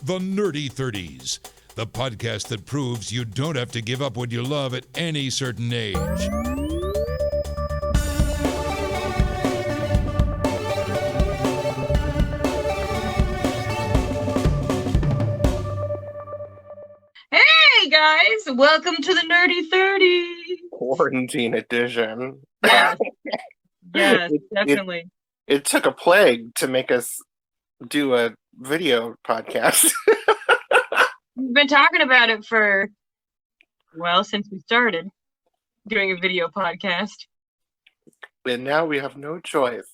The Nerdy Thirties, the podcast that proves you don't have to give up what you love at any certain age. Hey guys, welcome to the Nerdy Thirties. Quarantine edition. Yes, definitely. It took a plague to make us do a video podcast. We've been talking about it since we started doing a video podcast. And now we have no choice.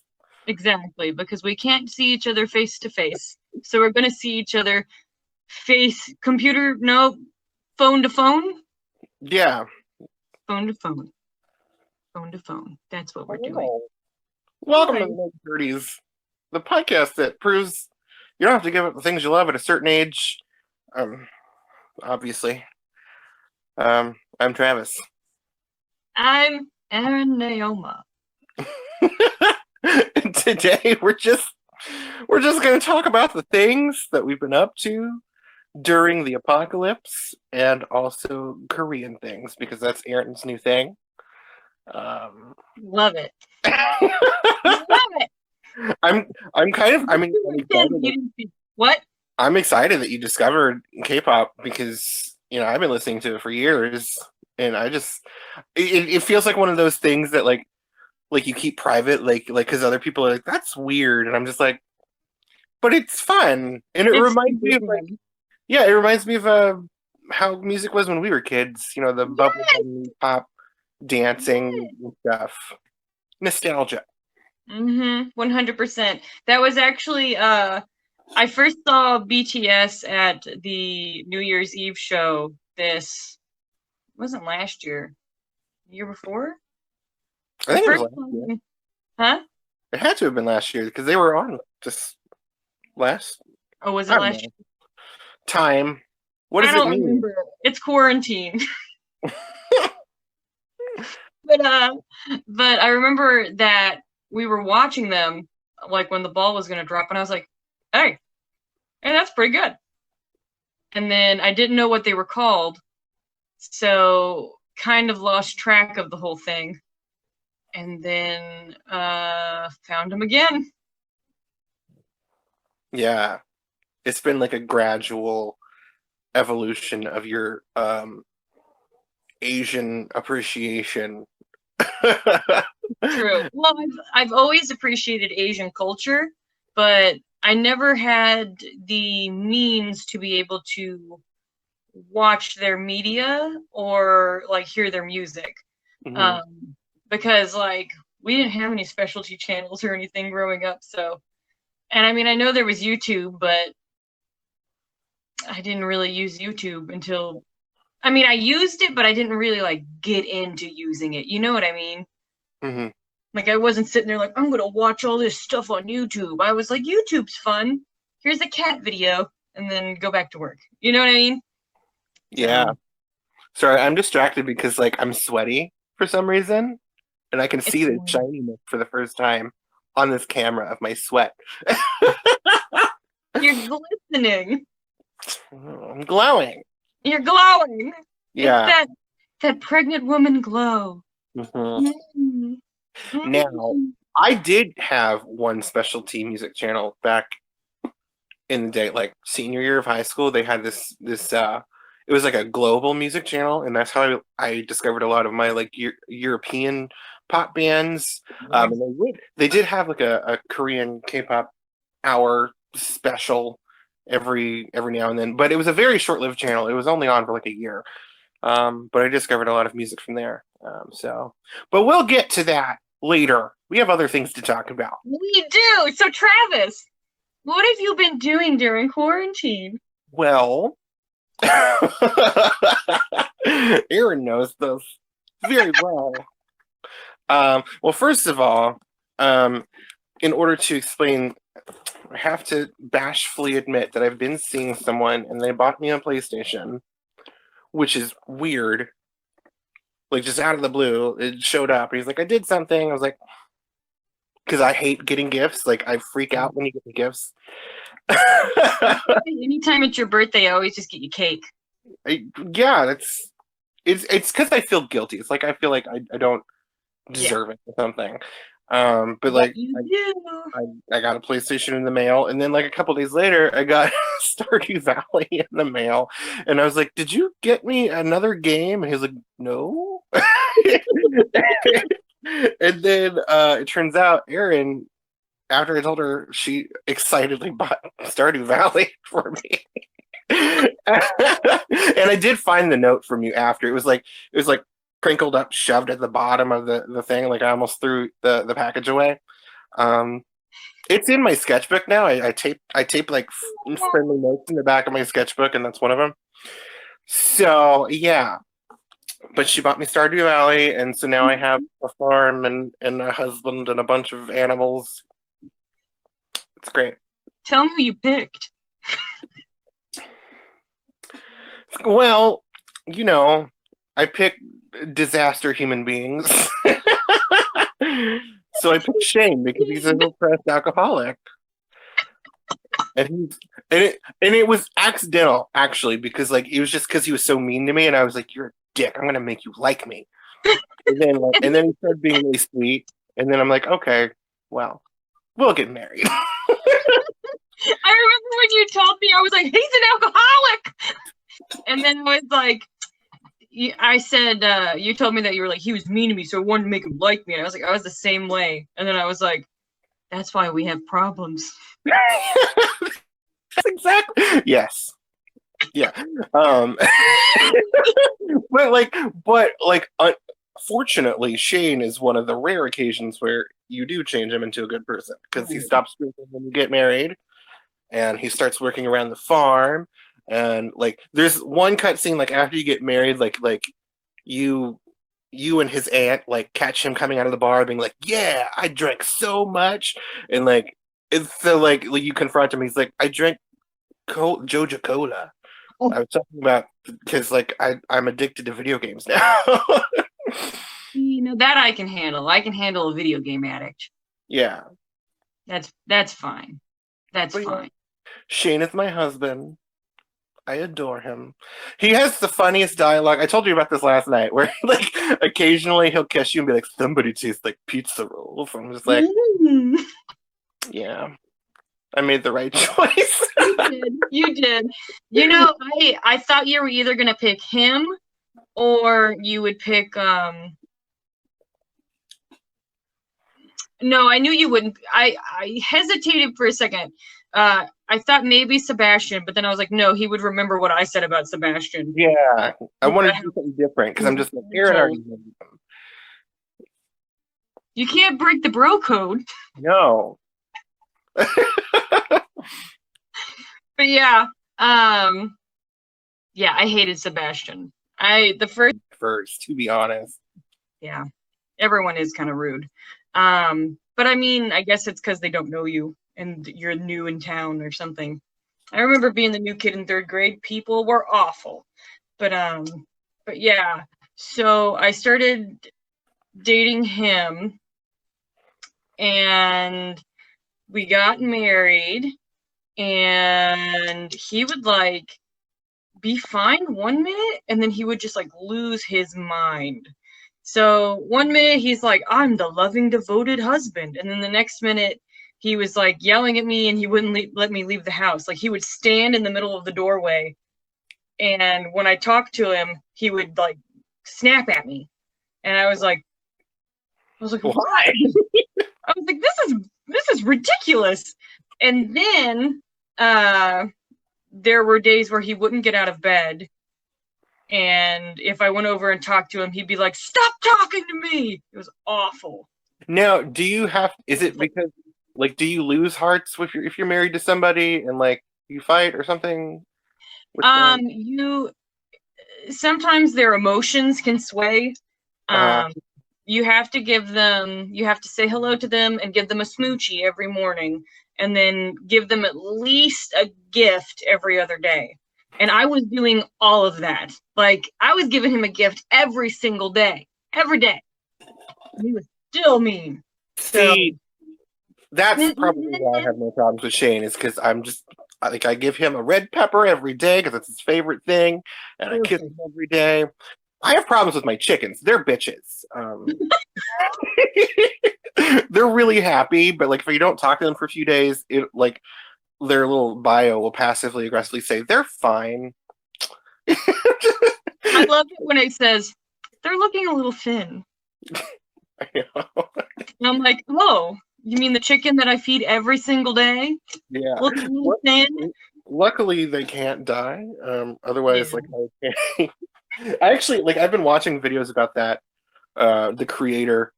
Exactly, because we can't see each other face to face. So we're going to see each other phone to phone? Yeah. Phone to phone. Phone to phone. That's what we're doing. Welcome to the Nerdy 30s, the podcast that proves you don't have to give up the things you love at a certain age. Obviously. I'm Travis. I'm Erin Naoma. And today we're just going to talk about the things that we've been up to during the apocalypse, and also Korean things, because that's Erin's new thing. Love it. Love it. I'm excited. What? I'm excited that you discovered K-pop, because I've been listening to it for years, and it feels like one of those things that like you keep private, like because other people are like, that's weird, and I'm just like, but it's fun, and it reminds me of it reminds me of how music was when we were kids. The bubblegum pop dancing and stuff. Nostalgia. 100%. That was actually I first saw BTS at the New Year's Eve show. This wasn't last year. The year before? I think it was last year. Huh? It had to have been last year, because they were on just last. Oh, was it last year? Time. What does it mean? Remember. It's quarantine. But I remember that we were watching them, like when the ball was going to drop, and I was like, hey, that's pretty good. And then I didn't know what they were called, so kind of lost track of the whole thing. And then found them again. Yeah. It's been like a gradual evolution of your Asian appreciation. True. Well, I've always appreciated Asian culture, but I never had the means to be able to watch their media or like hear their music. Mm-hmm. Because like we didn't have any specialty channels or anything growing up, so. And I mean, I know there was YouTube, but I didn't really use YouTube until, I mean, I used it, but I didn't really like get into using it. You know what I mean? Mm-hmm. Like I wasn't sitting there like, I'm going to watch all this stuff on YouTube. I was like, YouTube's fun. Here's a cat video, and then go back to work. You know what I mean? Yeah. Sorry, I'm distracted because like I'm sweaty for some reason, and I can see the shininess for the first time on this camera of my sweat. You're glistening. I'm glowing. You're glowing. Yeah. It's that pregnant woman glow. Mm-hmm. Now, I did have one specialty music channel back in the day, like senior year of high school. They had this it was like a global music channel, and that's how I discovered a lot of my like European pop bands. And they did have like a Korean K-pop hour special every now and then, but it was a very short-lived channel. It was only on for like a year. But I discovered a lot of music from there. But we'll get to that later. We have other things to talk about. We do. So Travis, what have you been doing during quarantine? Well, Erin knows this very well. Well, first of all, in order to explain, I have to bashfully admit that I've been seeing someone and they bought me a PlayStation, which is weird. Like, just out of the blue, it showed up. He's like, I did something. I was like, because I hate getting gifts. Like, I freak out when you get the gifts. Anytime it's your birthday, I always just get you cake. Yeah, it's because I feel guilty. It's like I feel like I don't deserve it or something. But like you do. I got a PlayStation in the mail, and then like a couple days later, I got Stardew Valley in the mail, and I was like, "Did you get me another game?" And he was like, "No." And then it turns out Erin, after I told her, she excitedly bought Stardew Valley for me. And I did find the note from you after. It was like crinkled up, shoved at the bottom of the thing. Like I almost threw the package away. It's in my sketchbook now. I tape like friendly notes in the back of my sketchbook, and that's one of them. So yeah, but she bought me Stardew Valley, and so now I have a farm and a husband and a bunch of animals. It's great. Tell me who you picked. Well, you know, I pick disaster human beings. So I picked Shane because he's a repressed alcoholic. And it was accidental, actually, because like it was just because he was so mean to me, and I was like, "You're a dick. I'm gonna make you like me." And then he started being really sweet, and then I'm like, "Okay, well, we'll get married." I remember when you told me, I was like, "He's an alcoholic," and then I was like, I said, you told me that you were like, he was mean to me, so I wanted to make him like me, and I was like, I was the same way, and then I was like, that's why we have problems. That's exactly. Yes. Yeah. but fortunately, Shane is one of the rare occasions where you do change him into a good person, because he stops drinking when you get married, and he starts working around the farm, and like there's one cutscene like after you get married, like you and his aunt like catch him coming out of the bar being like, "Yeah, I drank so much," and like it's so like you confront him. He's like, "I drank Joja Cola." Oh. I was talking about because like I'm addicted to video games now. You know, that I can handle. I can handle a video game addict. Yeah, that's fine. That's but fine. Yeah. Shane is my husband. I adore him. He has the funniest dialogue. I told you about this last night, where like occasionally he'll kiss you and be like, "Somebody tastes like pizza rolls." I'm just like, yeah, I made the right choice. You did. You know, I thought you were either gonna pick him or you would pick No, I knew you wouldn't. I hesitated for a second. I thought maybe Sebastian, but then I was like, no, he would remember what I said about Sebastian. Yeah, I wanted to do something different because I'm just like, Aaron already knows him. You can't break the bro code. No. But yeah, yeah, I hated Sebastian. The first, to be honest. Yeah, everyone is kind of rude. But I mean, I guess it's because they don't know you and you're new in town or something. I remember being the new kid in 3rd grade. People were awful. But yeah. So I started dating him, and we got married, and he would like be fine one minute, and then he would just like lose his mind. So one minute he's like, "I'm the loving, devoted husband," and then the next minute he was like yelling at me, and he wouldn't let me leave the house. Like he would stand in the middle of the doorway, and when I talked to him, he would like snap at me, and I was like, why? I was like, this is ridiculous. And then there were days where he wouldn't get out of bed. And if I went over and talked to him, he'd be like, "Stop talking to me." It was awful. Now, is it because like do you lose hearts if you're married to somebody and like you fight or something? Sometimes their emotions can sway. You have to say hello to them and give them a smoochie every morning, and then give them at least a gift every other day. And I was doing all of that. Like, I was giving him a gift every single day. Every day. And he was still mean. See, That's probably why I have no problems with Shane, is because I give him a red pepper every day because it's his favorite thing, and I kiss him every day. I have problems with my chickens. They're bitches. They're really happy, but like if you don't talk to them for a few days, it like their little bio will passively aggressively say they're fine. I love it when it says they're looking a little thin. I know. And I'm like, oh, you mean the chicken that I feed every single day? Yeah. Looking a little thin? Luckily, they can't die. Otherwise, like I actually like I've been watching videos about that. The creator,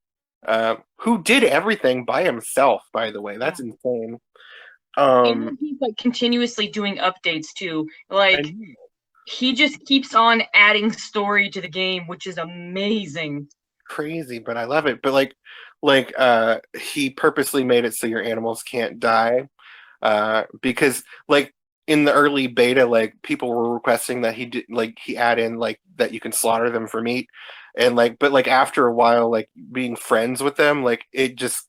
who did everything by himself. By the way, that's insane. And he's like continuously doing updates too. Like he just keeps on adding story to the game, which is amazing. Crazy, but I love it. But like he purposely made it so your animals can't die, because like in the early beta, like people were requesting that he add in like that you can slaughter them for meat, and like but like after a while, like being friends with them, like it just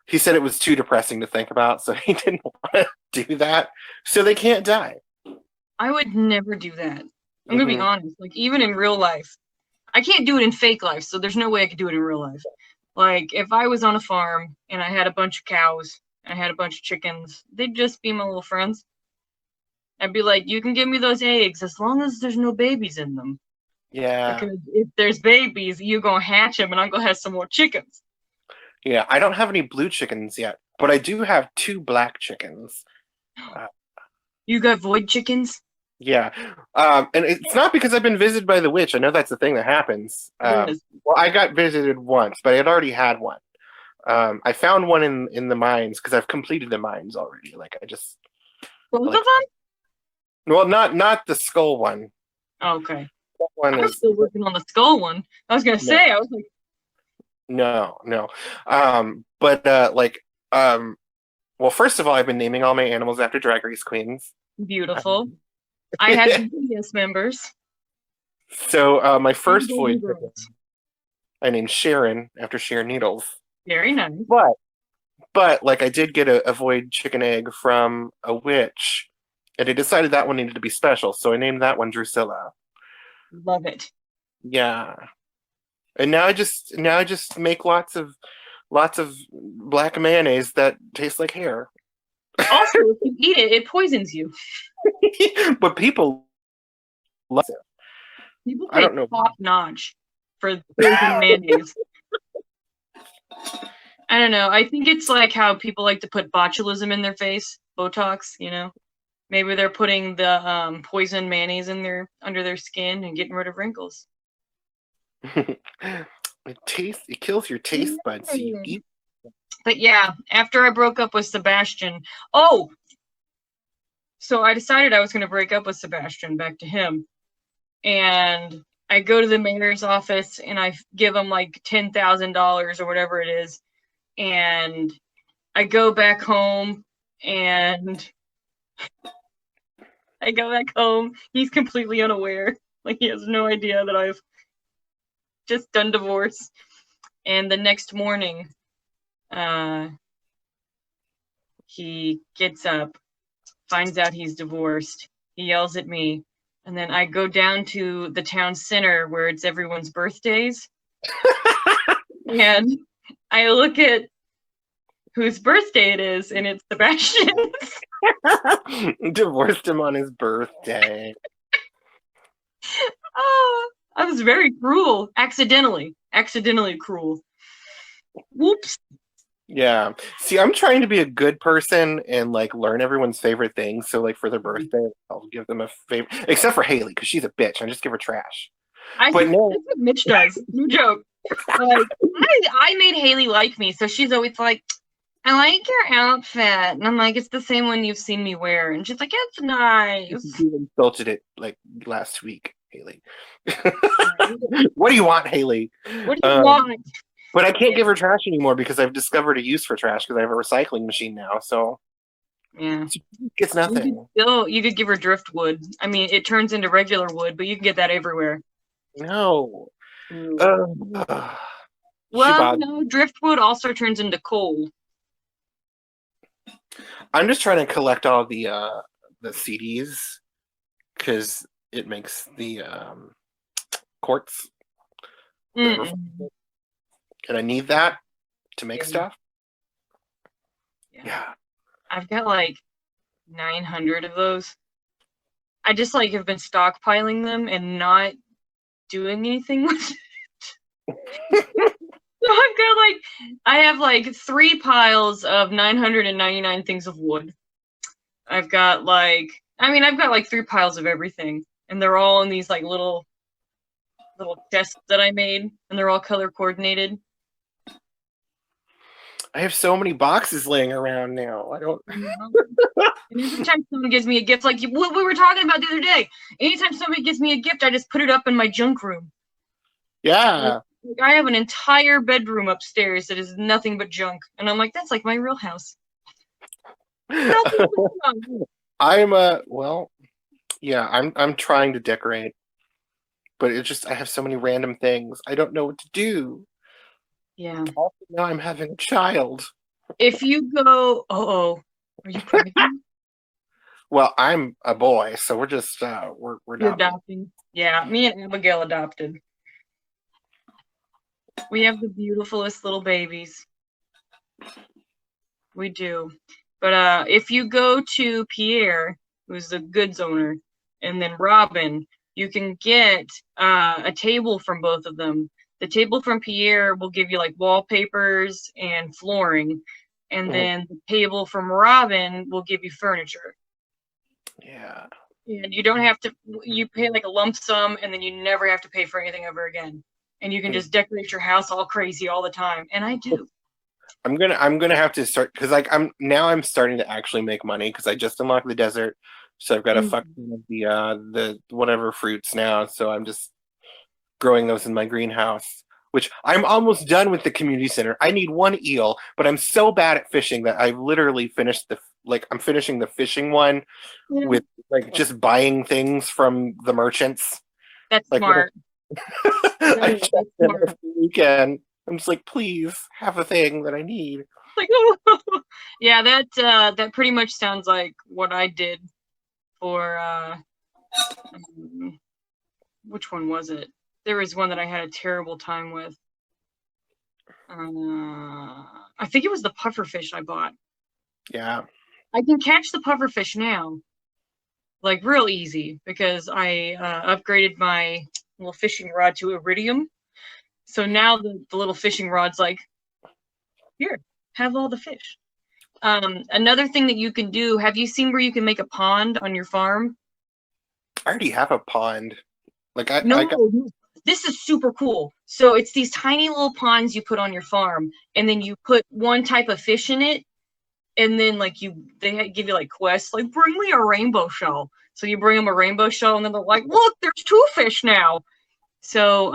he said it was too depressing to think about, so he didn't want to do that, so they can't die. I would never do that. I'm gonna be honest. Like even in real life, I can't do it in fake life, so there's no way I could do it in real life. Like if I was on a farm and I had a bunch of cows and I had a bunch of chickens, they'd just be my little friends. I'd be like, you can give me those eggs as long as there's no babies in them. Yeah. Because if there's babies, you're gonna hatch them and I'm gonna have some more chickens. Yeah, I don't have any blue chickens yet, but I do have 2 black chickens. You got void chickens? Yeah, and it's not because I've been visited by the witch. I know that's the thing that happens. Well, I got visited once, but I had already had one. I found one in the mines because I've completed the mines already. Like I just both like, of them? Well, not the skull one. Okay. That one I was still working on the skull one. I was gonna say, I was like, no. Well, first of all, I've been naming all my animals after Drag Race queens. Beautiful. I had some BTS members. So my first void I named Sharon after Sharon Needles. Very nice. But like I did get a void chicken egg from a witch, and I decided that one needed to be special, so I named that one Drusilla. Love it. Yeah. And now I just make lots of black mayonnaise that tastes like hair. Also, if you eat it, it poisons you. But people love it. People pay top notch for poison mayonnaise. I don't know. I think it's like how people like to put botulism in their face, Botox. You know, maybe they're putting the poison mayonnaise in under their skin and getting rid of wrinkles. It kills your taste buds. So you eat. But yeah, after I broke up with Sebastian, so I decided I was going to break up with Sebastian, back to him. And I go to the mayor's office and I give him like $10,000 or whatever it is. And I go back home and he's completely unaware. Like he has no idea that I've just done divorce. And the next morning, he gets up, finds out he's divorced. He yells at me. And then I go down to the town center where it's everyone's birthdays. And I look at whose birthday it is, and it's Sebastian's. Divorced him on his birthday. Oh, I was very cruel. Accidentally cruel. Whoops. Yeah. See, I'm trying to be a good person and like learn everyone's favorite things. So like for their birthday, I'll give them a favorite, except for Haley because she's a bitch. I just give her trash. That's what Mitch does. No joke. Like, I made Haley like me, so she's always like, I like your outfit. And I'm like, it's the same one you've seen me wear. And she's like, it's nice. You insulted it like last week, Haley. What do you want, Haley? What do you want? But I can't give her trash anymore because I've discovered a use for trash because I have a recycling machine now. So yeah, it's nothing. You could give her driftwood. I mean, it turns into regular wood, but you can get that everywhere. No. Well, no, driftwood also turns into coal. I'm just trying to collect all the CDs because it makes the quartz, Mm-mm. and I need that to make Yeah. stuff. Yeah. Yeah. I've got like 900 of those. I just like have been stockpiling them and not doing anything with it. So I have like 3 piles of 999 things of wood. I've got like 3 piles of everything, and they're all in these like little chests that I made, and they're all color coordinated. I have so many boxes laying around now. I don't. And every time someone gives me a gift, like what we were talking about the other day, anytime somebody gives me a gift, I just put it up in my junk room. Yeah. Like, I have an entire bedroom upstairs that is nothing but junk, and I'm like, that's like my real house. Nothing but junk. I'm trying to decorate, but it's just I have so many random things. I don't know what to do. Yeah. Also, now I'm having a child. If you go, are you pregnant? Well, I'm a boy, so we're just we're You're adopting. adopting. Yeah, me and Abigail adopted. We have the beautifulest little babies. We do. But if you go to Pierre, who's the goods owner, and then Robin, you can get a table from both of them. The table from Pierre will give you like wallpapers and flooring, and then the table from Robin will give you furniture. Yeah. And you don't have to, you pay like a lump sum, and then you never have to pay for anything ever again. And you can just decorate your house all crazy all the time. And I do. I'm gonna have to start because like I'm starting to actually make money because I just unlocked the desert, so I've got a fuck ton of the whatever fruits now. So I'm just growing those in my greenhouse, which I'm almost done with the community center. I need one eel, but I'm so bad at fishing that I've literally finished I'm finishing the fishing one with like just buying things from the merchants. That's like, smart. I checked it every weekend. I'm just like, please have a thing that I need. Like, yeah, that pretty much sounds like what I did for which one was it? There was one that I had a terrible time with. I think it was the pufferfish I bought. Yeah. I can catch the pufferfish now, like real easy, because I upgraded my little fishing rod to iridium. So now the little fishing rod's like, here, have all the fish. Another thing that you can do, have you seen where you can make a pond on your farm? I already have a pond. Like I No, got... this is super cool. So it's these tiny little ponds you put on your farm, and then you put one type of fish in it, and then like they give you like quests, like bring me a rainbow shell. So you bring them a rainbow shell, and then they're like, look, there's 2 fish now. So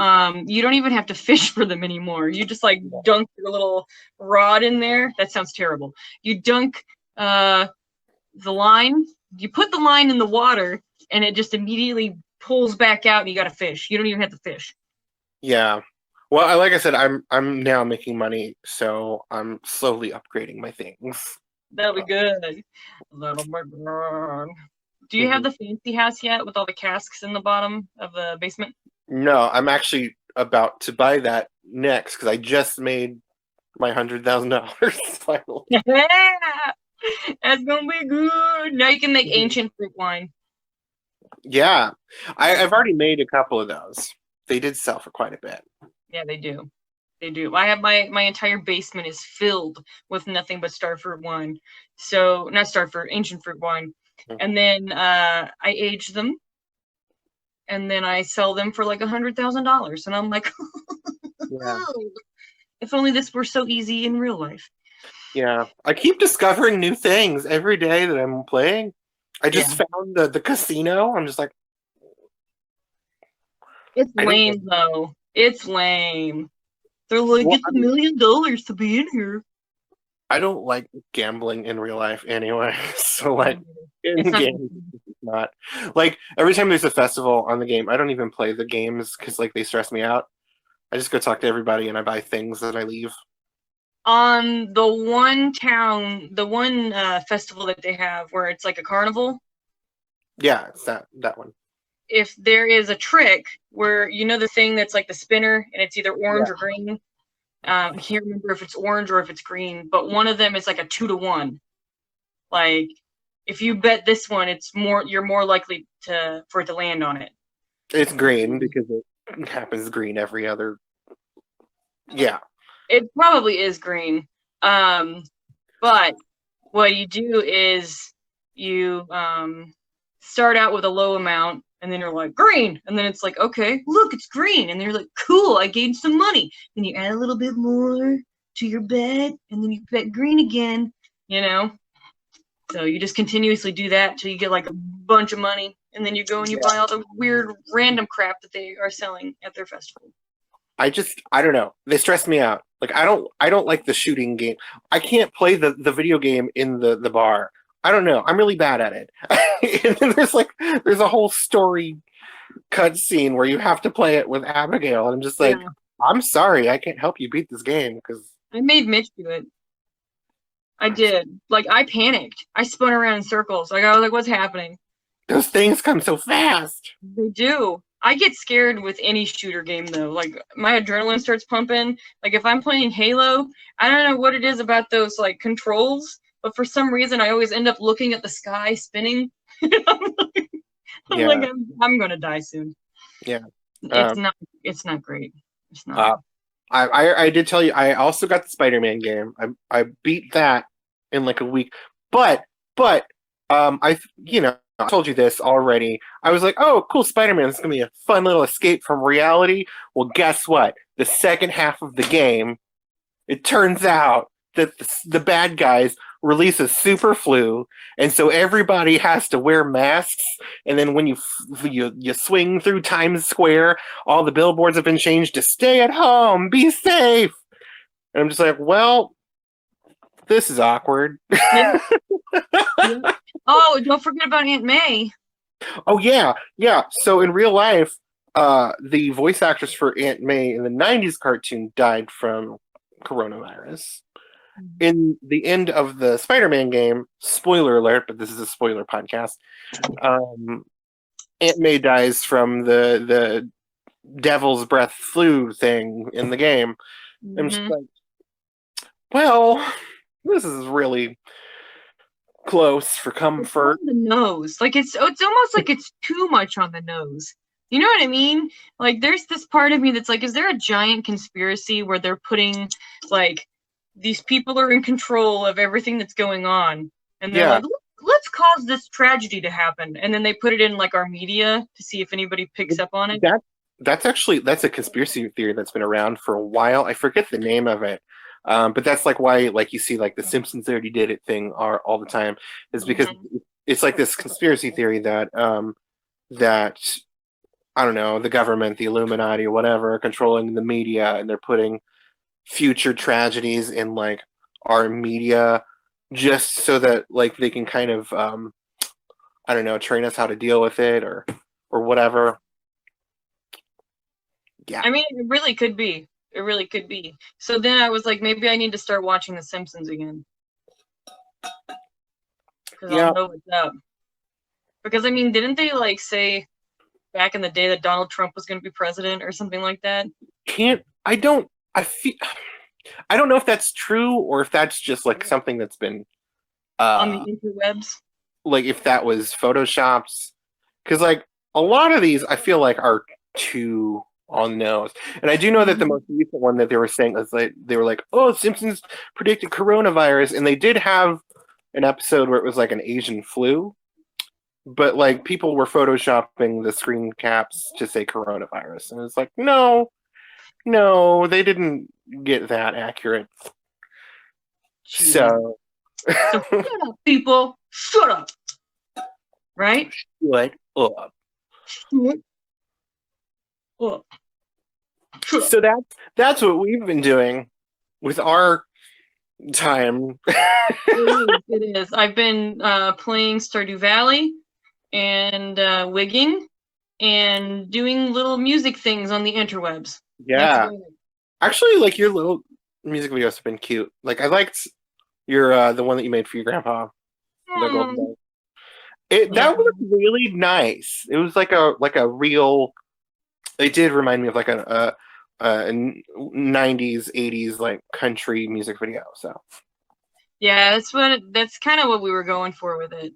you don't even have to fish for them anymore. You just like dunk your little rod in there. That sounds terrible. You dunk the line. You put the line in the water, and it just immediately pulls back out, and you got a fish. You don't even have to fish. Yeah. Well, like I said, I'm now making money, so I'm slowly upgrading my things. That'll be good. That'll be good. Do you have the fancy house yet with all the casks in the bottom of the basement? No, I'm actually about to buy that next because I just made my $100,000 finally. Yeah, that's gonna be good. Now you can make ancient fruit wine. Yeah, I've already made a couple of those. They did sell for quite a bit. Yeah, they do. They do. I have my entire basement is filled with nothing but starfruit wine. So not starfruit, ancient fruit wine. And then I age them, and then I sell them for like $100,000. And I'm like, Yeah. If only this were so easy in real life. Yeah, I keep discovering new things every day that I'm playing. I just found the casino. I'm just like, it's lame though. It's lame. They're like, it's $1 million to be in here. I don't like gambling in real life anyway. So like in games, it's not like every time there's a festival on the game, I don't even play the games because like they stress me out. I just go talk to everybody and I buy things that I leave. on the one festival that they have where it's like a carnival. Yeah, it's that one. If there is a trick where the thing that's like the spinner and it's either orange or green. I can't remember if it's orange or if it's green, but one of them is like a 2-to-1. Like if you bet this one, you're more likely for it to land on it. It's green because it happens green every other. Yeah. It probably is green. But what you do is you start out with a low amount, and then you're like, green! And then it's like, okay, look, it's green! And then you're like, cool, I gained some money. Then you add a little bit more to your bet, and then you bet green again, So you just continuously do that until you get like a bunch of money, and then you go and you buy all the weird random crap that they are selling at their festival. I don't know. They stress me out. Like I don't like the shooting game. I can't play the video game in the bar. I don't know. I'm really bad at it. And then there's a whole story cutscene where you have to play it with Abigail, and I'm just like, I'm sorry, I can't help you beat this game because I made Mitch do it. I did. Like I panicked. I spun around in circles. Like I was like, what's happening? Those things come so fast. They do. I get scared with any shooter game though. Like my adrenaline starts pumping. Like if I'm playing Halo, I don't know what it is about those like controls, but for some reason I always end up looking at the sky spinning. I'm like I'm gonna die soon. Yeah. It's not great. It's not. I did tell you I also got the Spider-Man game. I beat that in like a week. But I told you this already. I was like, oh, cool, Spider-Man. This is going to be a fun little escape from reality. Well, guess what? The second half of the game, it turns out that the bad guys release a super flu, and so everybody has to wear masks. And then when you swing through Times Square, all the billboards have been changed to stay at home, be safe. And I'm just like, well, this is awkward. Yeah. Oh, don't forget about Aunt May. Oh, yeah. So in real life, the voice actress for Aunt May in the 90s cartoon died from coronavirus. In the end of the Spider-Man game, spoiler alert, but this is a spoiler podcast, Aunt May dies from the devil's breath flu thing in the game. Mm-hmm. I'm just like, well, this is really close for comfort. It's on the nose. Like it's almost like it's too much on the nose. You know what I mean? Like there's this part of me that's like, is there a giant conspiracy where they're putting like these people are in control of everything that's going on, and they're like, let's cause this tragedy to happen, and then they put it in like our media to see if anybody picks up on it. That's a conspiracy theory that's been around for a while. I forget the name of it. But that's like why, like you see, like the Simpsons already did it thing all the time, is because it's like this conspiracy theory that that I don't know, the government, the Illuminati, or whatever, are controlling the media, and they're putting future tragedies in like our media just so that like they can kind of I don't know, train us how to deal with it or whatever. Yeah, I mean, it really could be. It really could be. So then I was like, maybe I need to start watching The Simpsons again. Because I'll know what's up. Because, I mean, didn't they, like, say back in the day that Donald Trump was going to be president or something like that? I don't know if that's true or if that's just, like, something that's been... on the interwebs? Like, if that was photoshopped. Because, like, a lot of these, I feel like, are too... on the nose. And I do know that the most recent one that they were saying was like, they were like, oh, Simpsons predicted coronavirus, and they did have an episode where it was like an Asian flu, but like people were photoshopping the screen caps to say coronavirus, and it's like, no, they didn't get that accurate. So shut up, people, shut up, right? Shut up. Well, so that's what we've been doing with our time. it is. I've been playing Stardew Valley and wigging and doing little music things on the interwebs. Yeah. Actually, like your little music videos have been cute. Like I liked your the one that you made for your grandpa, the golden Hmm. Dog. It Yeah. that was really nice. It was like a real. It did remind me of like a 90s 80s like country music video. So Yeah, that's kind of what we were going for with it.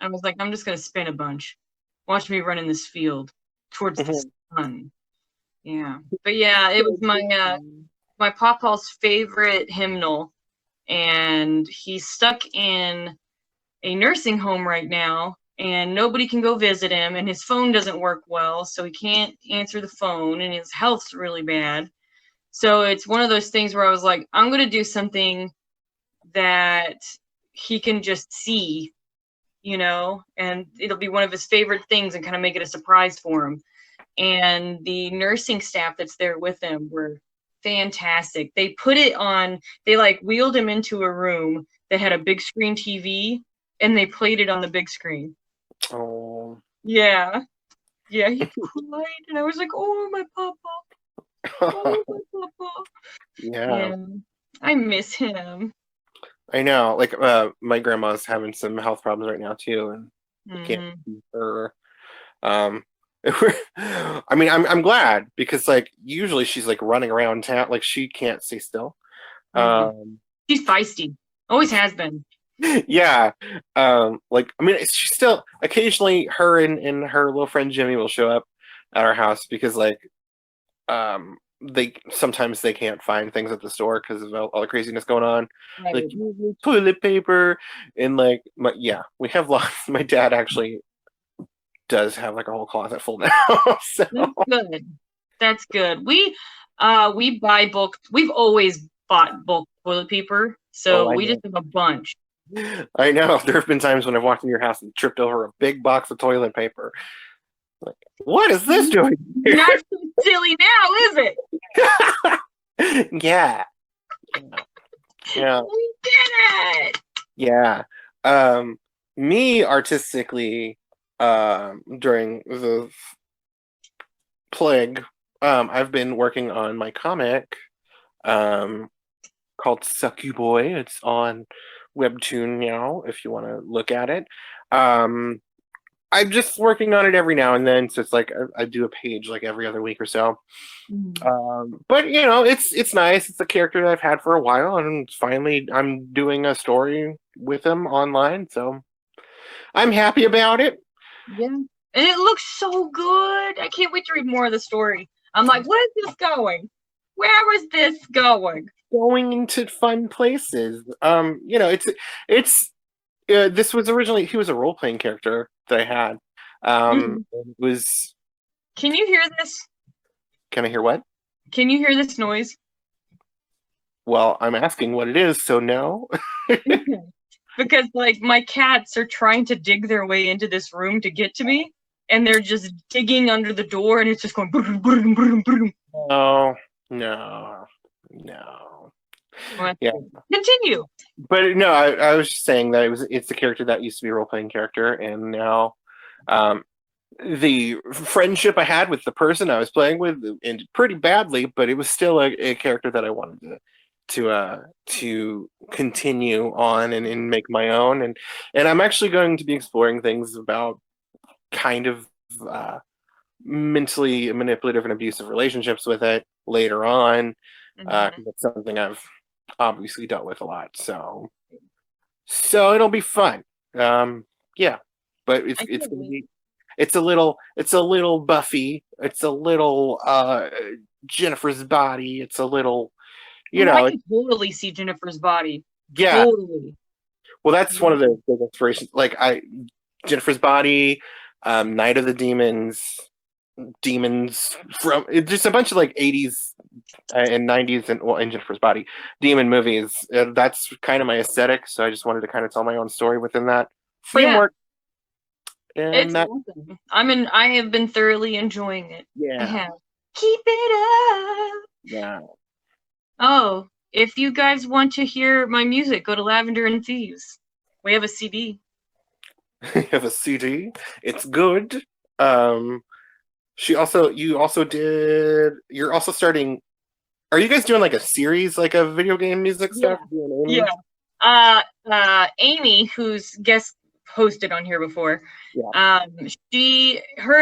I was like, I'm just gonna spin a bunch. Watch me run in this field towards the Mhm. sun. Yeah. But yeah, it was my pawpaw's favorite hymnal, and he's stuck in a nursing home right now, and nobody can go visit him, and his phone doesn't work well, so he can't answer the phone, and his health's really bad. So it's one of those things where I was like, I'm gonna do something that he can just see, and it'll be one of his favorite things and kind of make it a surprise for him. And the nursing staff that's there with him were fantastic. They like wheeled him into a room that had a big screen TV, and they played it on the big screen. Oh. Yeah. Yeah, he cried, and I was like, oh, my papa. Oh, my papa. Yeah. Yeah. I miss him. I know. Like my grandma's having some health problems right now too, and I can't Hmm. see her. Um I mean I'm glad because like usually she's like running around town like she can't stay still. Hmm. Um She's feisty. Always has been. yeah. Like I mean she's still occasionally her and her little friend Jimmy will show up at our house because like they sometimes they can't find things at the store because of all the craziness going on, like Right. toilet paper and like yeah we have lots. My dad actually does have like a whole closet full now. So That's good. That's good. We buy bulk. We've always bought bulk toilet paper, oh so I we know. just have a bunch. I know there have been times when I've walked in your house and tripped over a big box of toilet paper. Like, what is this doing here? Not so silly now, is it? Yeah, yeah, We did it. yeah. Me artistically, during the plague, I've been working on my comic, um, called Sucky Boy. It's on Webtoon now, if you want to look at it. Um, I'm just working on it every now and then, so it's like I do a page like every other week or so. But you know, it's nice. It's a character that I've had for a while, and finally I'm doing a story with him online, so I'm happy about it. Yeah. And it looks so good. I can't wait to read more of the story. I'm like, where's this going? Where is this going? Going into fun places. You know, it's this was originally he was a role playing character that I had. Mhm. It was. Can you hear this? Can I hear what? Can you hear this noise? Well, I'm asking what it is, so no. Because like my cats are trying to dig their way into this room to get to me, and they're just digging under the door, and it's just going boom, boom, boom, boom. No, no, no. Yeah, Continue. but no, I was just saying that it's a character that used to be a role playing character, and now, um, the friendship I had with the person I was playing with ended pretty badly, but it was still a character that I wanted to continue on and make my own, and I'm actually going to be exploring things about kind of mentally manipulative and abusive relationships with it later on. That's something I've obviously dealt with a lot, so it'll be fun. Yeah, but it's gonna be it's a little Buffy, it's a little Jennifer's Body, it's a little I can totally see Jennifer's body. yeah. Totally. Well, that's one of the big inspirations. Like Jennifer's Body, Night of the Demons from just a bunch of like 80s and 90s and well, in Jennifer's Body demon movies. That's kind of my aesthetic, so I just wanted to kind of tell my own story within that framework. Yeah. It's awesome. I have been thoroughly enjoying it. Yeah. I have. Keep it up. Yeah. Oh, if you guys want to hear my music, go to Lavender and Thieves. We have a CD. You have a CD. It's good. You're also starting Are you guys doing like a series, like of video game music stuff? Yeah. Amy, who's guest hosted on here before, her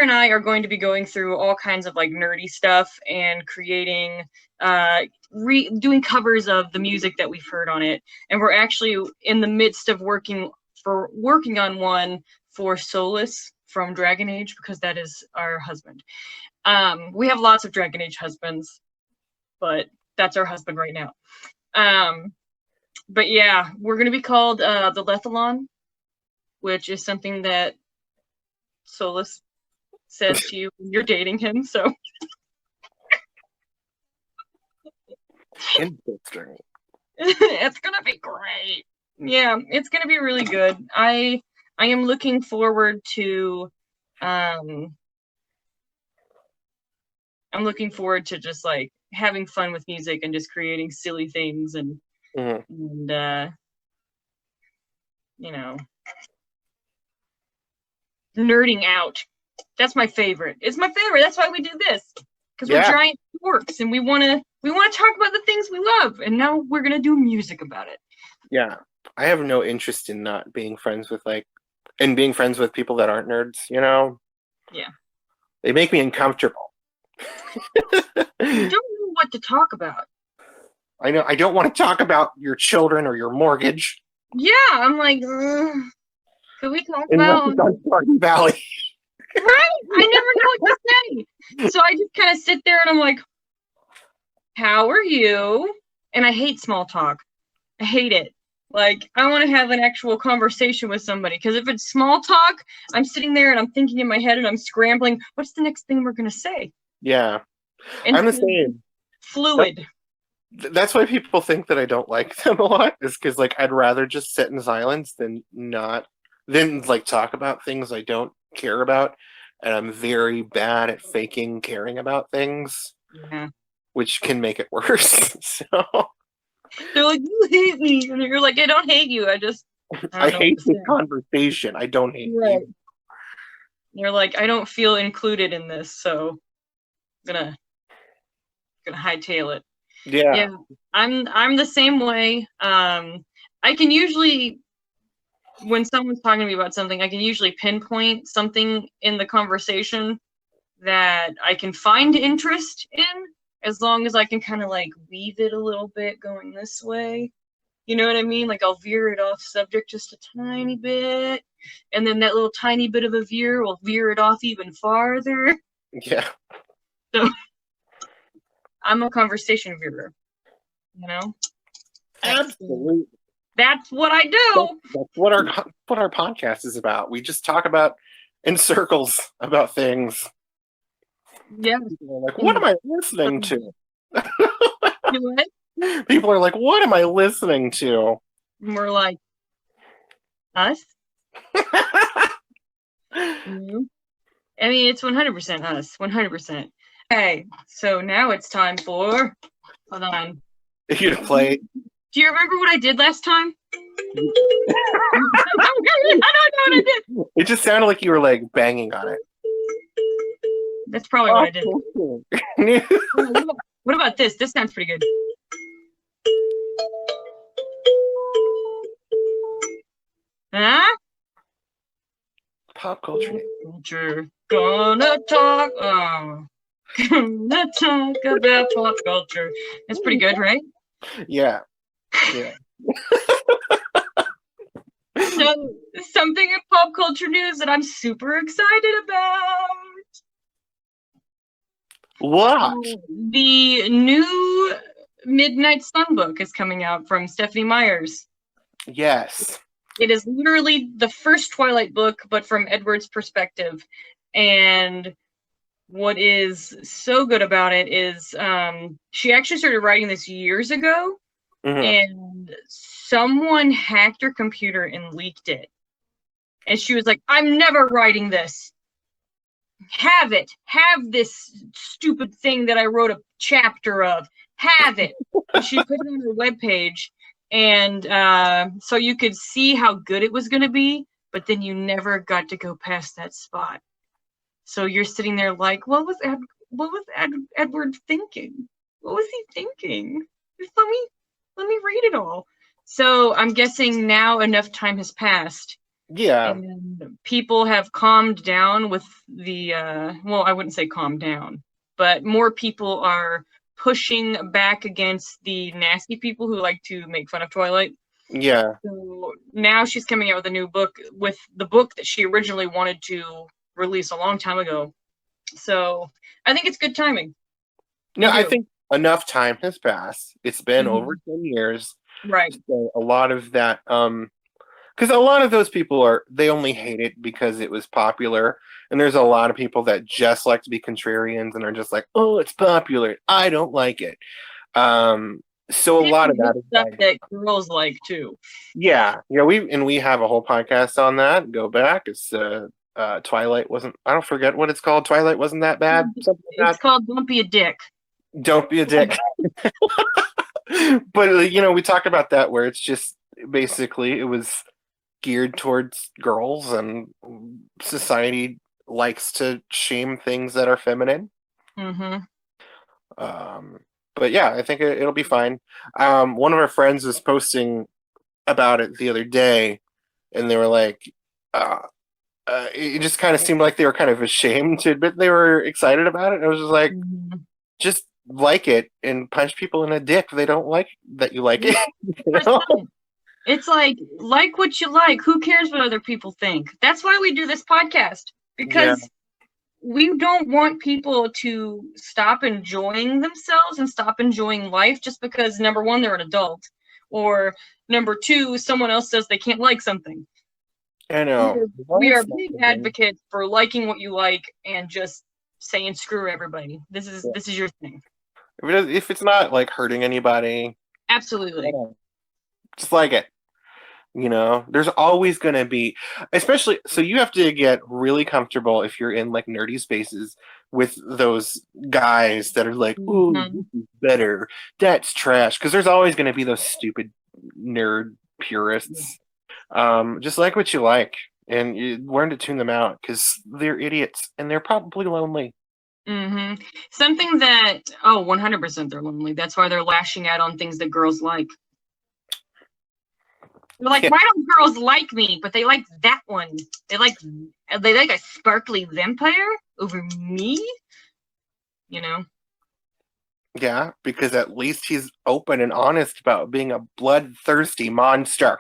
and I are going to be going through all kinds of like nerdy stuff and creating, doing covers of the music that we've heard on it. And we're actually in the midst of working on one for Solus from Dragon Age, because that is our husband. We have lots of Dragon Age husbands, but that's our husband right now. But yeah, we're going to be called the Lethalon, which is something that Solus says to you when you're dating him. So interesting. It's going to be great. Yeah, it's going to be really good. I am looking forward to I'm looking forward to just like having fun with music and just creating silly things and you know, nerding out. That's my favorite. It's my favorite. That's why we do this, because we're giant dorks and we want to talk about the things we love, and now we're gonna do music about it. Yeah, I have no interest in not being friends with being friends with people that aren't nerds. You know. Yeah. They make me uncomfortable. You don't know what to talk about. I know. I don't want to talk about your children or your mortgage. Yeah, I'm like, could we talk about Stardew Valley? Right? I never know what to say. So I just kind of sit there and I'm like, how are you? And I hate small talk. I hate it. Like, I want to have an actual conversation with somebody, because if it's small talk, I'm sitting there and I'm thinking in my head and I'm scrambling, what's the next thing we're going to say? Yeah. And I'm the same. Fluid. That's why people think that I don't like them a lot, is because like I'd rather just sit in silence than like talk about things I don't care about, and I'm very bad at faking caring about things, which can make it worse. So they're like, you hate me, and you're like, I don't hate you. I hate this conversation. I don't hate you. You're like, I don't feel included in this, so I'm gonna hightail it. Yeah, I'm the same way. I can usually, when someone's talking to me about something, I can usually pinpoint something in the conversation that I can find interest in, as long as I can kind of like weave it a little bit going this way. You know what I mean? Like, I'll veer it off subject just a tiny bit, and then that little tiny bit of a veer will veer it off even farther. Yeah. So I'm a conversation veerer, you know? Absolutely. That's what I do. That's what our podcast is about. We just talk about in circles about things. Yeah. People are like, what am I listening to? What? People are like, what am I listening to? And we're like, us? Mm-hmm. I mean, it's 100% us. 100%. Okay, so now it's time for... Hold on. You to play. Do you remember what I did last time? I don't know what I did. It just sounded like you were like banging on it. That's probably what I did. What about this? This sounds pretty good. Huh? Pop culture. Gonna talk. Gonna talk about pop culture. That's pretty good, right? Yeah. Yeah. So, something in pop culture news that I'm super excited about. What? The new Midnight Sun book is coming out from Stephanie Meyers. Yes. It is literally the first Twilight book, but from Edward's perspective. And what is so good about it is she actually started writing this years ago, and someone hacked her computer and leaked it. And she was like, I'm never writing this. Have it. Have this stupid thing that I wrote a chapter of. Have it. And she put it on her webpage. And so you could see how good it was going to be, but then you never got to go past that spot. So you're sitting there like, what was Edward thinking? what was he thinking? Just let me read it all. So I'm guessing now enough time has passed. Yeah. And people have calmed down with the well, I wouldn't say calm down, but more people are pushing back against the nasty people who like to make fun of Twilight. Yeah. So now she's coming out with a new book, with the book that she originally wanted to release a long time ago. So I think it's good timing. No, I think enough time has passed. It's been over 10 years. Right. So a lot of that, because a lot of those people they only hate it because it was popular. And there's a lot of people that just like to be contrarians and are just like, oh, it's popular. I don't like it. So a lot of that is stuff that girls like too. Yeah. Yeah, we have a whole podcast on that. Go back. It's Twilight wasn't, I don't forget what it's called. Twilight wasn't that bad. Something like it's called Don't Be a Dick. Don't be a dick. But we talk about that where it's just basically it was geared towards girls, and society likes to shame things that are feminine. But yeah, I think it'll be fine. One of our friends was posting about it the other day, and they were like, it just kind of seemed like they were kind of ashamed to admit they were excited about it. And I was just like, just like it and punch people in the dick if they don't like that you like it. It's like what you like. Who cares what other people think? That's why we do this podcast, because we don't want people to stop enjoying themselves and stop enjoying life just because, number one, they're an adult, or number two, someone else says they can't like something. I know. We are big advocates for liking what you like and just saying screw everybody. This is your thing. If it's not like hurting anybody, absolutely, just like it. There's always going to be, especially, so you have to get really comfortable if you're in like nerdy spaces with those guys that are like, ooh, this is better, that's trash, because there's always going to be those stupid nerd purists. Just like what you like, and you learn to tune them out, because they're idiots and they're probably lonely. Something that 100% they're lonely. That's why they're lashing out on things that girls like. They're like, why don't girls like me? But they like that one. They like a sparkly vampire over me. Yeah, because at least he's open and honest about being a bloodthirsty monster.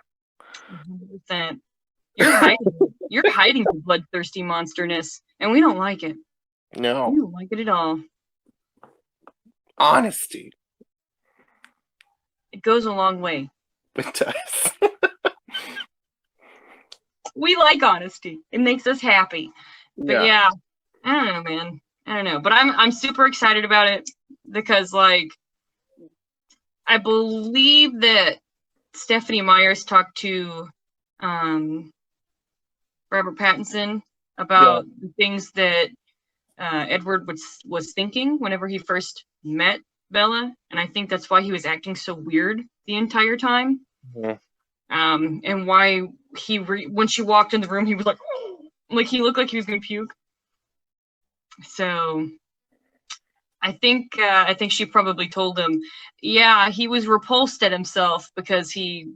100%. You're hiding the bloodthirsty monsterness, and we don't like it. No, we don't like it at all. Honesty. It goes a long way. It does. We like honesty. It makes us happy. But yeah, I don't know, man. I don't know. But I'm super excited about it because, like, I believe that Stephanie Myers talked to Robert Pattinson about the things that Edward was thinking whenever he first met Bella, and I think that's why he was acting so weird the entire time. And why when she walked in the room, he was like he looked like he was gonna puke. So I think she probably told him, he was repulsed at himself because she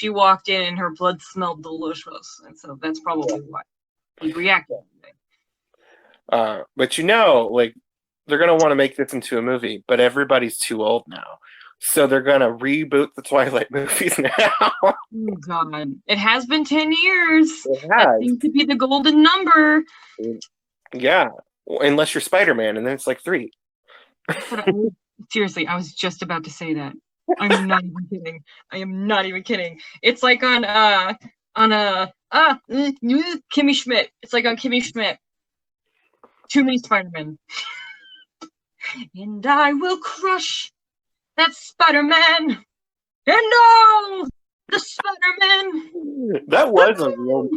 walked in and her blood smelled delicious, and so that's probably why he reacted. But they're gonna want to make this into a movie, but everybody's too old now. So they're going to reboot the Twilight movies now. Oh, God. It has been 10 years. It has. That seems to be the golden number. Yeah. Unless you're Spider-Man, and then it's like 3. Seriously, I was just about to say that. I'm not even kidding. I am not even kidding. It's like on Kimmy Schmidt. It's like on Kimmy Schmidt. Too many Spider-Men. And I will crush that Spider-Man, and no, the Spider-Man. That was a real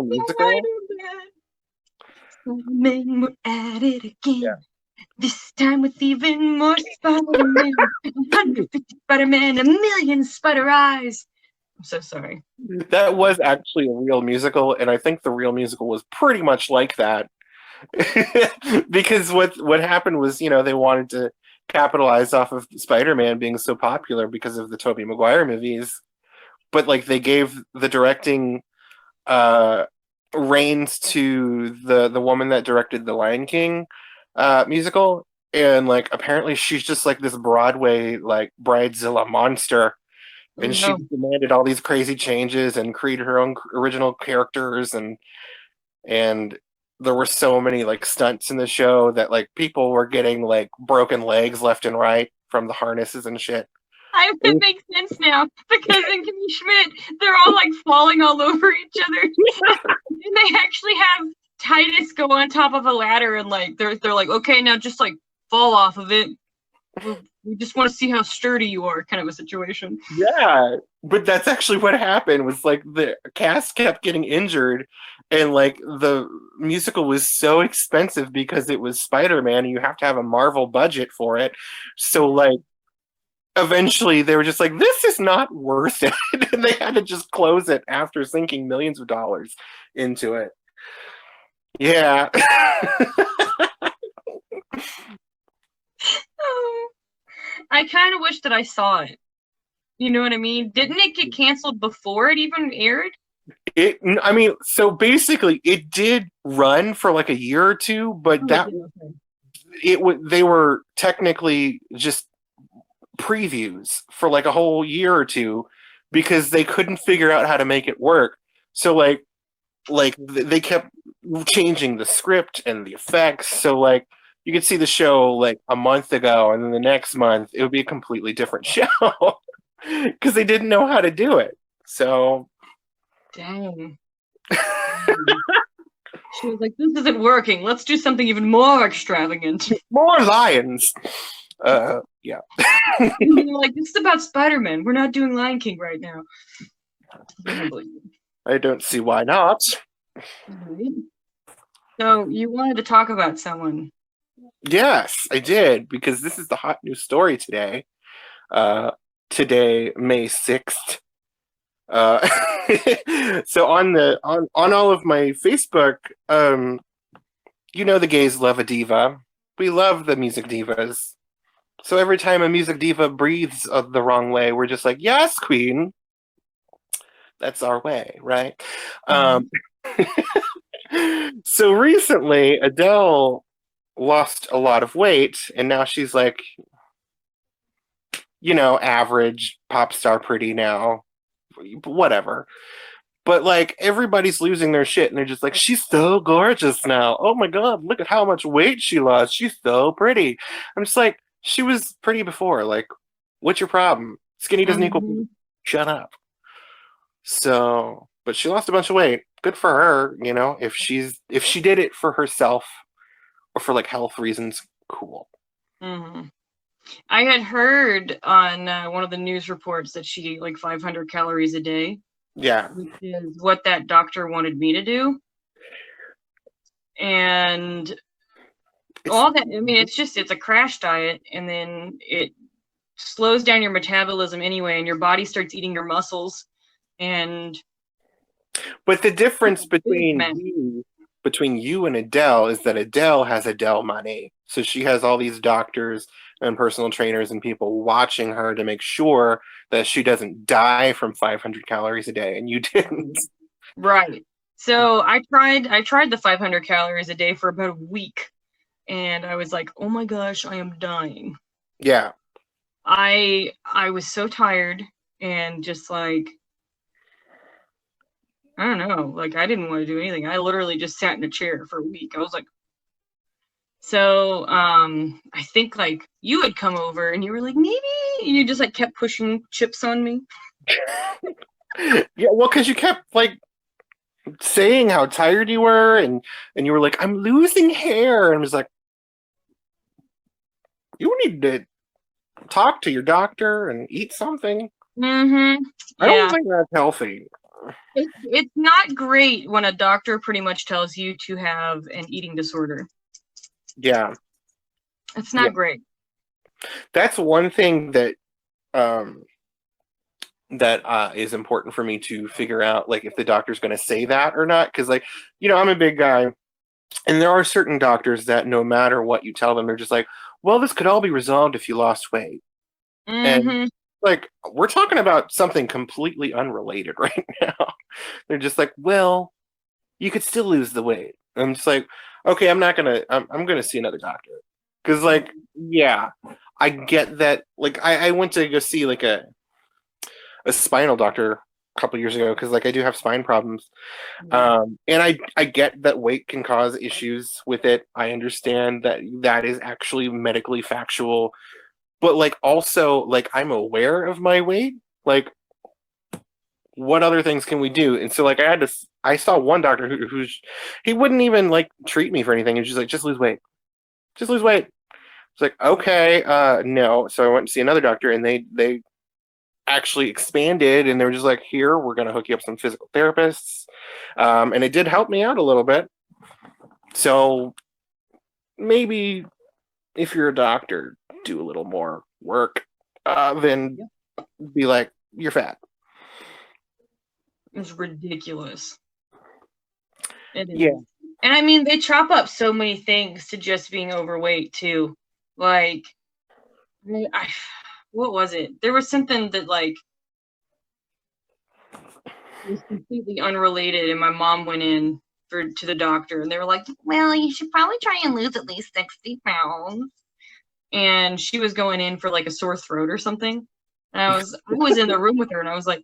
musical. Spider-Man, we're at it again. Yeah. This time with even more Spider-Man. 150 Spider-Man, a million Spider Eyes. I'm so sorry. That was actually a real musical, and I think the real musical was pretty much like that. Because what happened was, they wanted to capitalized off of Spider-Man being so popular because of the Tobey Maguire movies. But like they gave the directing reins to the woman that directed the Lion King musical, and like apparently she's just like this Broadway like bridezilla monster, and she No. demanded all these crazy changes and created her own original characters, and there were so many like stunts in the show that like people were getting like broken legs left and right from the harnesses and shit. It makes sense now because in Kimmy Schmidt, they're all like falling all over each other, and they actually have Titus go on top of a ladder and like they're like, okay, now just like fall off of it. We just want to see how sturdy you are, kind of a situation. Yeah, but that's actually what happened. Was like the cast kept getting injured, and like the musical was so expensive because it was Spider-Man, and you have to have a Marvel budget for it. So like eventually they were just like, this is not worth it. And they had to just close it after sinking millions of dollars into it. Yeah. I kind of wish that I saw it. You know what I mean? Didn't it get canceled before it even aired? I mean, so basically it did run for like a year or two, but they were technically just previews for like a whole year or two because they couldn't figure out how to make it work. So like they kept changing the script and the effects. So like you could see the show like a month ago, and then the next month it would be a completely different show because they didn't know how to do it. So dang. She was like, this isn't working. Let's do something even more extravagant. More lions. Yeah. Like, this is about Spider-Man. We're not doing Lion King right now. I don't see why not. So you wanted to talk about someone. Yes, I did, because this is the hot news story today. Today, May 6th. So on all of my Facebook, you know the gays love a diva. We love the music divas. So every time a music diva breathes the wrong way, we're just like, yes, queen. That's our way, right? So recently, Adele lost a lot of weight, and now she's like, you know, average pop star pretty now. Whatever. But like everybody's losing their shit, and they're just like, she's so gorgeous now. Oh my god, look at how much weight she lost. She's so pretty. I'm just like, she was pretty before. Like, what's your problem? Skinny doesn't equal shut up. So, but she lost a bunch of weight. Good for her, you know. If she did it for herself or for like health reasons, cool. Mm-hmm. I had heard on one of the news reports that she ate like 500 calories a day. Yeah, which is what that doctor wanted me to do. And all that, I mean, it's a crash diet, and then it slows down your metabolism anyway, and your body starts eating your muscles. And but the difference between you and Adele is that Adele has Adele money. So she has all these doctors and personal trainers and people watching her to make sure that she doesn't die from 500 calories a day, and you didn't. Right. So I tried the 500 calories a day for about a week, and I was like, oh my gosh, I am dying. Yeah. I was so tired and just like, I don't know, like I didn't want to do anything. I literally just sat in a chair for a week. I was like, so I think like you had come over and you were like, maybe you just like kept pushing chips on me. Yeah, well, because you kept like saying how tired you were, and you were like, I'm losing hair, and I was like, you need to talk to your doctor and eat something. Mm-hmm. I don't think that's healthy. It's not great when a doctor pretty much tells you to have an eating disorder. Yeah. It's not great. That's one thing that is important for me to figure out, like if the doctor's going to say that or not, because like, you know, I'm a big guy, and there are certain doctors that no matter what you tell them, they're just like, well, this could all be resolved if you lost weight. And like, we're talking about something completely unrelated right now. They're just like, well, you could still lose the weight. I'm just like, okay, I'm gonna see another doctor. Cause like, yeah, I get that. Like, I went to go see like a spinal doctor a couple years ago because like I do have spine problems. And I get that weight can cause issues with it. I understand that is actually medically factual. But like also like I'm aware of my weight. Like what other things can we do? And so like I saw one doctor who's he wouldn't even like treat me for anything. He was just like, just lose weight. Just lose weight. It's like, okay, no. So I went to see another doctor and they actually expanded and they were just like, here, we're gonna hook you up with some physical therapists. And it did help me out a little bit. So maybe if you're a doctor, do a little more work, then be like, you're fat. It's ridiculous. It is. Yeah. And I mean, they chop up so many things to just being overweight too. Like, what was it? There was something that like was completely unrelated, and my mom went in to the doctor, and they were like, "Well, you should probably try and lose at least 60 pounds." And she was going in for like a sore throat or something. And I was in the room with her, and I was like,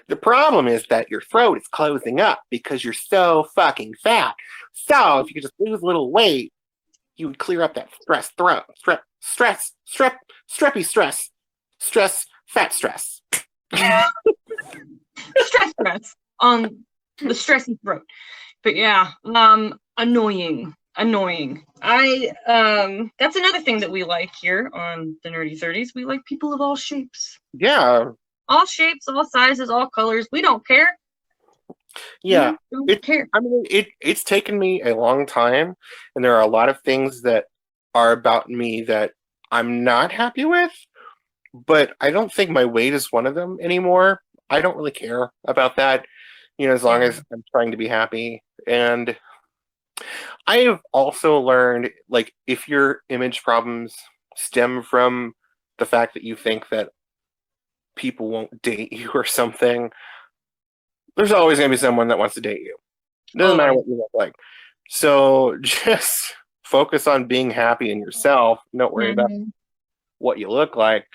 the problem is that your throat is closing up because you're so fucking fat. So if you could just lose a little weight, you would clear up that stress, fat stress. stress on the stressy throat. But yeah, annoying. I that's another thing that we like here on the Nerdy Thirties. We like people of all shapes. Yeah. All shapes, all sizes, all colors. We don't care. Yeah. We don't care. I mean, it's taken me a long time, and there are a lot of things that are about me that I'm not happy with, but I don't think my weight is one of them anymore. I don't really care about that, as long as I'm trying to be happy. And I have also learned, like, if your image problems stem from the fact that you think that people won't date you or something, there's always going to be someone that wants to date you. It doesn't matter what you look like. So just focus on being happy in yourself. Don't worry about what you look like,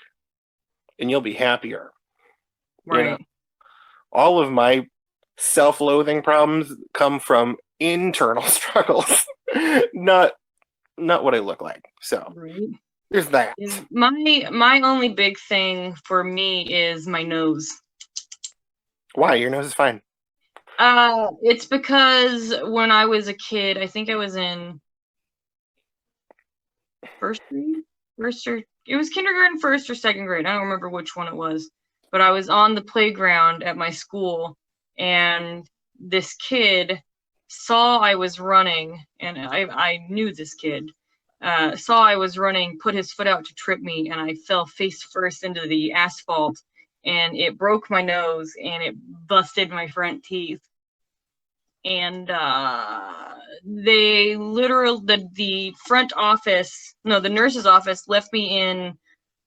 and you'll be happier. Right. All of my self-loathing problems come from internal struggles, not what I look like. So there's that. My only big thing for me is my nose. Why? Your nose is fine. It's because when I was a kid, I think I was in first grade, it was kindergarten, first or second grade. I don't remember which one it was, but I was on the playground at my school, and this kid saw I was running, and I knew this kid. Saw I was running, put his foot out to trip me, and I fell face first into the asphalt, and it broke my nose, and it busted my front teeth. And they literally, the front office, no, the nurse's office left me in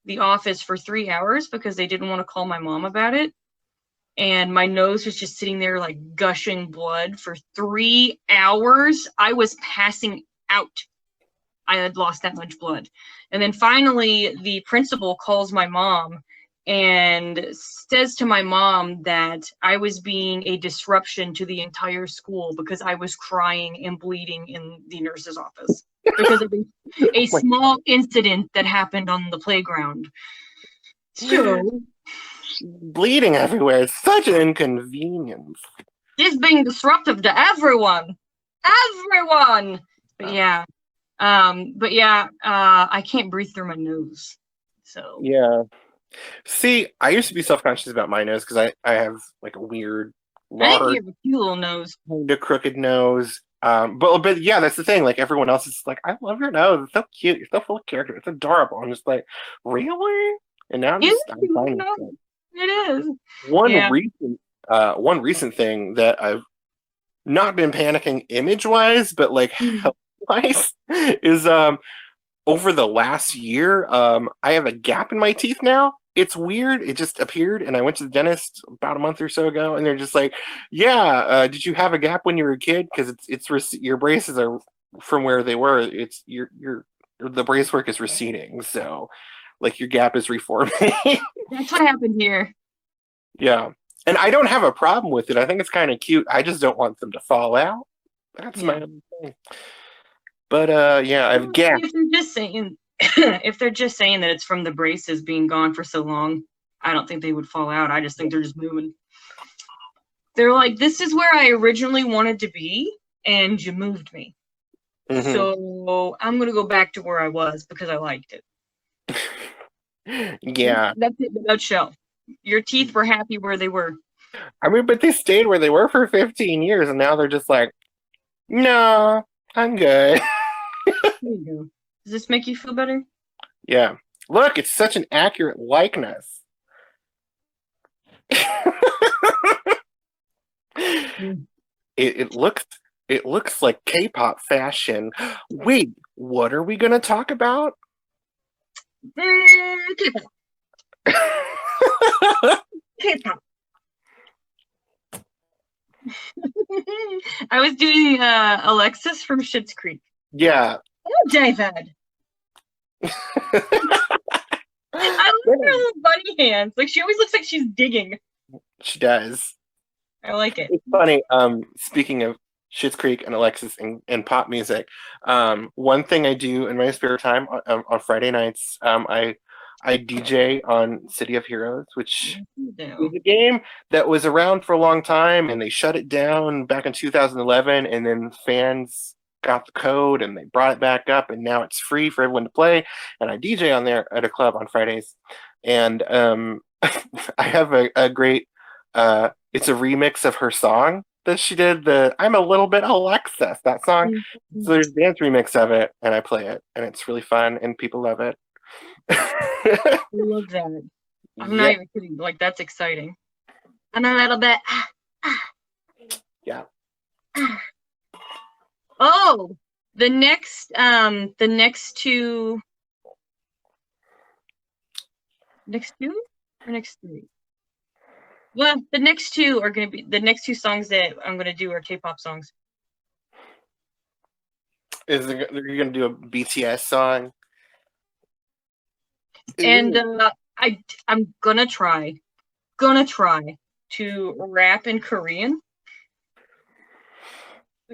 the office for 3 hours because they didn't want to call my mom about it. And my nose was just sitting there like gushing blood for 3 hours. I was passing out. I had lost that much blood. And then finally the principal calls my mom and says to my mom that I was being a disruption to the entire school because I was crying and bleeding in the nurse's office because of a small incident that happened on the playground. So, bleeding everywhere is such an inconvenience. Just being disruptive to everyone. But yeah, I can't breathe through my nose. So yeah. See, I used to be self-conscious about my nose because I have like a weird, I think you have a cute little nose. Kind of crooked nose. But yeah, that's the thing. Like everyone else is like, I love your nose. It's so cute. You're so full of character. It's adorable. I'm just like, really? And now I'm fine with it. It is. One recent thing that I've not been panicking image-wise, but like helped twice is over the last year, I have a gap in my teeth now. It's weird. It just appeared, and I went to the dentist about a month or so ago, and they're just like, "Yeah, did you have a gap when you were a kid? Because your braces are from where they were. It's the brace work is receding, so like your gap is reforming." That's what happened here. Yeah, and I don't have a problem with it. I think it's kind of cute. I just don't want them to fall out. That's my own thing. But yeah, I've gapped. If they're just saying, if they're just saying that it's from the braces being gone for so long, I don't think they would fall out. I just think they're just moving. They're like, this is where I originally wanted to be, and you moved me. Mhm. So I'm gonna go back to where I was because I liked it. Yeah. That's it in a nutshell. Your teeth were happy where they were. I mean, but they stayed where they were for 15 years, and now they're just like, no, I'm good. There you go. Does this make you feel better? Yeah. Look, it's such an accurate likeness. It looks like K-pop fashion. Wait, what are we gonna talk about? K-pop. K-pop. I was doing Alexis from Schitt's Creek. Yeah. Oh, David. I love her little bunny hands. Like she always looks like she's digging. She does. I like it. It's funny. Speaking of Schitt's Creek and Alexis and pop music, one thing I do in my spare time on Friday nights, I DJ on City of Heroes, which is a game that was around for a long time, and they shut it down back in 2011, and then fans got the code and they brought it back up, and now it's free for everyone to play. And I DJ on there at a club on Fridays, and I have a great. It's a remix of her song that she did. I'm a little bit Alexis, that song. So there's a dance remix of it, and I play it, and it's really fun, and people love it. I love that. I'm not even kidding. Like that's exciting. And a little bit. Yeah. Oh, the next two or next three. Well, the next two are gonna be the next two songs that I'm gonna do are K-pop songs. They're gonna do a BTS song? And I'm gonna try to rap in Korean.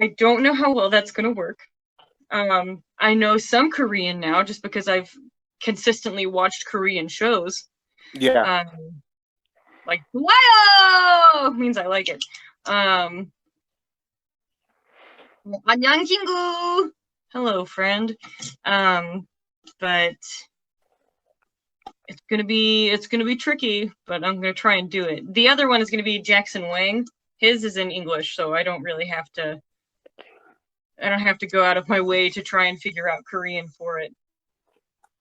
I don't know how well that's gonna work. I know some Korean now just because I've consistently watched Korean shows. Yeah. Like wow means I like it. 안녕 친구. Hello friend. But it's gonna be tricky, but I'm gonna try and do it. The other one is gonna be Jackson Wang. His is in English, so I don't have to go out of my way to try and figure out Korean for it.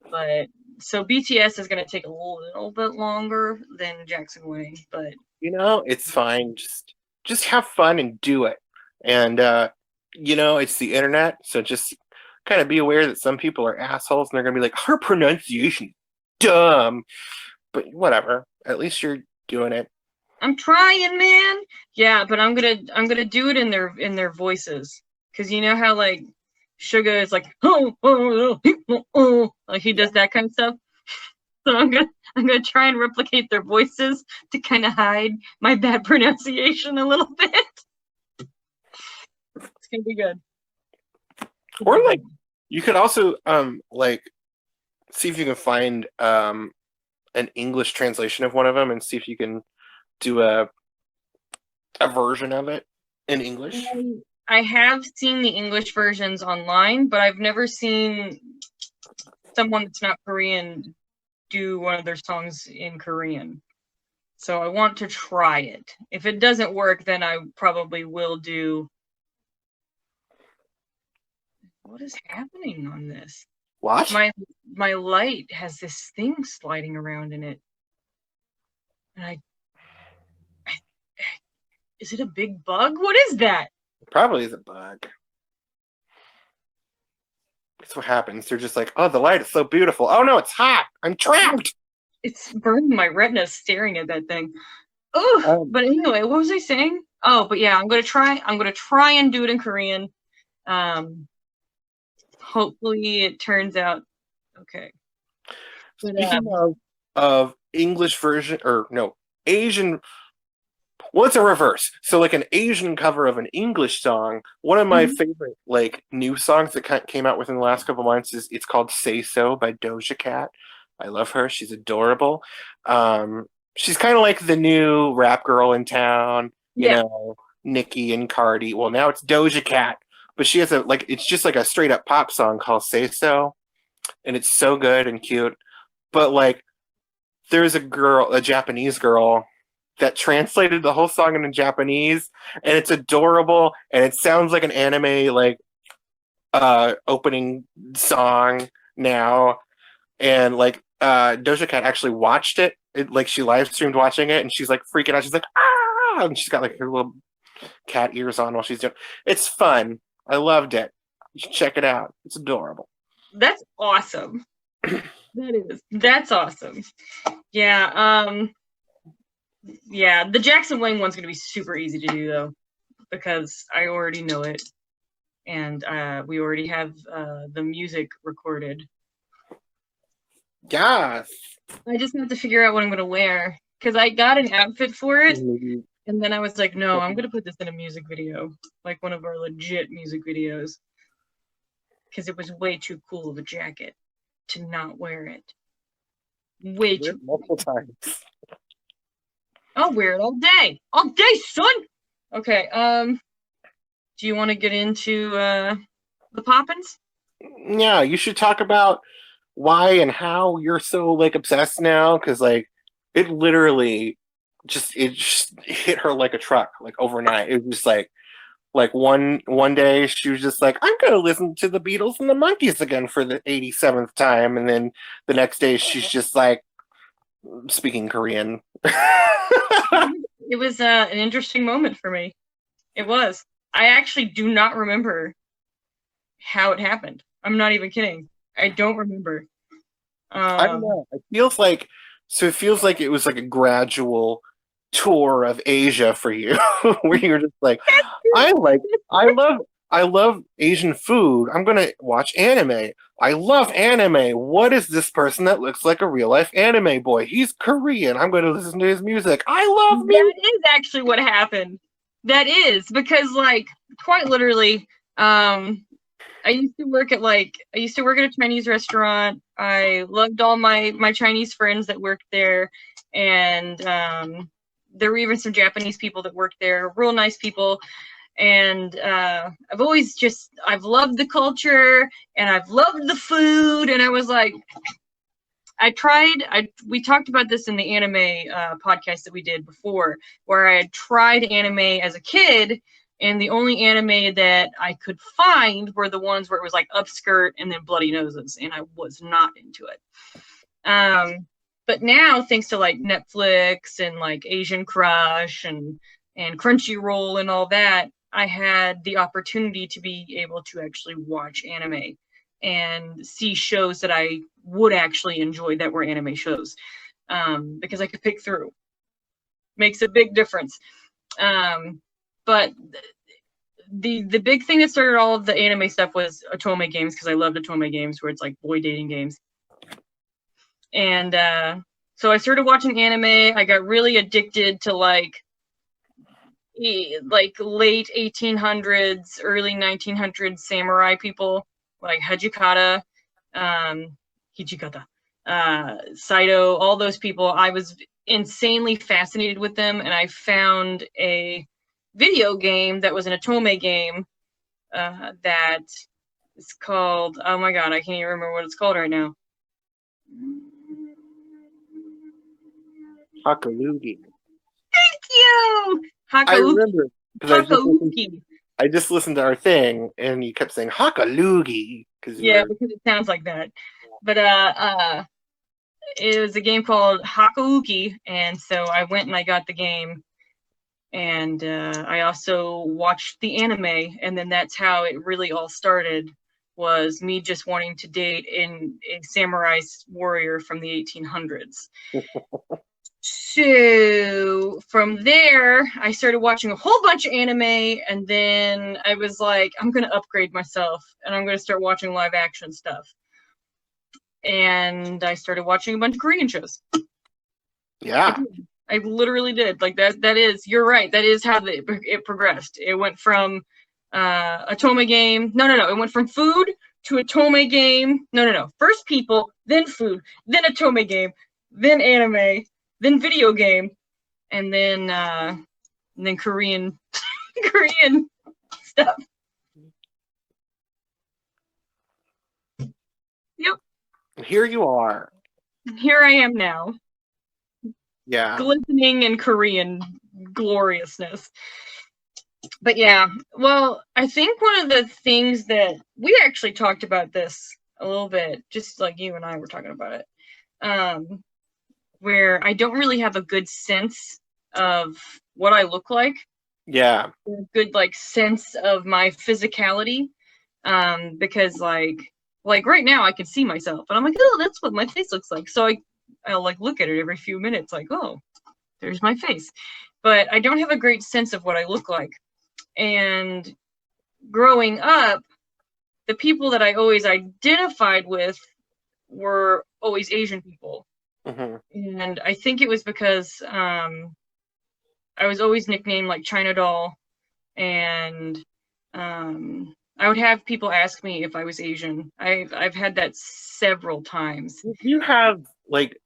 But so BTS is gonna take a little bit longer than Jackson Wang, but it's fine. Just have fun and do it. And it's the internet, so just kind of be aware that some people are assholes and they're gonna be like, her pronunciation dumb. But whatever. At least you're doing it. I'm trying, man. Yeah, but I'm gonna do it in their voices. Cause you know how like Suga is like like he does that kind of stuff. So I'm gonna try and replicate their voices to kind of hide my bad pronunciation a little bit. It's gonna be good. Or like you could also see if you can find an English translation of one of them and see if you can do a version of it in English. I have seen the English versions online, but I've never seen someone that's not Korean do one of their songs in Korean. So I want to try it. If it doesn't work, then I probably will do. What is happening on this? What? My light has this thing sliding around in it. And is it a big bug? What is that? Probably is a bug. That's what happens. They're just like, oh, the light is so beautiful. Oh no, it's hot. I'm trapped. It's burning my retina staring at that thing. Oh, but anyway, what was I saying? Oh, but yeah, I'm gonna try and do it in Korean. Hopefully it turns out okay. But, Speaking of English version, or no, Asian. Well, it's a reverse. So, like an Asian cover of an English song. One of my favorite like new songs that came out within the last couple months is it's called "Say So" by Doja Cat. I love her. She's adorable. She's kind of like the new rap girl in town. You know, Nicki and Cardi. Well, now it's Doja Cat, but she has it's just like a straight up pop song called "Say So," and it's so good and cute. But like, there's a Japanese girl that translated the whole song into Japanese, and it's adorable, and it sounds like an anime opening song now. And like Doja Cat actually watched it. Like she live streamed watching it, and she's like freaking out. She's like, ah, and she's got like her little cat ears on while she's doing. It's fun. I loved it. You should check it out. It's adorable. That's awesome. That's awesome. Yeah. Yeah, the Jackson Wang one's gonna be super easy to do though, because I already know it, and we already have the music recorded. Yes. I just have to figure out what I'm gonna wear, because I got an outfit for it, and then I was like, no, I'm gonna put this in a music video, like one of our legit music videos, because it was way too cool of a jacket to not wear it. Way too multiple times. I'll wear it all day, son. Okay. Do you want to get into the poppins? Yeah, you should talk about why and how you're so like obsessed now, because like it literally just hit her like a truck, like overnight. It was just like one day she was just like, I'm gonna listen to the Beatles and the Monkees again for the 87th time, and then the next day she's just like speaking Korean. It was an interesting moment for me. It was. I actually do not remember how it happened. I'm not even kidding. I don't remember. I don't know. It feels like it was like a gradual tour of Asia for you, where you're just like, I love Asian food. I'm gonna watch anime. I love anime. What is this person that looks like a real life anime boy? He's Korean. I'm gonna listen to his music. I love music. That is actually what happened. That is because, like, quite literally, I used to work at a Chinese restaurant. I loved all my Chinese friends that worked there, and there were even some Japanese people that worked there, real nice people. And I've loved the culture, and I've loved the food, and I was like, we talked about this in the anime podcast that we did before, where I had tried anime as a kid, and the only anime that I could find were the ones where it was like upskirt and then bloody noses, and I was not into it. But now, thanks to like Netflix and like Asian Crush and Crunchyroll and all that, I had the opportunity to be able to actually watch anime and see shows that I would actually enjoy that were anime shows, because I could pick through. Makes a big difference. But the big thing that started all of the anime stuff was otome games, because I loved otome games where it's like boy dating games. And so I started watching anime. I got really addicted to like late 1800s, early 1900s samurai people like Hijikata, Saito, all those people. I was insanely fascinated with them, and I found a video game that was an otome game that is called, oh my god, I can't even remember what it's called right now. Hakalugi. Thank you! I remember because I just listened to our thing, and you kept saying Hakalugi. Because it sounds like that. But it was a game called Hakauki, and so I went and I got the game, and I also watched the anime, and then that's how it really all started. was me just wanting to date a samurai warrior from the 1800s. So from there, I started watching a whole bunch of anime, and then I was like, I'm going to upgrade myself, and I'm going to start watching live action stuff. And I started watching a bunch of Korean shows. Yeah. I literally did. Like that is, you're right. That is how it progressed. It went from Otome game. No. It went from food to Otome game. No. First people, then food, then Otome game, then anime, then video game, and then Korean Korean stuff. Yep. Here you are. Here I am now. Yeah. Glistening in Korean gloriousness. But yeah, well, I think one of the things that we actually talked about this a little bit, just like you and I were talking about it, where I don't really have a good sense of what I look like. Yeah. A good like sense of my physicality, because like right now I can see myself and I'm like, oh, that's what my face looks like. So I'll like look at it every few minutes, like, oh, there's my face. But I don't have a great sense of what I look like. And growing up, the people that I always identified with were always Asian people. Mm-hmm. And I think it was because I was always nicknamed like China Doll. And I would have people ask me if I was Asian. I've had that several times. You have like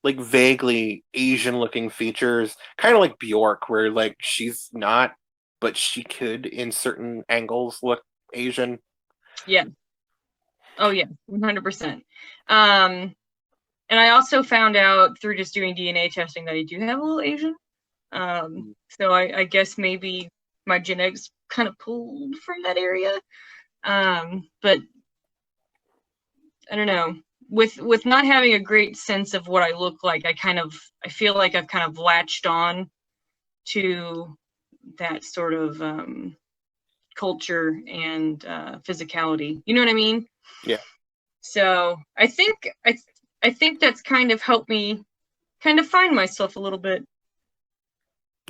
vaguely Asian looking features, kind of like Bjork, where like she's not, but she could in certain angles look Asian. Yeah. Oh yeah, 100%. And I also found out through just doing DNA testing that I do have a little Asian. So I guess maybe my genetics kind of pulled from that area. But I don't know. With not having a great sense of what I look like, I feel like I've kind of latched on to that sort of culture and physicality. You know what I mean? Yeah. So I think that's kind of helped me kind of find myself a little bit.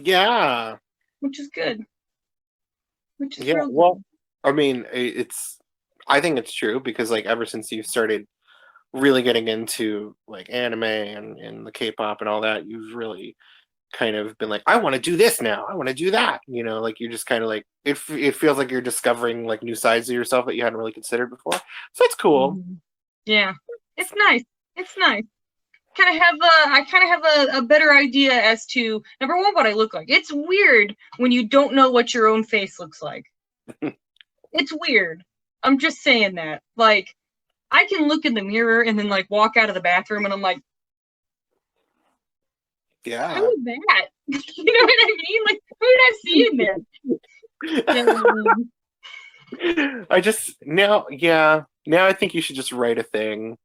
Yeah. Which is good. Which is Yeah. real Well, good. I mean, I think it's true because like ever since you started really getting into like anime and the K-pop and all that, you've really kind of been like, I want to do this now. I want to do that. You know, like you're just kind of like it feels like you're discovering like new sides of yourself that you hadn't really considered before. So it's cool. Mm-hmm. Yeah, it's nice. It's nice. I kind of have a better idea as to number one what I look like. It's weird when you don't know what your own face looks like. It's weird. I'm just saying that. Like, I can look in the mirror and then like walk out of the bathroom and I'm like, yeah, how was that? You know what I mean? Like, who did I see in there? You know what I mean? I just now I think you should just write a thing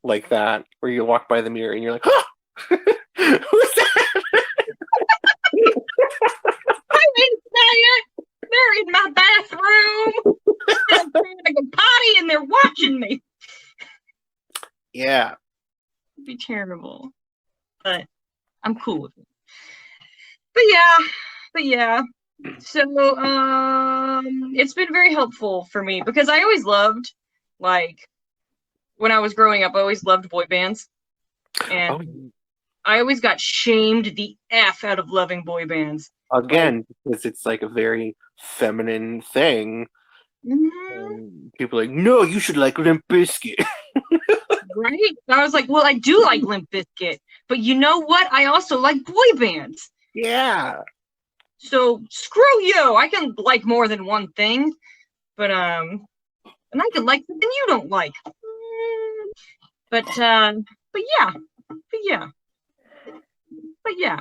like that where you walk by the mirror and you're like, oh, who's that? I didn't say it. They're in my bathroom. I'm trying to go potty and they're watching me. Yeah. It'd be terrible. But I'm cool with it. But yeah. So it's been very helpful for me because I always loved, like, when I was growing up, I always loved boy bands. And I always got shamed the F out of loving boy bands. Again, because it's like a very feminine thing. Mm-hmm. People are like, no, you should like Limp Bizkit. Right? I was like, well, I do like Limp Bizkit, but you know what? I also like boy bands. Yeah. So screw you. I can like more than one thing, but and I can like something you don't like. But yeah.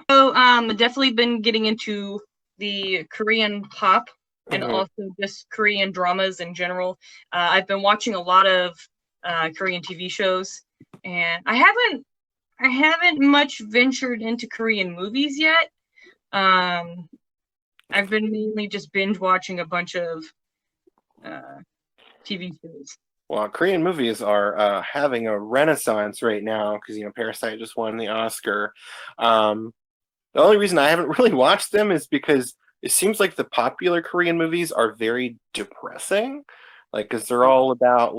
So definitely been getting into the Korean pop and also just Korean dramas in general. I've been watching a lot of Korean TV shows, and I haven't much ventured into Korean movies yet. I've been mainly just binge watching a bunch of TV shows. Well, Korean movies are having a renaissance right now because Parasite just won the Oscar. The only reason I haven't really watched them is because it seems like the popular Korean movies are very depressing, like because they're all about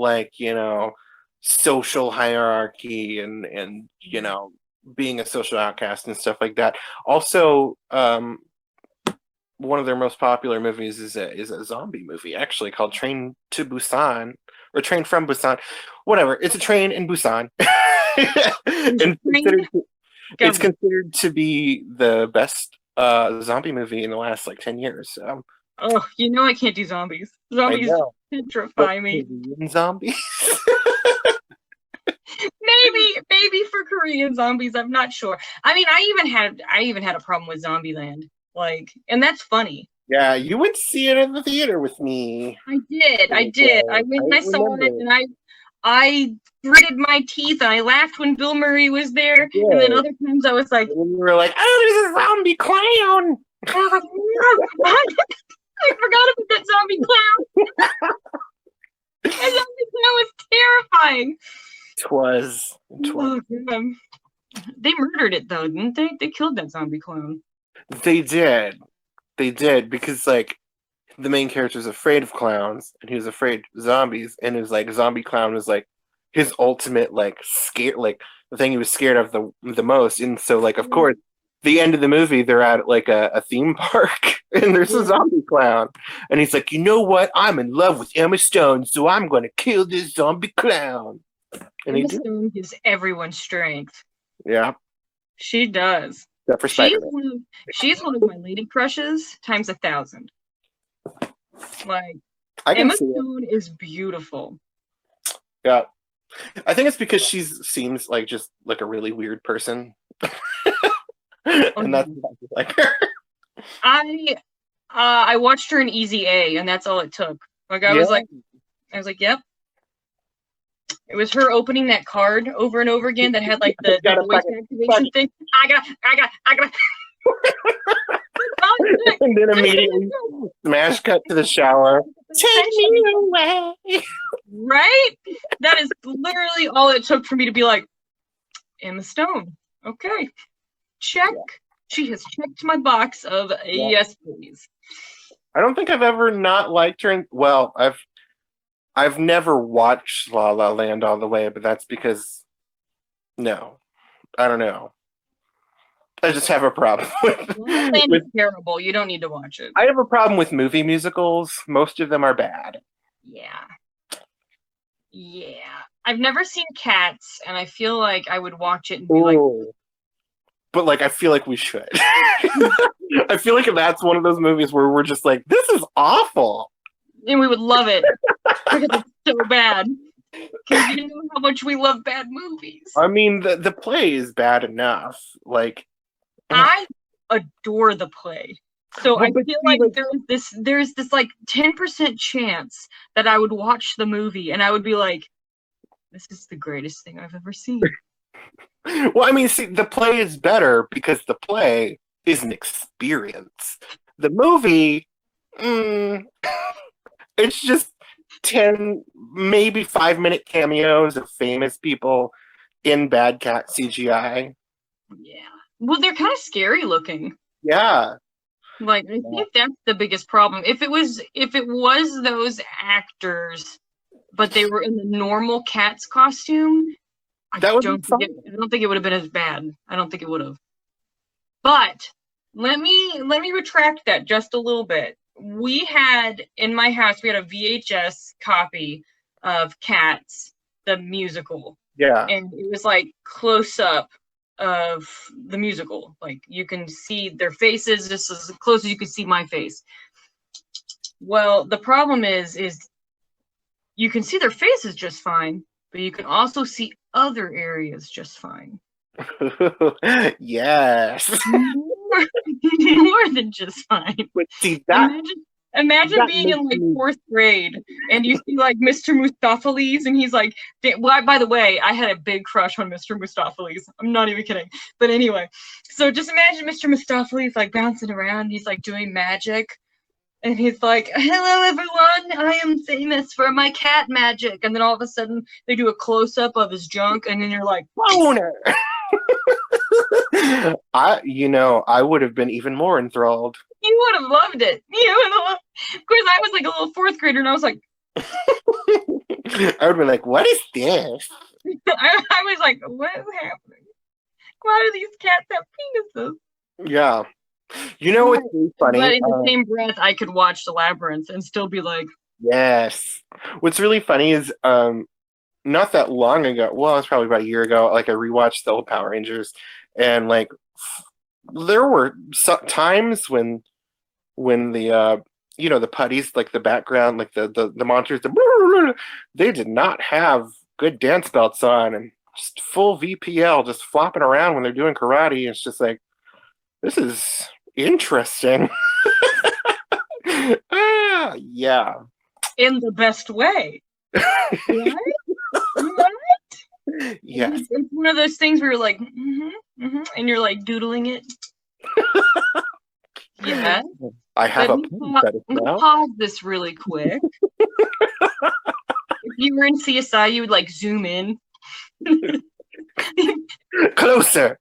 social hierarchy and being a social outcast and stuff like that. Also, one of their most popular movies is a zombie movie actually called Train to Busan or Train from Busan, whatever. It's a train in Busan. and it's considered to be the best zombie movie in the last 10 years. So. Oh, I can't do zombies. Zombies petrify me. Zombies? maybe for Korean zombies, I'm not sure. I mean, I even had a problem with Zombieland. And that's funny. Yeah, you would see it in the theater with me. I did. I went and I saw it, and I gritted my teeth and I laughed when Bill Murray was there. Yeah. And then other times I was like, and we were like, oh, there's a zombie clown. I forgot about that zombie clown. That zombie clown was terrifying. Twas. Oh, they murdered it though, didn't they? They killed that zombie clown. They did because the main character was afraid of clowns and he was afraid of zombies, and it was zombie clown was his ultimate scare, the thing he was scared of the most. And so of course the end of the movie they're at a theme park and there's a zombie clown and he's like, you know what, I'm in love with Emma Stone, so I'm going to kill this zombie clown. And Emma Stone gives everyone strength. Yeah, she does. Except for she's one of my lady crushes times 1,000. Emma Stone is beautiful. Yeah, I think it's because she seems just a really weird person. And that's like her. I watched her in Easy A, and that's all it took. I was like, yep. It was her opening that card over and over again that had the voice activation thing. I got. And then immediately smash cut to the shower. Take me away. Right? That is literally all it took for me to be like, Emma Stone. Okay. Check. Yeah. She has checked my box of yes, please. I don't think I've ever not liked her. Well, I've never watched La La Land all the way, but that's because I don't know. I just have a problem with La La Land is terrible. You don't need to watch it. I have a problem with movie musicals. Most of them are bad. Yeah. I've never seen Cats, and I feel like I would watch it and be But I feel like we should. I feel like that's one of those movies where we're just like, this is awful. And we would love it. Because it's so bad. Because you know how much we love bad movies. I mean, the play is bad enough. I adore the play. So I feel like there's this 10% chance that I would watch the movie and I would be like, this is the greatest thing I've ever seen. Well, I mean, see, the play is better because the play is an experience. The movie, it's just 10, maybe 5-minute cameos of famous people in bad cat CGI. Yeah. Well, they're kind of scary looking. Yeah. I think that's the biggest problem. If it was those actors, but they were in the normal Cats costume, I don't think it would have been as bad. I don't think it would have. But let me retract that just a little bit. We had in my house, we had a VHS copy of Cats, the musical. Yeah. And it was close up of the musical. You can see their faces just as close as you can see my face. Well, the problem is you can see their faces just fine, but you can also see other areas just fine. Yes. More than just fine. But see that. Imagine being in 4th grade and you see Mr. Mustopheles and he's like, well, by the way, I had a big crush on Mr. Mustopheles. I'm not even kidding. But anyway, so just imagine Mr. Mustopheles bouncing around. He's doing magic. And he's like, "Hello, everyone! I am famous for my cat magic." And then all of a sudden, they do a close up of his junk, and then you're like, Boner. I would have been even more enthralled. "You would have loved it." Of course, I was like a little fourth grader, and I was like, I would have been like, "What is this?" I was like, "What is happening? Why do these cats have penises?" Yeah. You know what's really funny? But in the same breath, I could watch The Labyrinth and still be like, Yes. What's really funny is not that long ago, well, it's probably about a year ago, like I rewatched the old Power Rangers, and like there were times when the the putties, like the background, like the monsters, they did not have good dance belts on, and just full VPL just flopping around when they're doing karate. It's just like, this is interesting. Yeah. in the best way. Right? Yes. It's one of those things where you're like, and you're like doodling it. Yeah. I have Let me pause this really quick. If you were in CSI, you would like zoom in. Closer.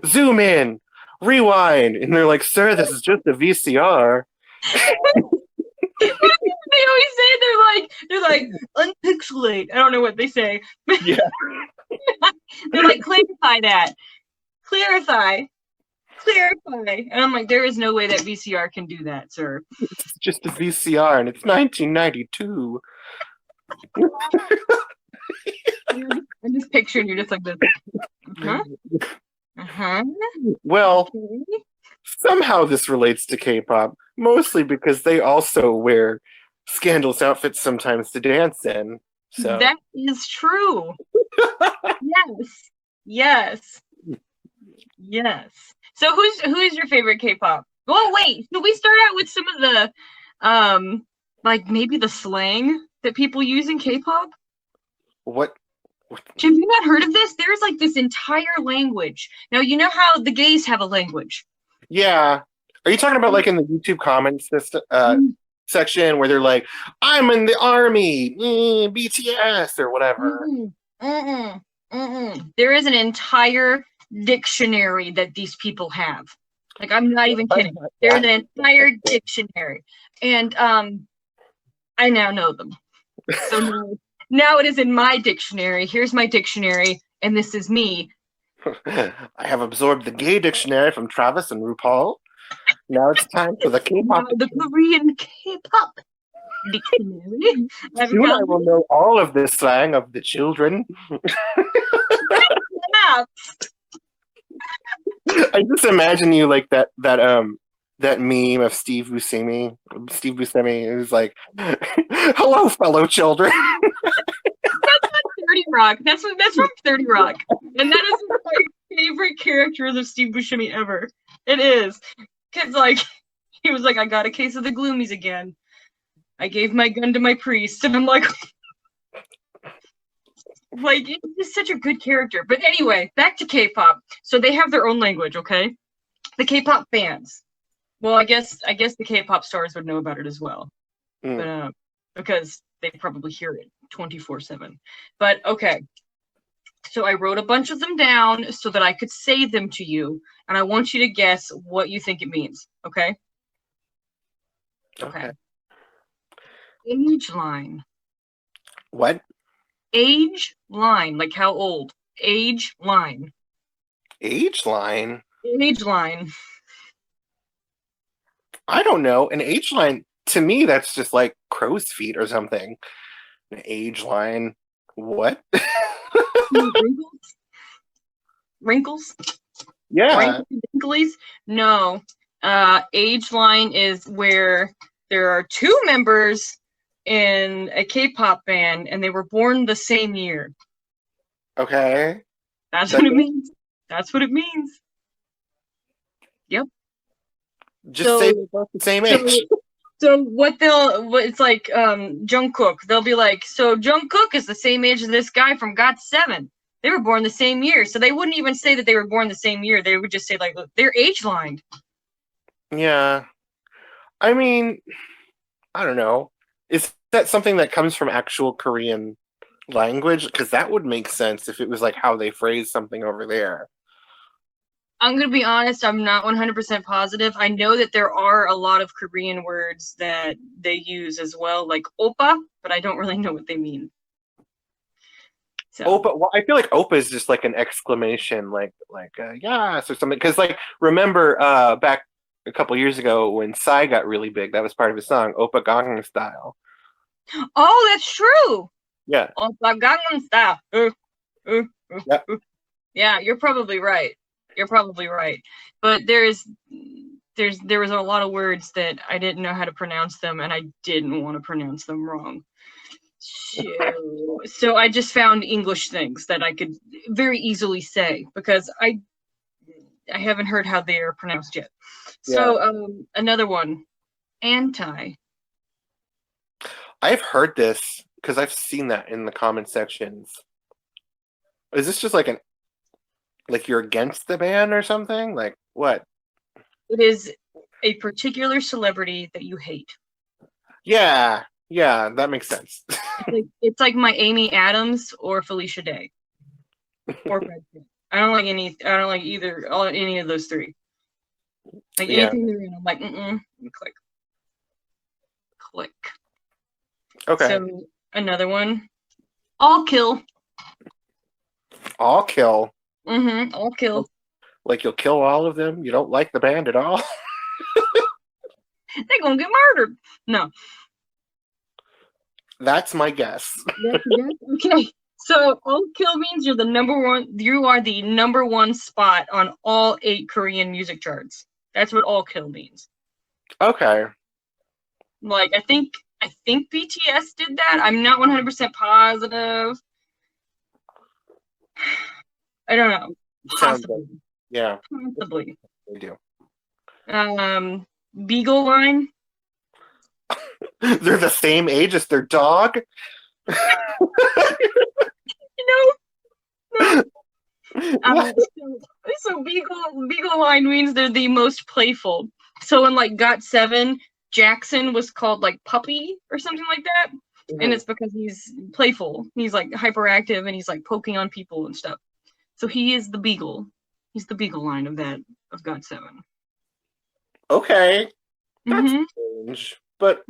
Zoom in. Rewind. And they're like, "Sir, this is just a VCR." They always say they're like unpixelate. I don't know what they say. Yeah. They're like, clarify that. Clarify. And I'm like, there is no way that VCR can do that, sir. It's just a VCR and it's 1992. I'm just picturing you just like this. Well, Okay. somehow this relates to K-pop, mostly because they also wear scandalous outfits sometimes to dance in. So That is true. Yes. So who's your favorite K-pop? Well, wait. Should we start out with some of the like maybe the slang that people use in K-pop? what? Have you not heard of this? There's like this entire language. Now, you know how the gays have a language. Yeah. Are you talking about like in the YouTube comments section where they're like, "I'm in the army, BTS," or whatever? There is an entire dictionary that these people have. Like, I'm not even kidding. There's an entire dictionary. And I now know them. So now it is in my dictionary. Here's my dictionary, and this is me. I have absorbed the gay dictionary from Travis and RuPaul. Now it's time for the K-pop. The Korean K-pop dictionary. Soon I will know all of this slang of the children. Yeah. I just imagine you like that meme of Steve Buscemi. Steve Buscemi is like, "Hello, fellow children." That's from 30 Rock. That's from 30 Rock. And that is my favorite characters of Steve Buscemi ever. It is. Because, like, he was like, "I got a case of the gloomies again. I gave my gun to my priest." And I'm like, it's just such a good character. But anyway, back to K-pop. So they have their own language, okay? The K-pop fans. Well, I guess the K-pop stars would know about it as well. But because they probably hear it 24/7. But okay. So I wrote a bunch of them down so that I could say them to you, and I want you to guess what you think it means, okay? Okay. Age line. What? Age line, like how old? Age line. Age line? Age line. I don't know. An age line, to me, that's just like crow's feet or something. An age line. What? Wrinkles? Yeah. Wrinklies? No. Age line is where there are two members in a K-pop band and they were born the same year. Okay. That's what it means. That's what it means. Yep. Just say they're both the same age. So it's like Jungkook. They'll be like, so Jungkook is the same age as this guy from GOT7. They were born the same year. So they wouldn't even say that they were born the same year. They would just say like they're age lined. Yeah. I mean, I don't know. Is that something that comes from actual Korean language? Because that would make sense if it was like how they phrase something over there. I'm gonna be honest, I'm not 100% positive. I know that there are a lot of Korean words that they use as well, like oppa, but I don't really know what they mean. So. Opa, well, I feel like Opa is just like an exclamation, like yes or something. Because like remember back a couple years ago when Psy got really big, that was part of his song, Opa Gangnam Style. Oh, that's true. Yeah. Oppa Gangnam Style. Yep. Yeah, you're probably right. You're probably right. But there was a lot of words that I didn't know how to pronounce them, and I didn't want to pronounce them wrong. So I just found English things that I could very easily say because I haven't heard how they are pronounced yet. Yeah. So another one, anti. I've heard this because I've seen that in the comment sections. Is this just like you're against the band or something? Like what? It is a particular celebrity that you hate. Yeah, that makes sense. It's like my Amy Adams or Felicia Day or Brad Pitt. I don't like any of those three. Like anything they're in, I'm like, click. Okay. So another one, all kill. All kill. All kill. Like you'll kill all of them? You don't like the band at all? They're gonna get murdered. No. That's my guess. Okay. So all kill means you are the number one spot on all 8 Korean music charts. That's what all kill means. Okay. Like I think BTS did that. I'm not 100% positive. I don't know. Possibly. Yeah. Possibly. They do. Beagle Line. They're the same age as their dog? No. So Beagle Line means they're the most playful. So in like GOT7, Jackson was called like Puppy or something like that. Mm-hmm. And it's because he's playful. He's like hyperactive and he's like poking on people and stuff. So he is the Beagle. He's the Beagle Line of GOT7. Okay. That's strange. But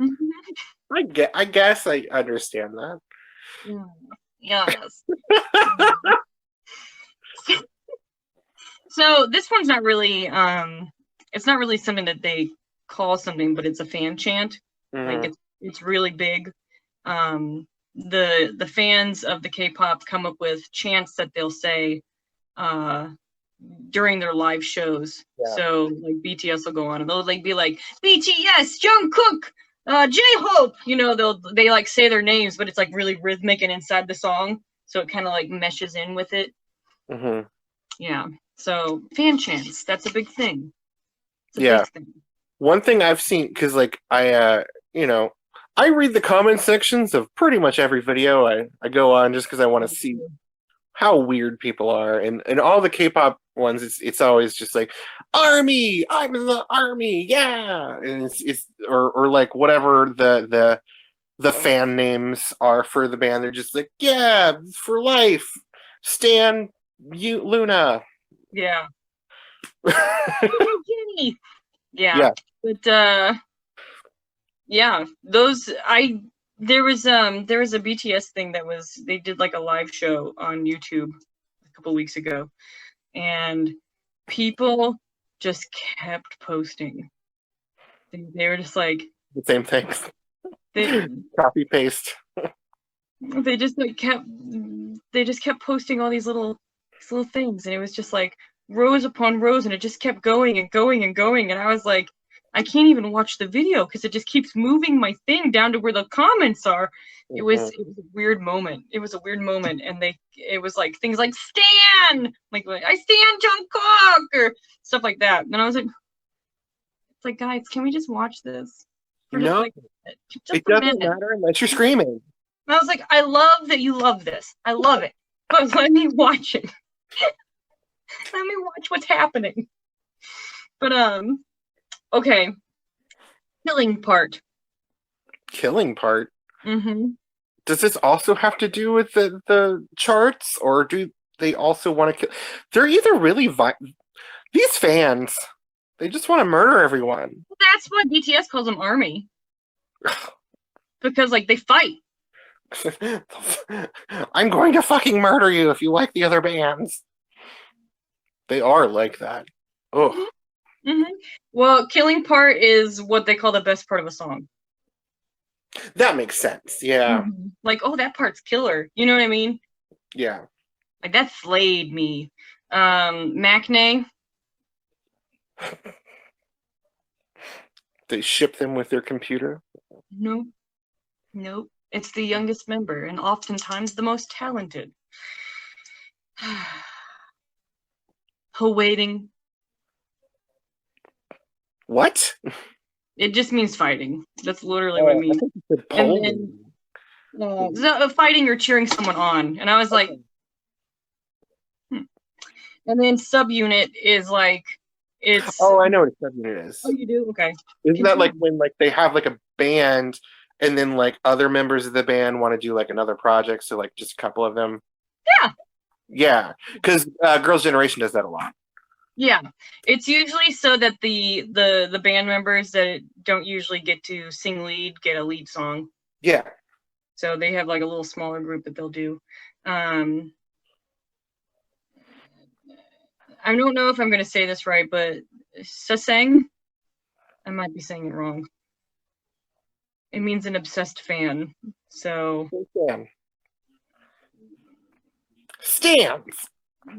I guess I understand that. Yes. So this one's not really it's not really something that they call something, but it's a fan chant. Like it's really big. The fans of the K-pop come up with chants that they'll say during their live shows. Yeah. So like BTS will go on and they'll like be like BTS, Jungkook, J-Hope, they like say their names, but it's like really rhythmic and inside the song, so it kind of like meshes in with it. Yeah. So fan chants, that's a big thing. Big thing. One thing I've seen, because like I read the comment sections of pretty much every video I go on just because I want to see how weird people are, and all the K-pop ones, it's always just like army, I'm in the army, yeah, and it's or like whatever the fan names are for the band, they're just like, yeah, for life, Stan, Luna, yeah. Jenny. Yeah. But yeah, those there was a BTS thing they did like a live show on YouTube a couple weeks ago, and people just kept posting. They were just like the same things. They copy paste. They just kept posting all these little things, and it was just like rows upon rows, and it just kept going and going and going, and I was like, I can't even watch the video because it just keeps moving my thing down to where the comments are. It was a weird moment. It was a weird moment, and it was like things like Stan, like I stand Jungkook or stuff like that. And I was like, it's like, guys, can we just watch this? No, it doesn't matter unless you're screaming. And I was like, I love that you love this. I love it, but let me watch it. Let me watch what's happening. But okay, killing part. killing part. Mm-hmm. Does this also have to do with the charts, or do they also want to kill? They're either really these fans. They just want to murder everyone. That's why BTS calls them ARMY. Because, like, they fight. I'm going to fucking murder you if you like the other bands. They are like that. Oh. Mm-hmm. Well, killing part is what they call the best part of a song. That makes sense. Yeah. Mm-hmm. Like, oh, that part's killer. You know what I mean? Yeah. Like, that slayed me. Maknae. They ship them with their computer. Nope. It's the youngest member and oftentimes the most talented. Waiting. What? It just means fighting. That's literally what it means. And then fighting or cheering someone on. And I was like, And then subunit is like, it's. Oh, I know what a subunit is. Oh, you do? Okay. Isn't that like when like they have like a band and then like other members of the band want to do like another project, so like just a couple of them? Yeah. Yeah, because Girls' Generation does that a lot. Yeah, it's usually so that the band members that don't usually get to sing lead get a lead song. Yeah. So they have like a little smaller group that they'll do. I don't know if I'm going to say this right, but Sasang, I might be saying it wrong. It means an obsessed fan. So. Stands.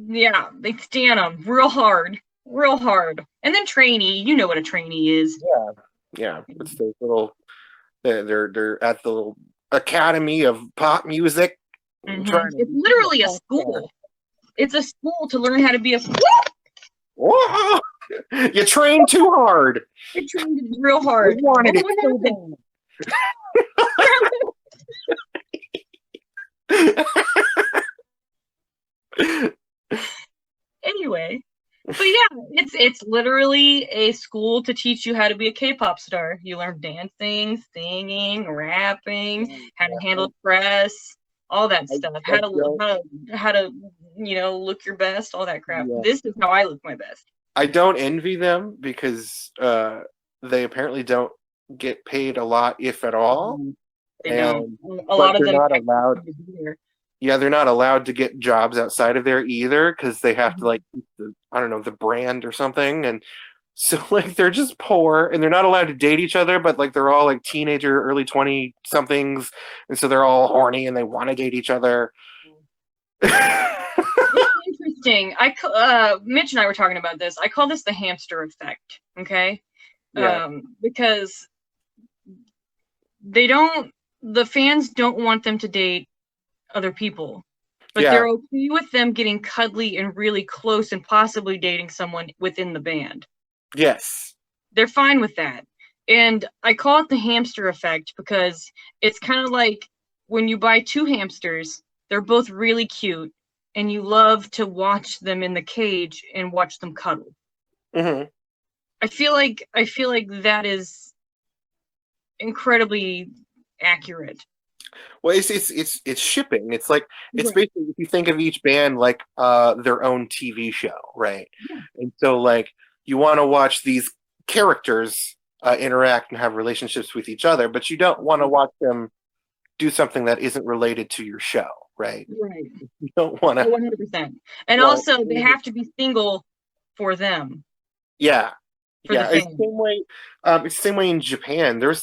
Yeah, they stand them real hard. And then trainee, you know what a trainee is. Yeah. It's those little. They're at the little Academy of Pop Music. Mm-hmm. It's literally a school. It's a school to learn how to be a. Whoa! You trained too hard. You trained real hard. You wanted it so bad. Anyway, but yeah, it's literally a school to teach you how to be a K-pop star. You learn dancing, singing, rapping, how to handle press, all that stuff. How to look your best, all that crap. Yeah. This is how I look my best. I don't envy them because they apparently don't get paid a lot, if at all. They don't. A lot of them not allowed. Yeah, they're not allowed to get jobs outside of there either because they have to like the brand or something, and so like they're just poor and they're not allowed to date each other, but like they're all like teenager, early 20 somethings, and so they're all horny and they want to date each other. It's interesting. Mitch and I were talking about this. I call this the hamster effect. Okay, because the fans don't want them to date other people, but they're okay with them getting cuddly and really close and possibly dating someone within the band. Yes, they're fine with that. And I call it the hamster effect because it's kind of like when you buy two hamsters, they're both really cute and you love to watch them in the cage and watch them cuddle. Mm-hmm. I feel like that is incredibly accurate. Well, it's shipping. It's like basically, if you think of each band like their own TV show, right? Yeah. And so like you want to watch these characters interact and have relationships with each other, but you don't want to watch them do something that isn't related to your show, right? Right. You don't want to. 100%. And also, they have to be single for them. Yeah. It's the same way. It's the same way in Japan. There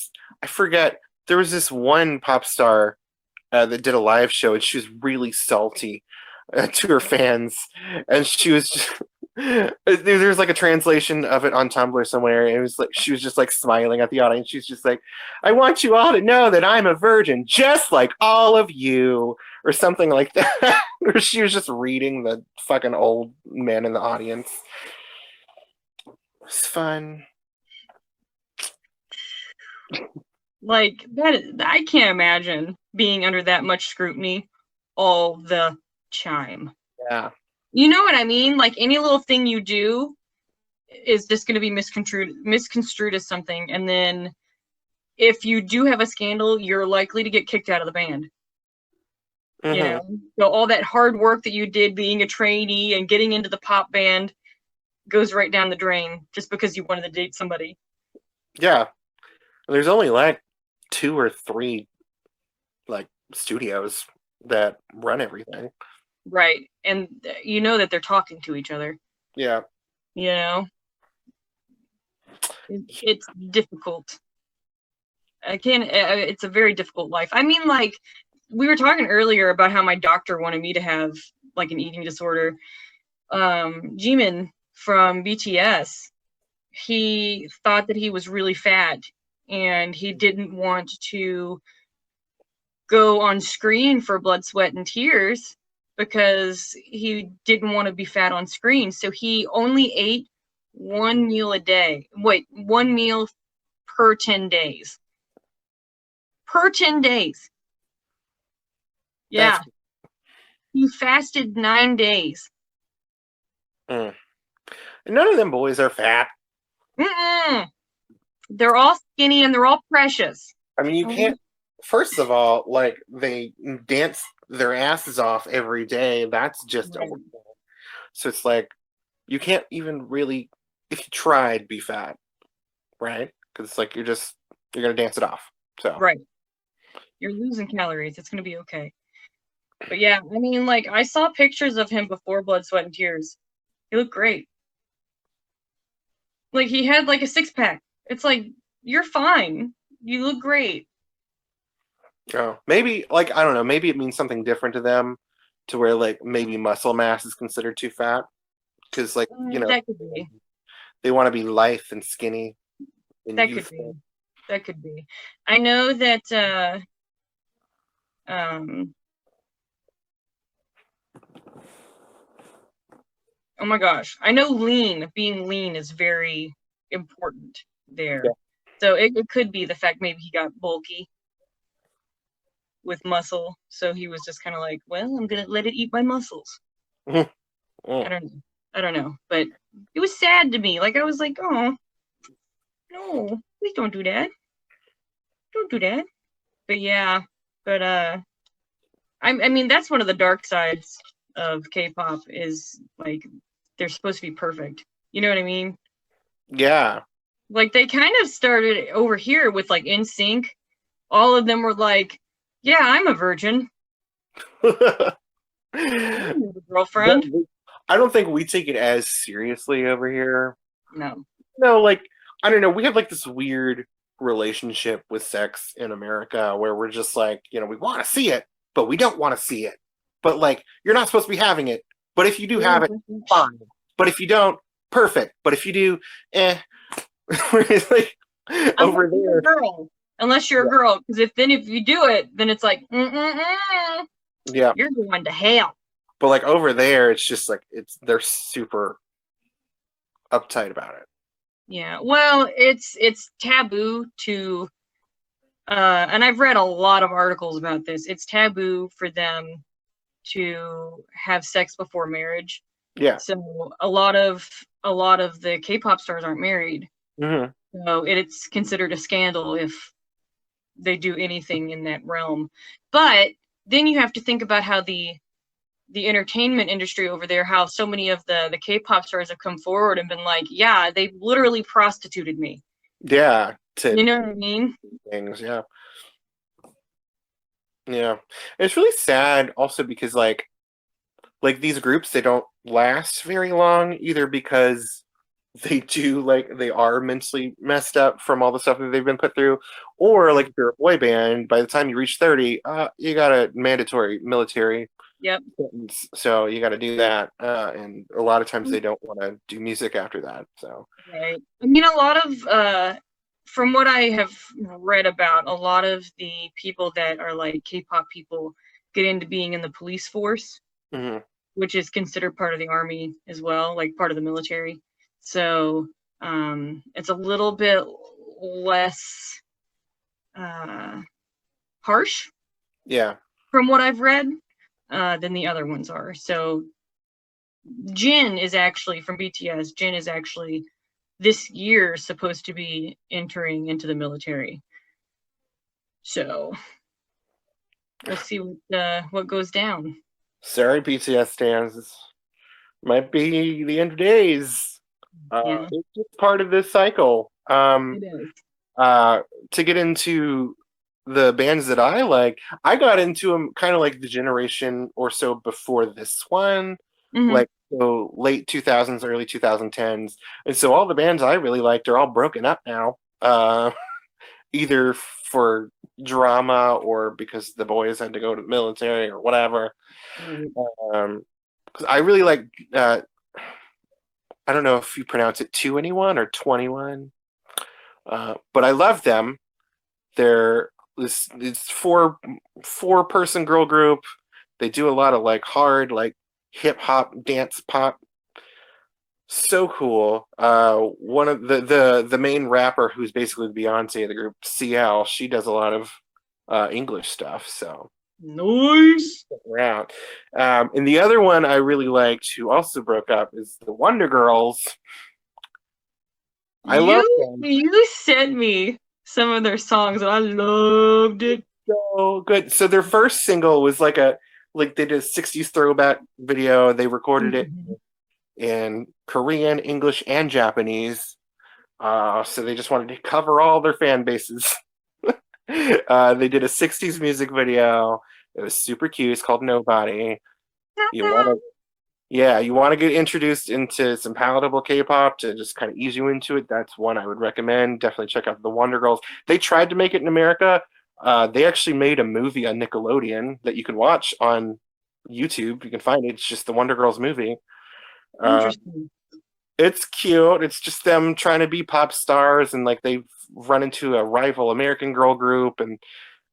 was this one pop star that did a live show, and she was really salty to her fans, and she was just there's like a translation of it on Tumblr somewhere, and it was like she was just like smiling at the audience. She's just like, "I want you all to know that I'm a virgin, just like all of you," or something like that. Or she was just reading the fucking old man in the audience. It was fun. Like I can't imagine being under that much scrutiny all the time. Yeah. You know what I mean? Like any little thing you do is just going to be misconstrued as something, and then if you do have a scandal, you're likely to get kicked out of the band. Mhm. You know, so all that hard work that you did being a trainee and getting into the pop band goes right down the drain just because you wanted to date somebody. Yeah. There's only like 2 or 3 like studios that run everything. Right. And you know that they're talking to each other. Yeah. You know? It's difficult. It's a very difficult life. I mean, like, we were talking earlier about how my doctor wanted me to have, like, an eating disorder. Jimin from BTS, he thought that he was really fat, and he didn't want to go on screen for Blood, Sweat, and Tears because he didn't want to be fat on screen. So he only ate 1 meal a day. Wait, 1 meal per 10 days. Per 10 days. Yeah. He fasted 9 days. Mm. None of them boys are fat. Mm-mm. They're all skinny and they're all precious. I mean, you can't. First of all, like, they dance their asses off every day. That's just Right. overkill. So it's like you can't even really, if you tried, be fat, right? Because it's like you're gonna dance it off. So Right. You're losing calories. It's gonna be okay. But yeah, I mean, like, I saw pictures of him before Blood, Sweat, and Tears. He looked great. Like, he had, like, a 6-pack. It's like, you're fine. You look great. maybe, like, I don't know. Maybe it means something different to them, to where like maybe muscle mass is considered too fat, because like That could be. they want to be lithe and skinny and That could be. youthful. That could be. I know that oh my gosh. I know being lean is very important there. Yeah. So it could be the fact maybe he got bulky with muscle. So he was just kind of like, well, I'm going to let it eat my muscles. Mm. I don't know. But it was sad to me. Like, I was like, oh, no, please don't do that. Don't do that. But yeah, but I mean, that's one of the dark sides of K-pop is, like, they're supposed to be perfect. You know what I mean? Yeah. Like, they kind of started over here with, like, NSYNC. All of them were like, yeah, I'm a virgin. I don't have a girlfriend. I don't think we take it as seriously over here. No. No, like, I don't know. We have like this weird relationship with sex in America where we're just like, we want to see it, but we don't want to see it. But like, you're not supposed to be having it. But if you do have it, fine. But if you don't, perfect. But if you do, Whereas like over there, girl. Unless you're a girl, because if you do it, then it's like, yeah, you're going to hell. But like over there, it's just like they're super uptight about it. Yeah, well, it's taboo to, and I've read a lot of articles about this. It's taboo for them to have sex before marriage. Yeah. So a lot of the K-pop stars aren't married. Mm-hmm. So it's considered a scandal if they do anything in that realm. But then you have to think about how the entertainment industry over there, how so many of the K-pop stars have come forward and been like, yeah, they literally prostituted me. Yeah. You know what I mean? Things, yeah. Yeah. It's really sad also because like these groups, they don't last very long either because they are mentally messed up from all the stuff that they've been put through, or like if you're a boy band, by the time you reach 30, you got a mandatory military sentence, so you got to do that, and a lot of times they don't want to do music after that. So right. I mean, a lot of from what I have read about, a lot of the people that are like K-pop people get into being in the police force, which is considered part of the army as well, like part of the military. So it's a little bit less harsh, from what I've read, than the other ones are. So Jin is actually, from BTS, Jin is actually this year supposed to be entering into the military. So we'll see what goes down. Sorry, BTS stands. Might be the end of days. Yeah. It's just part of this cycle. It is. To get into the bands that I like, I got into them kind of like the generation or so before this one, like so late 2000s, early 2010s. And so all the bands I really liked are all broken up now, either for drama or because the boys had to go to the military or whatever. Um, 'Cause I really like, I don't know if you pronounce it 2NE1 or 21, but I love them. They're it's four person girl group. They do a lot of like hard like hip hop dance pop. So cool. One of the main rapper who's basically the Beyonce of the group, CL, she does a lot of English stuff. So Nice. around. And the other one I really liked, who also broke up, is the Wonder Girls. I love them. You sent me some of their songs and I loved it. So good. So their first single was like they did a 60s throwback video. They recorded it in Korean, English, and Japanese. So they just wanted to cover all their fan bases. They did a 60s music video. It was super cute. It's called Nobody. You want to get introduced into some palatable K-pop to just kind of ease you into it. That's one I would recommend. Definitely check out the Wonder Girls. They tried to make it in America. They actually made a movie on Nickelodeon that you can watch on YouTube. You can find it. It's just the Wonder Girls movie. Interesting. It's cute. It's just them trying to be pop stars, and like they've run into a rival American girl group, and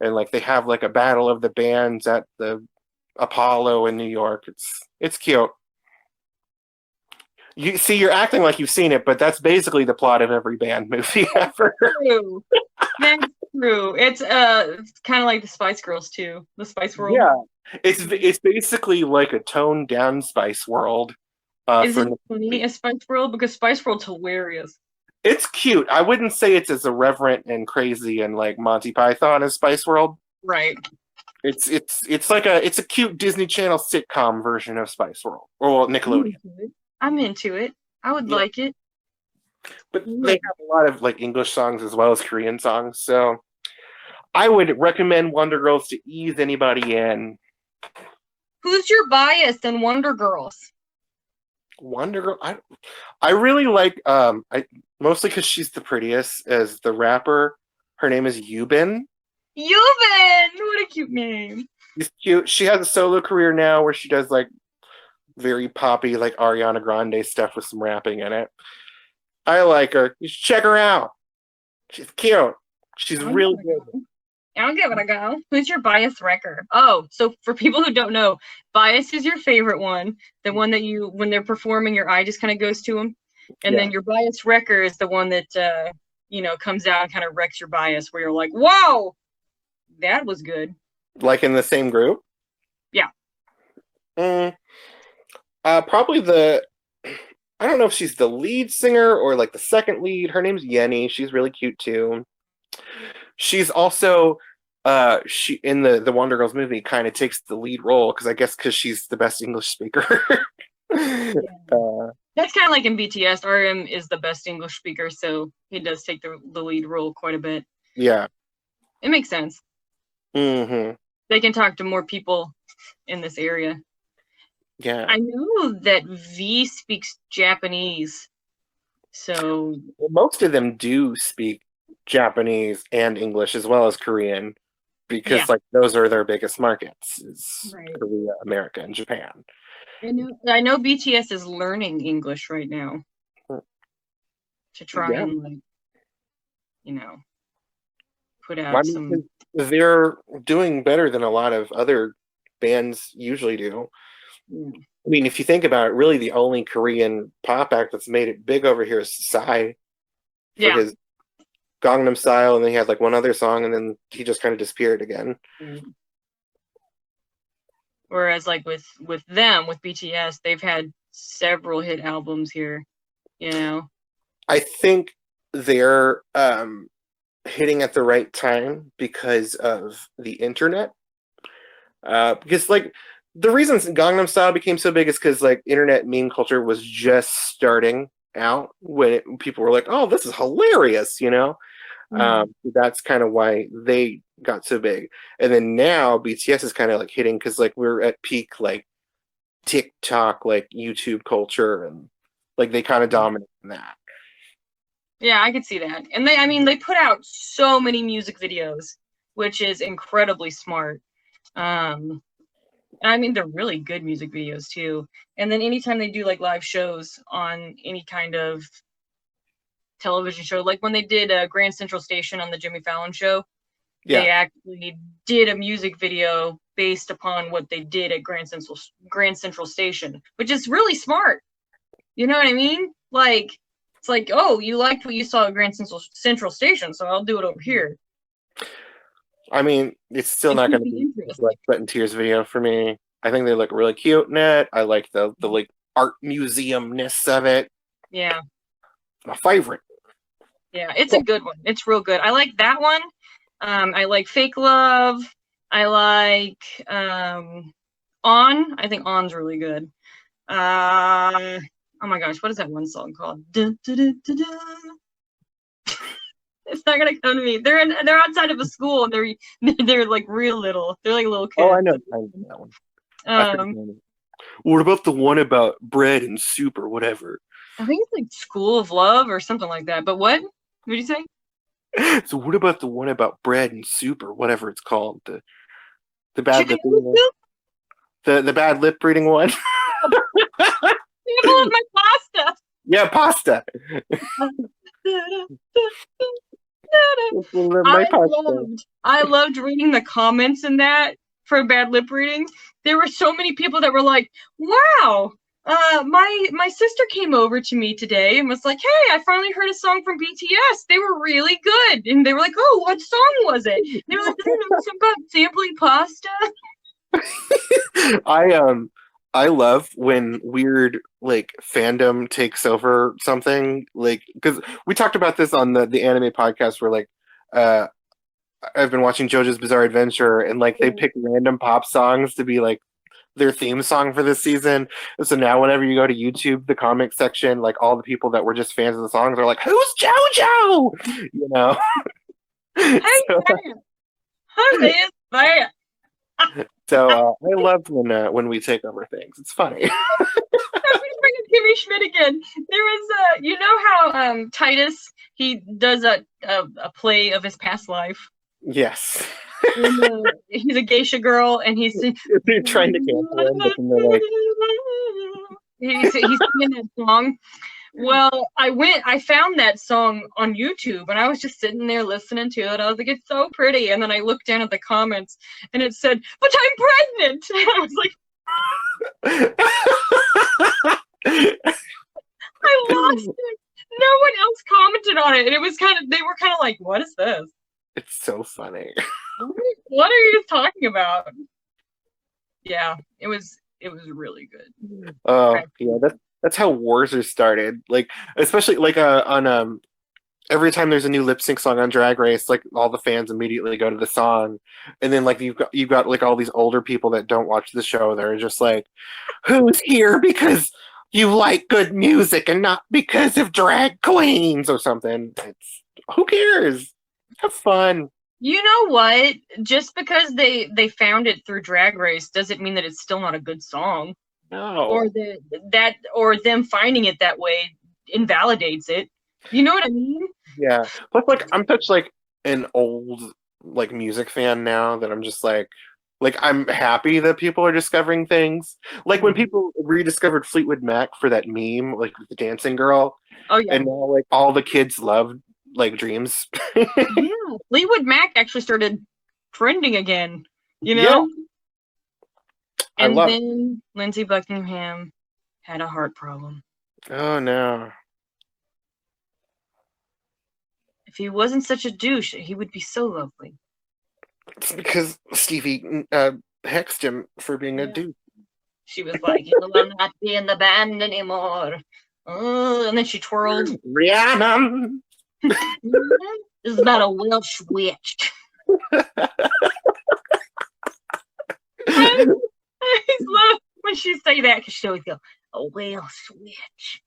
like they have like a battle of the bands at the Apollo in New York. It's cute. You see, you're acting like you've seen it, but that's basically the plot of every band movie ever. True. That's true. It's kind of like the Spice Girls too. The Spice World. Yeah, it's basically like a toned down Spice World. Is it funny a Spice World? Because Spice World's hilarious. It's cute. I wouldn't say it's as irreverent and crazy and like Monty Python as Spice World. Right. It's like a cute Disney Channel sitcom version of Spice World or Nickelodeon. I'm into it. I would like it. But they have a lot of like English songs as well as Korean songs, so I would recommend Wonder Girls to ease anybody in. Who's your bias in Wonder Girls? Wonder Girl, I really like mostly because she's the prettiest as the rapper. Her name is Yubin. Yubin! What a cute name. She's cute. She has a solo career now where she does like very poppy, like Ariana Grande stuff with some rapping in it. I like her. You should check her out. She's cute. She's really good. I'll give it a go. Who's your bias wrecker? Oh, so for people who don't know, bias is your favorite one. The one that you, when they're performing, your eye just kind of goes to them. And then your bias wrecker is the one that, comes out and kind of wrecks your bias where you're like, whoa, that was good. Like in the same group? Yeah. Probably I don't know if she's the lead singer or like the second lead. Her name's Yenny. She's really cute too. She's also she in the Wonder Girls movie kind of takes the lead role because she's the best English speaker. That's kind of like in BTS. RM is the best English speaker, so he does take the lead role quite a bit. Yeah, it makes sense. Mm-hmm. They can talk to more people in this area. Yeah, I know that V speaks Japanese, so most of them do speak Japanese and English as well as Korean because like those are their biggest markets is Korea, America, and Japan. I know BTS is learning English right now to try and put out some. They're doing better than a lot of other bands usually do. I mean, if you think about it, really the only Korean pop act that's made it big over here is Psy. For his Gangnam Style, and then he had like one other song, and then he just kind of disappeared again. Whereas, like with them, with BTS, they've had several hit albums here. I think their hitting at the right time because of the internet. Because like the reason Gangnam Style became so big is because like internet meme culture was just starting out when people were like, "Oh, this is hilarious," you know. That's kind of why they got so big. And then now BTS is kind of like hitting because like we're at peak like TikTok, like YouTube culture, and like they kind of dominate in that. Yeah, I could see that. And they put out so many music videos, which is incredibly smart. And I mean, they're really good music videos too. And then anytime they do like live shows on any kind of television show, like when they did Grand Central Station on the Jimmy Fallon show, they actually did a music video based upon what they did at Grand Central Station, which is really smart. You know what I mean? Like, it's like, oh, you liked what you saw at Grand Central Station, so I'll do it over here. I mean, it's still not going to be like Sweat and Tears video for me. I think they look really cute in it. I like the like art museum-ness of it. Yeah. My favorite. Yeah, it's a good one. It's real good. I like that one. I like Fake Love. I like On. I think On's really good. Oh my gosh, what is that one song called? Dun, dun, dun, dun, dun. It's not gonna come to me. They're outside of a school and they're like real little. They're like little kids. Oh, I know that one. What about the one about bread and soup or whatever? I think it's like School of Love or something like that. But what? What did you say? So what about the one about bread and soup or whatever it's called? The bad lip reading one? The bad lip reading one. People of my pasta. Yeah, pasta. I loved reading the comments in that for bad lip reading. There were so many people that were like, "Wow, my sister came over to me today and was like, hey, I finally heard a song from BTS. They were really good." And they were like, "Oh, what song was it?" And they were like, "I don't know, something about sampling pasta." I love when weird like fandom takes over something, like because we talked about this on the anime podcast where like I've been watching JoJo's Bizarre Adventure and like they pick random pop songs to be like their theme song for this season. And so now whenever you go to YouTube, the comic section, like all the people that were just fans of the songs are like, "Who's JoJo?" You know. So I love when we take over things. It's funny. I'm gonna bring up Kimmy Schmidt again. There was you know how Titus, he does a play of his past life. Yes. He's a geisha girl, and they're trying to cancel him, but then they're like, he's singing that song. Well, I found that song on YouTube, and I was just sitting there listening to it. I was like, it's so pretty. And then I looked down at the comments, and it said, "But I'm pregnant." And I was like, I lost it. No one else commented on it. And they were kind of like, what is this? It's so funny. What are you talking about? Yeah, it was really good. Oh, yeah, that's how wars are started. Like, especially like on every time there's a new lip sync song on Drag Race, like all the fans immediately go to the song, and then like you've got like all these older people that don't watch the show. They're just like, "Who's here because you like good music and not because of drag queens or something?" It's who cares? Have fun. You know what? Just because they found it through Drag Race doesn't mean that it's still not a good song. No. Or them finding it that way invalidates it. You know what I mean? Yeah. Plus, like, I'm such like an old like music fan now that I'm just like I'm happy that people are discovering things. Like when people rediscovered Fleetwood Mac for that meme, like with the dancing girl. Oh yeah. And now like all the kids love like Dreams. Yeah. Fleetwood Mac actually started trending again. You know? Yeah. And then Lindsey Buckingham had a heart problem. Oh no. If he wasn't such a douche, he would be so lovely. It's because Stevie hexed him for being a douche. She was like, "You will not be in the band anymore." Oh, and then she twirled. Rihanna. This is about a Welsh witch. I love when she say that because she always go, a Welsh witch.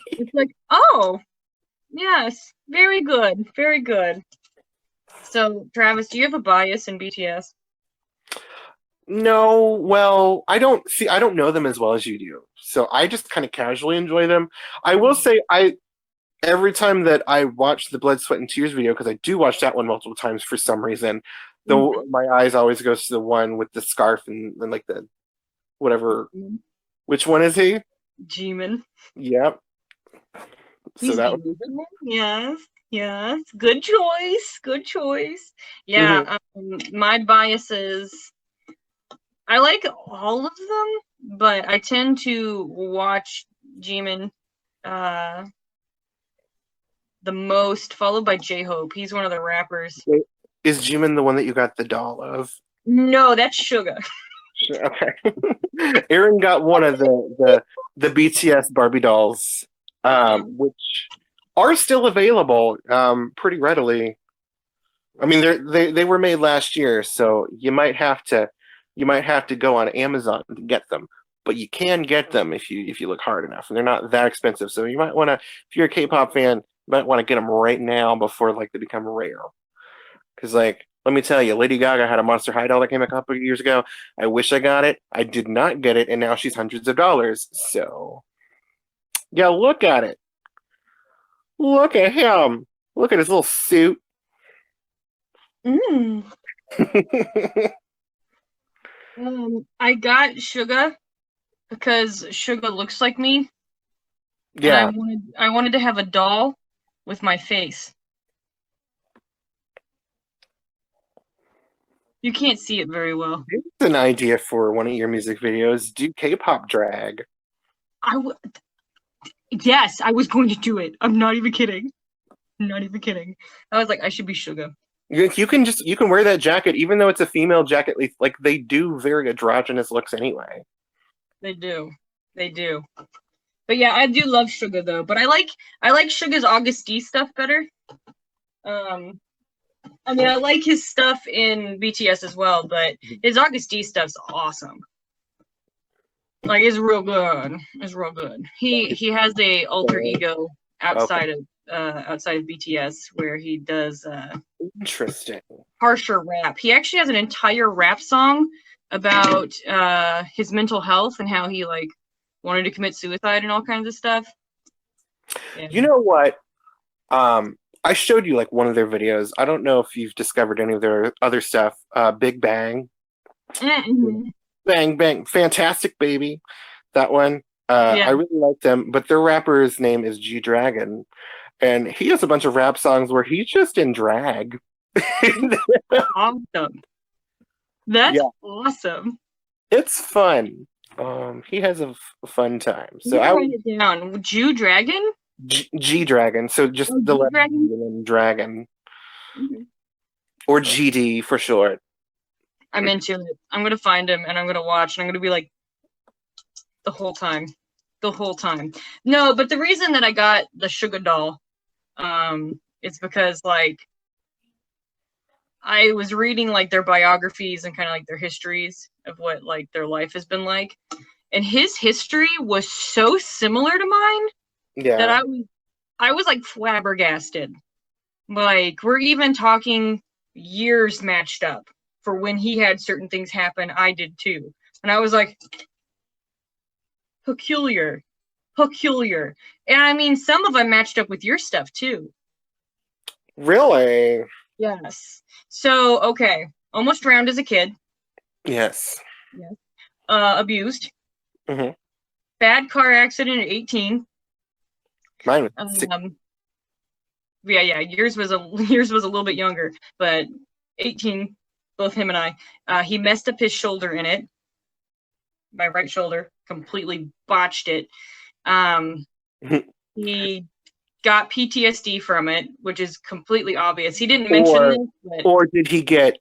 It's like, oh, yes, very good, very good. So, Travis, do you have a bias in BTS? No, well, I don't know them as well as you do. So I just kind of casually enjoy them. I will say every time that I watch the Blood, Sweat, and Tears video, because I do watch that one multiple times for some reason, my eyes always goes to the one with the scarf and like the whatever. Which one is he? Jimin. Yep. He's So beautiful. Yes. Good choice. Yeah, my biases, I like all of them, but I tend to watch Jimin the most, followed by J-Hope. He's one of the rappers. is Jimin the one that you got the doll of? No, that's Suga. Okay. Erin got one of the BTS Barbie dolls, which are still available pretty readily. I mean, they were made last year, so you might have to go on Amazon to get them, but you can get them if you look hard enough, and they're not that expensive. So you might want to, if you're a K-pop fan, you might want to get them right now before like they become rare. Because like, let me tell you, Lady Gaga had a Monster High doll that came a couple of years ago. I wish I got it. I did not get it, and now she's hundreds of dollars. So yeah, look at it. Look at him. Look at his little suit. I got Suga because Suga looks like me. Yeah. And I wanted to have a doll with my face. You can't see it very well. Here's an idea for one of your music videos. Do K-pop drag. Yes, I was going to do it. I'm not even kidding. I was like, I should be Suga. You can wear that jacket even though it's a female jacket. Like they do very androgynous looks anyway. They do. But yeah, I do love Suga though. But I like Suga's August D stuff better. I mean, I like his stuff in BTS as well, but his August D stuff's awesome. Like, it's real good. He has a alter ego outside of BTS where he does interesting harsher rap. He actually has an entire rap song about his mental health and how he like wanted to commit suicide and all kinds of stuff. Yeah. You know what? I showed you like one of their videos. I don't know if you've discovered any of their other stuff. Big Bang. Mm-hmm. Bang Bang. Fantastic Baby. That one. I really like them. But their rapper's name is G Dragon. And he has a bunch of rap songs where he's just in drag. Awesome. That's awesome. It's fun. He has a fun time. So I write it down. Jew Dragon? G Dragon. So just the letter Dragon. Dragon. Mm-hmm. Or GD for short. I'm into it. I'm gonna find him and I'm gonna watch and I'm gonna be like the whole time. No, but the reason that I got the Suga doll, it's because like I was reading like their biographies and kind of like their histories of what like their life has been like, and his history was so similar to mine that I was like flabbergasted. Like, we're even talking years matched up for when he had certain things happen. I did too, and I was like, peculiar. And I mean, some of them matched up with your stuff too. Really? Yes. So, okay. Almost drowned as a kid. Yes. Abused. Mm-hmm. Bad car accident at 18. Mine was yeah. Yours was a little bit younger, but 18, both him and I. He messed up his shoulder in it. My right shoulder, completely botched it. He got PTSD from it, which is completely obvious. He didn't mention this, but... Or did he get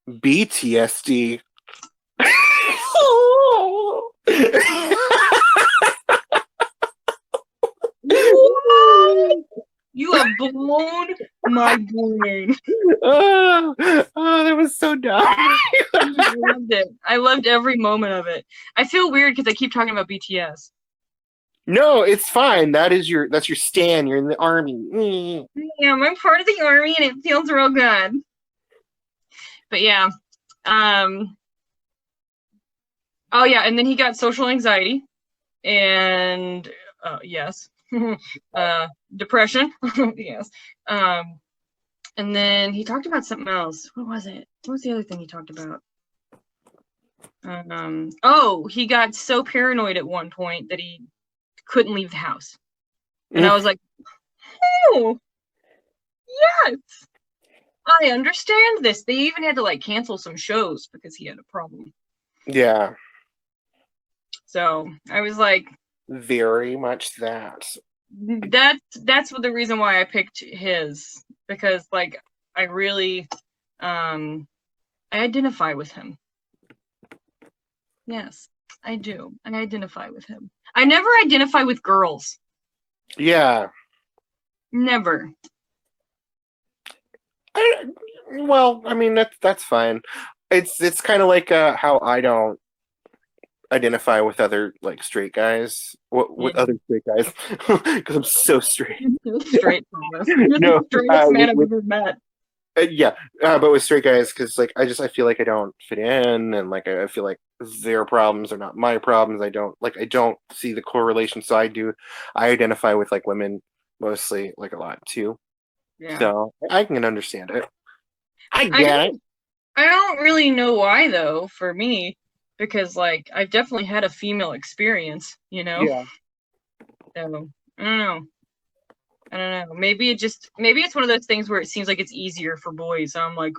BTSD? You have blown my brain. Oh, that was so dumb. I loved it. I loved every moment of it. I feel weird because I keep talking about BTS. No, it's fine. That's your stand. You're in the army. Yeah, I'm part of the army and it feels real good. But yeah. Oh yeah, and then he got social anxiety and yes. Depression. Yes. And then he talked about something else. What was it? What was the other thing he talked about? He got so paranoid at one point that he couldn't leave the house. And I was like, oh, yes, I understand this. They even had to like cancel some shows because he had a problem. Yeah. So I was like, very much that. That's the reason why I picked his, because like I really I identify with him. Yes, I do. I identify with him. I never identify with girls. Yeah. Never. Well, I mean that's fine. It's kind of like how I don't identify with other like straight guys. With other straight guys because I'm so straight. Straight. No, straightest man I've ever met. Yeah, but with straight guys, because like I feel like I don't fit in, and like I feel like their problems are not my problems. I don't see the correlation. So I identify with like women mostly, like a lot too. Yeah. So I can understand it. I get it. I don't really know why though. For me, because like I've definitely had a female experience, you know. Yeah. So I don't know. Maybe it's one of those things where it seems like it's easier for boys. So I'm like,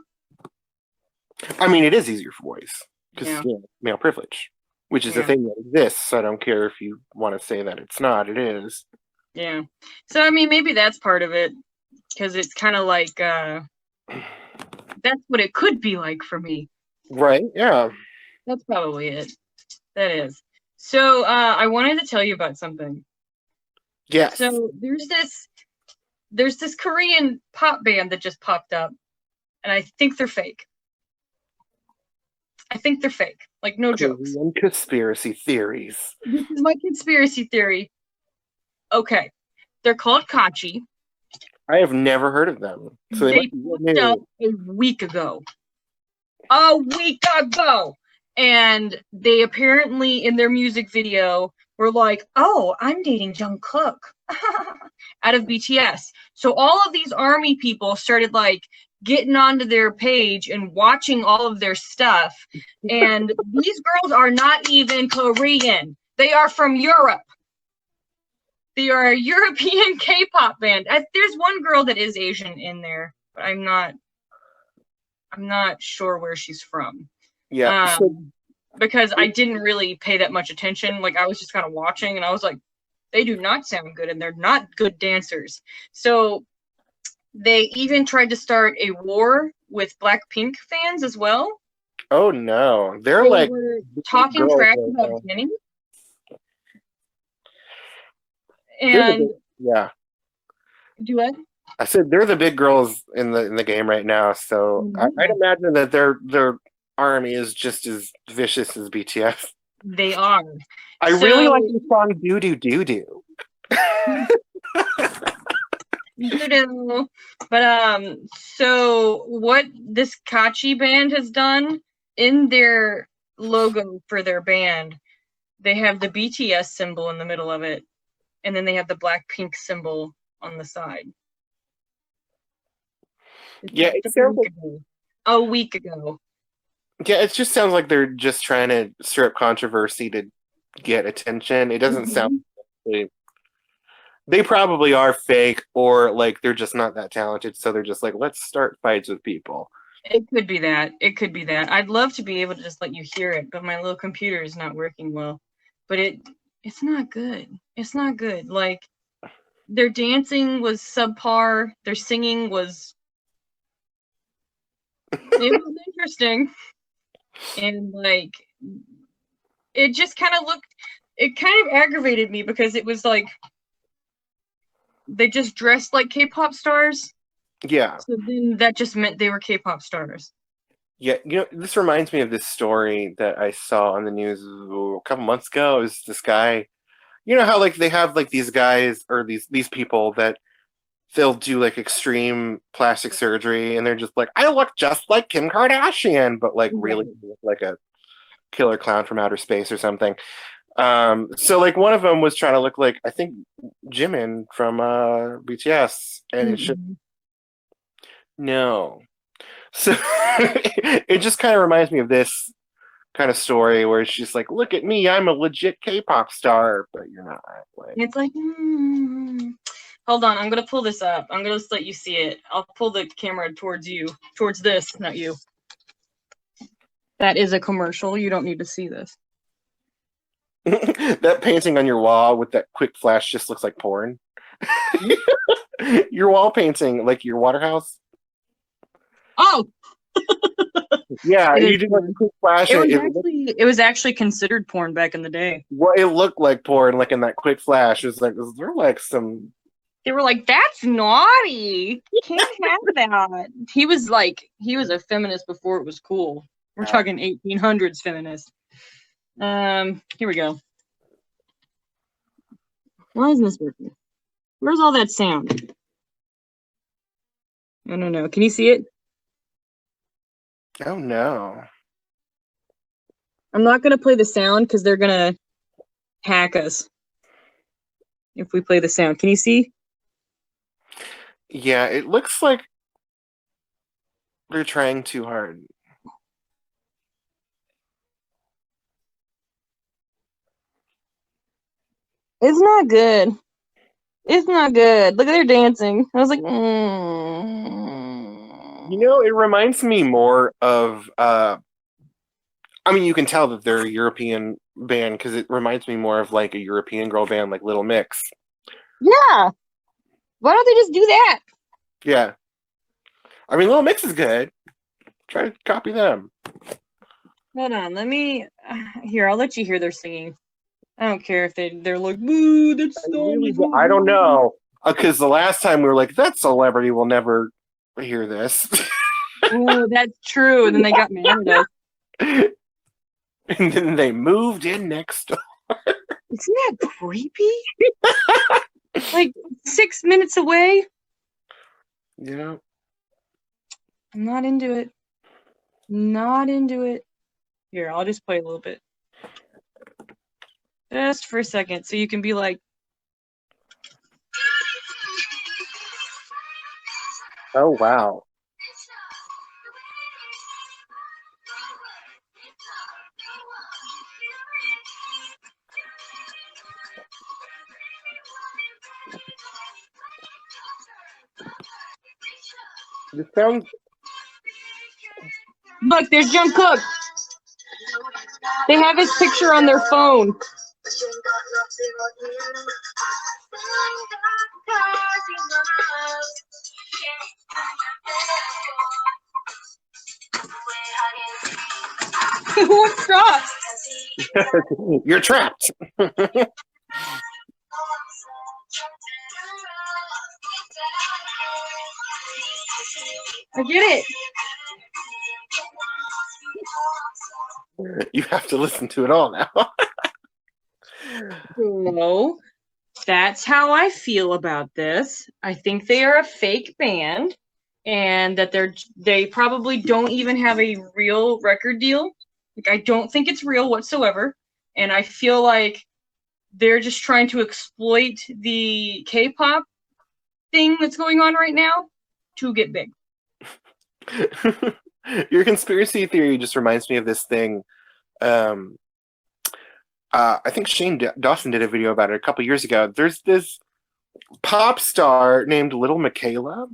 I mean, it is easier for boys because male privilege, which is a thing that exists. I don't care if you want to say that it's not. It is. Yeah. So I mean, maybe that's part of it, because it's kind of like that's what it could be like for me. Right. Yeah. That's probably it. That is. So I wanted to tell you about something. Yes. So there's this Korean pop band that just popped up, and I think they're fake. Like, no jokes. Conspiracy theories. This is my conspiracy theory. Okay. They're called Kaachi. I have never heard of them. So they popped up a week ago. And they apparently, in their music video, were like, oh, I'm dating Jungkook out of BTS. So all of these army people started like getting onto their page and watching all of their stuff. And these girls are not even Korean. They are from Europe. They are a European K-pop band. There's one girl that is Asian in there, but I'm not sure where she's from. Yeah. Because I didn't really pay that much attention. Like I was just kind of watching, and I was like, they do not sound good, and they're not good dancers. So they even tried to start a war with Blackpink fans as well. Oh no, they're like talking trash about Jenny. And yeah. Do what? I said they're the big girls in the game right now, so I'd imagine that their army is just as vicious as BTS. They are. I really like the song "Do Do Do Do." But so what this Kaachi band has done in their logo for their band, they have the BTS symbol in the middle of it, and then they have the Blackpink symbol on the side. Yeah, it sounds like a week ago. Yeah, it just sounds like they're just trying to stir up controversy to get attention. It doesn't sound like they probably are fake, or like they're just not that talented, so they're just like, let's start fights with people. It could be that. I'd love to be able to just let you hear it, but my little computer is not working well. But it's not good. It's not good. Like, their dancing was subpar. Their singing was it was interesting. And like it just kind of aggravated me, because it was like they just dressed like K-pop stars Yeah. So then that just meant they were K-pop stars. Yeah, this reminds me of this story that I saw on the news a couple months ago. It was this guy, you know how like they have like these guys or these people that they'll do like extreme plastic surgery and they're just like, I look just like Kim Kardashian, but like really look like a killer clown from outer space or something. So like one of them was trying to look like I think Jimin from BTS, and it should no. So it just kind of reminds me of this kind of story where she's like, "Look at me, I'm a legit K-pop star," but you're not. Like, It's like, hold on, I'm gonna pull this up. I'm gonna just let you see it. I'll pull the camera towards you, towards this, not you. That is a commercial. You don't need to see this. that painting on your wall with that quick flash just looks like porn. Your wall painting, like your water house. Oh, yeah, you did like a quick flash. It was actually considered porn back in the day. Well, it looked like porn, like in that quick flash. It was like, is there like some? They were like, "That's naughty. You can't have that." He was a feminist before it was cool. We're talking 1800s feminist. Here we go. Why isn't this working? Where's all that sound? I don't know. Can you see it? Oh no. I'm not gonna play the sound because they're gonna hack us if we play the sound. Can you see? Yeah, it looks like they're trying too hard. It's not good. It's not good. Look at their dancing. I was like, it reminds me more of I mean, you can tell that they're a European band because it reminds me more of like a European girl band like Little Mix. Yeah. Why don't they just do that? Yeah. I mean, Little Mix is good. Try to copy them. Hold on. Let me. Here, I'll let you hear their singing. I don't care if they're like, boo, that's so I don't know. Because the last time we were like, that celebrity will never hear this. Oh, that's true. And then they got mad at us. And then they moved in next door. Isn't that creepy? Like 6 minutes away? Yeah. I'm not into it. Not into it. Here, I'll just play a little bit. Just for a second, so you can be like, oh, wow. This sounds. look, there's Jungkook. They have his picture on their phone. What's up? You're trapped. I get it. You have to listen to it all now. No, that's how I feel about this. I think they are a fake band, and that they probably don't even have a real record deal. Like, I don't think it's real whatsoever, and I feel like they're just trying to exploit the K-pop thing that's going on right now to get big. Your conspiracy theory just reminds me of this thing. I think Shane Dawson did a video about it a couple years ago. There's this pop star named Little Michaela,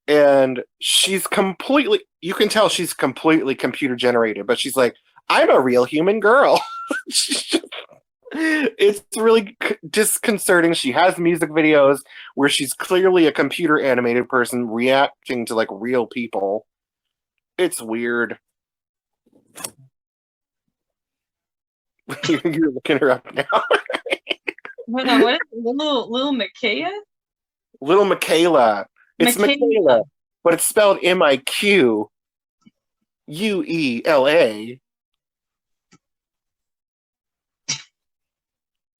and you can tell she's completely computer generated, but she's like, I'm a real human girl. It's really disconcerting. She has music videos where she's clearly a computer animated person reacting to like real people. It's weird. You're looking her up now. Hold on, what is Little Michaela? Little Michaela. It's Michaela, but it's spelled Miquela.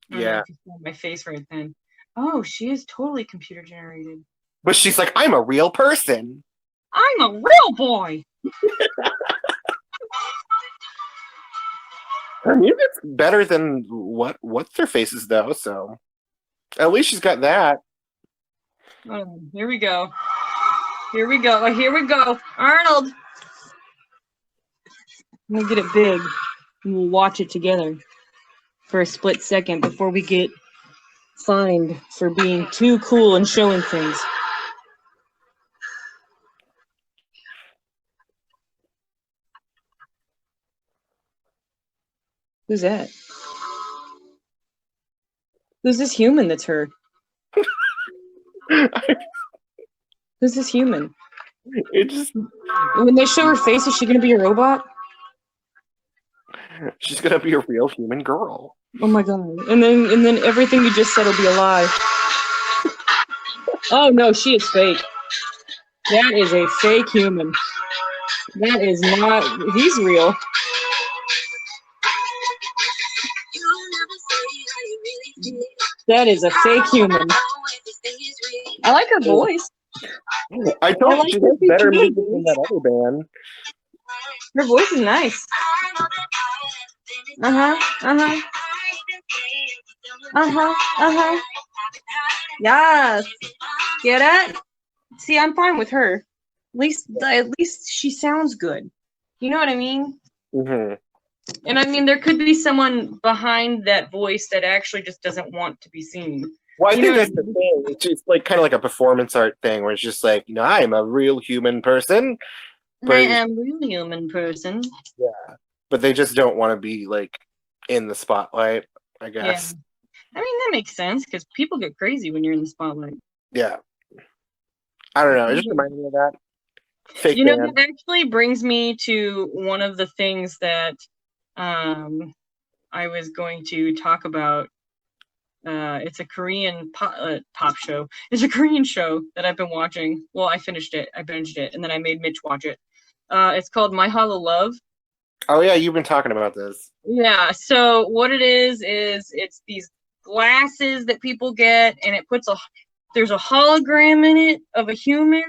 Yeah. My face right then. Oh, she is totally computer generated. But she's like, I'm a real person. I'm a real boy. Her music's better than what's their faces though, so at least she's got that. Here we go. Here we go. Here we go. Arnold. I'm gonna get it big and we'll watch it together for a split second before we get fined for being too cool and showing things. Who's that? Who's this human that's her? Who's this human? It just When they show her face, is she gonna be a robot? She's gonna be a real human girl. Oh my god. And then everything you just said will be a lie. Oh no, she is fake. That is a fake human. That is not, he's real. That is a fake human. I like her voice. I told you she has better music than that other band. Her voice is nice. Yes. Get it? See, I'm fine with her. At least she sounds good. You know what I mean? Mm-hmm. And I mean, there could be someone behind that voice that actually just doesn't want to be seen. Well, I think that's the thing. It's just like kind of like a performance art thing where it's just like, I'm a real human person. But I am a real human person. Yeah. But they just don't want to be like in the spotlight, I guess. Yeah. I mean, that makes sense because people get crazy when you're in the spotlight. Yeah. I don't know. It just reminded me of that. Fake band. That actually brings me to one of the things that I was going to talk about. It's a Korean pop show. It's a Korean show that I've been watching. Well, I finished it. I binged it. And then I made Mitch watch it. It's called My Hollow Love. Oh, yeah. You've been talking about this. Yeah. So what it is it's these glasses that people get, and it puts there's a hologram in it of a human.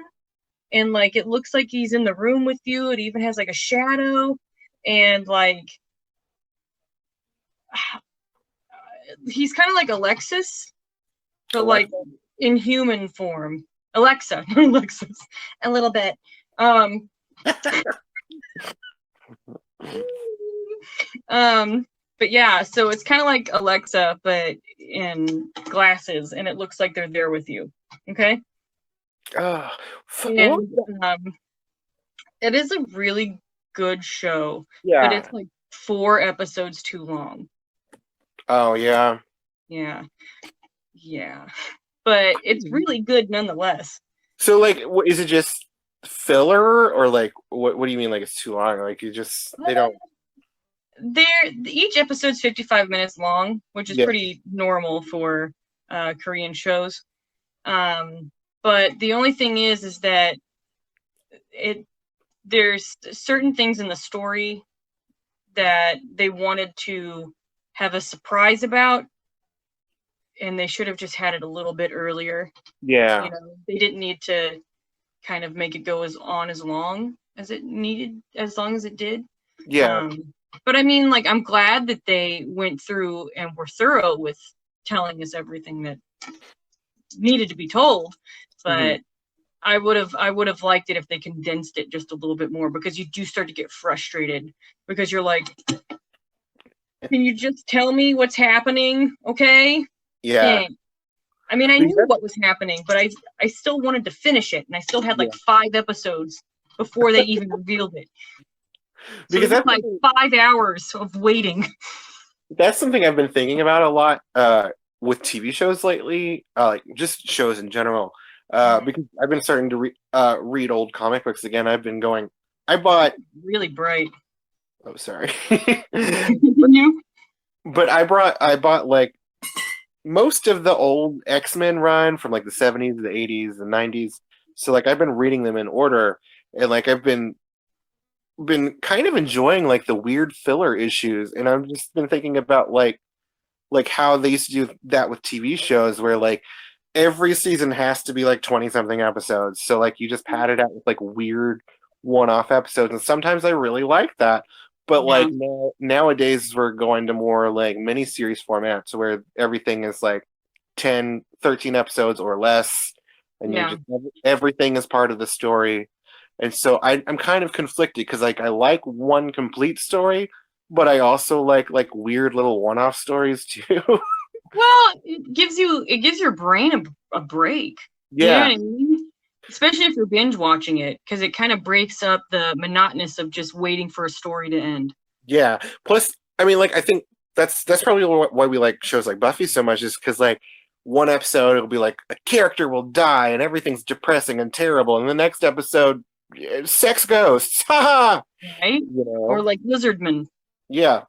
And, like, it looks like he's in the room with you. It even has, like, a shadow. And, like, he's kind of like Alexis, but like in human form. Alexa, Alexis, a little bit. But yeah, so it's kind of like Alexa, but in glasses, and it looks like they're there with you. Okay. And it is a really good show. Yeah. But it's like 4 episodes too long. Oh, yeah. Yeah. Yeah. But it's really good nonetheless. So, like, is it just filler, or, like, what do you mean, like, it's too long? Like, you just, they don't... Each episode's 55 minutes long, which is pretty normal for Korean shows. But the only thing is that there's certain things in the story that they wanted to have a surprise about, and they should have just had it a little bit earlier. Yeah. You know, they didn't need to kind of make it go as long as it needed, as long as it did. Yeah. But I mean, like, I'm glad that they went through and were thorough with telling us everything that needed to be told. But I would have liked it if they condensed it just a little bit more, because you do start to get frustrated because you're like, can you just tell me what's happening? Okay. Yeah. I mean, I knew what was happening, but I still wanted to finish it, and I still had like 5 episodes before they even revealed it. So because that's like 5 hours of waiting. That's something I've been thinking about a lot with TV shows lately, like just shows in general. Because I've been starting to read old comic books again. I've been going. I bought really bright. Oh, sorry. You? But I bought like most of the old X-Men run from like the 70s, the 80s, the 90s. So like I've been reading them in order, and like I've been kind of enjoying like the weird filler issues, and I've just been thinking about like how they used to do that with TV shows where like every season has to be like 20 something episodes. So like you just pad it out with like weird one-off episodes, and sometimes I really like that. But like nowadays we're going to more like mini-series formats where everything is like 10, 13 episodes or less, and you just everything is part of the story. And so I'm kind of conflicted because like I like one complete story, but I also like weird little one-off stories too. Well, it gives your brain a break. Yeah. You know what I mean? Especially if you're binge watching it, because it kind of breaks up the monotonous of just waiting for a story to end. Yeah. Plus, I mean, like I think that's probably why we like shows like Buffy so much, is because like one episode it'll be like a character will die and everything's depressing and terrible, and the next episode, sex ghosts, haha. Right? You know? Or like Lizardman. Yeah.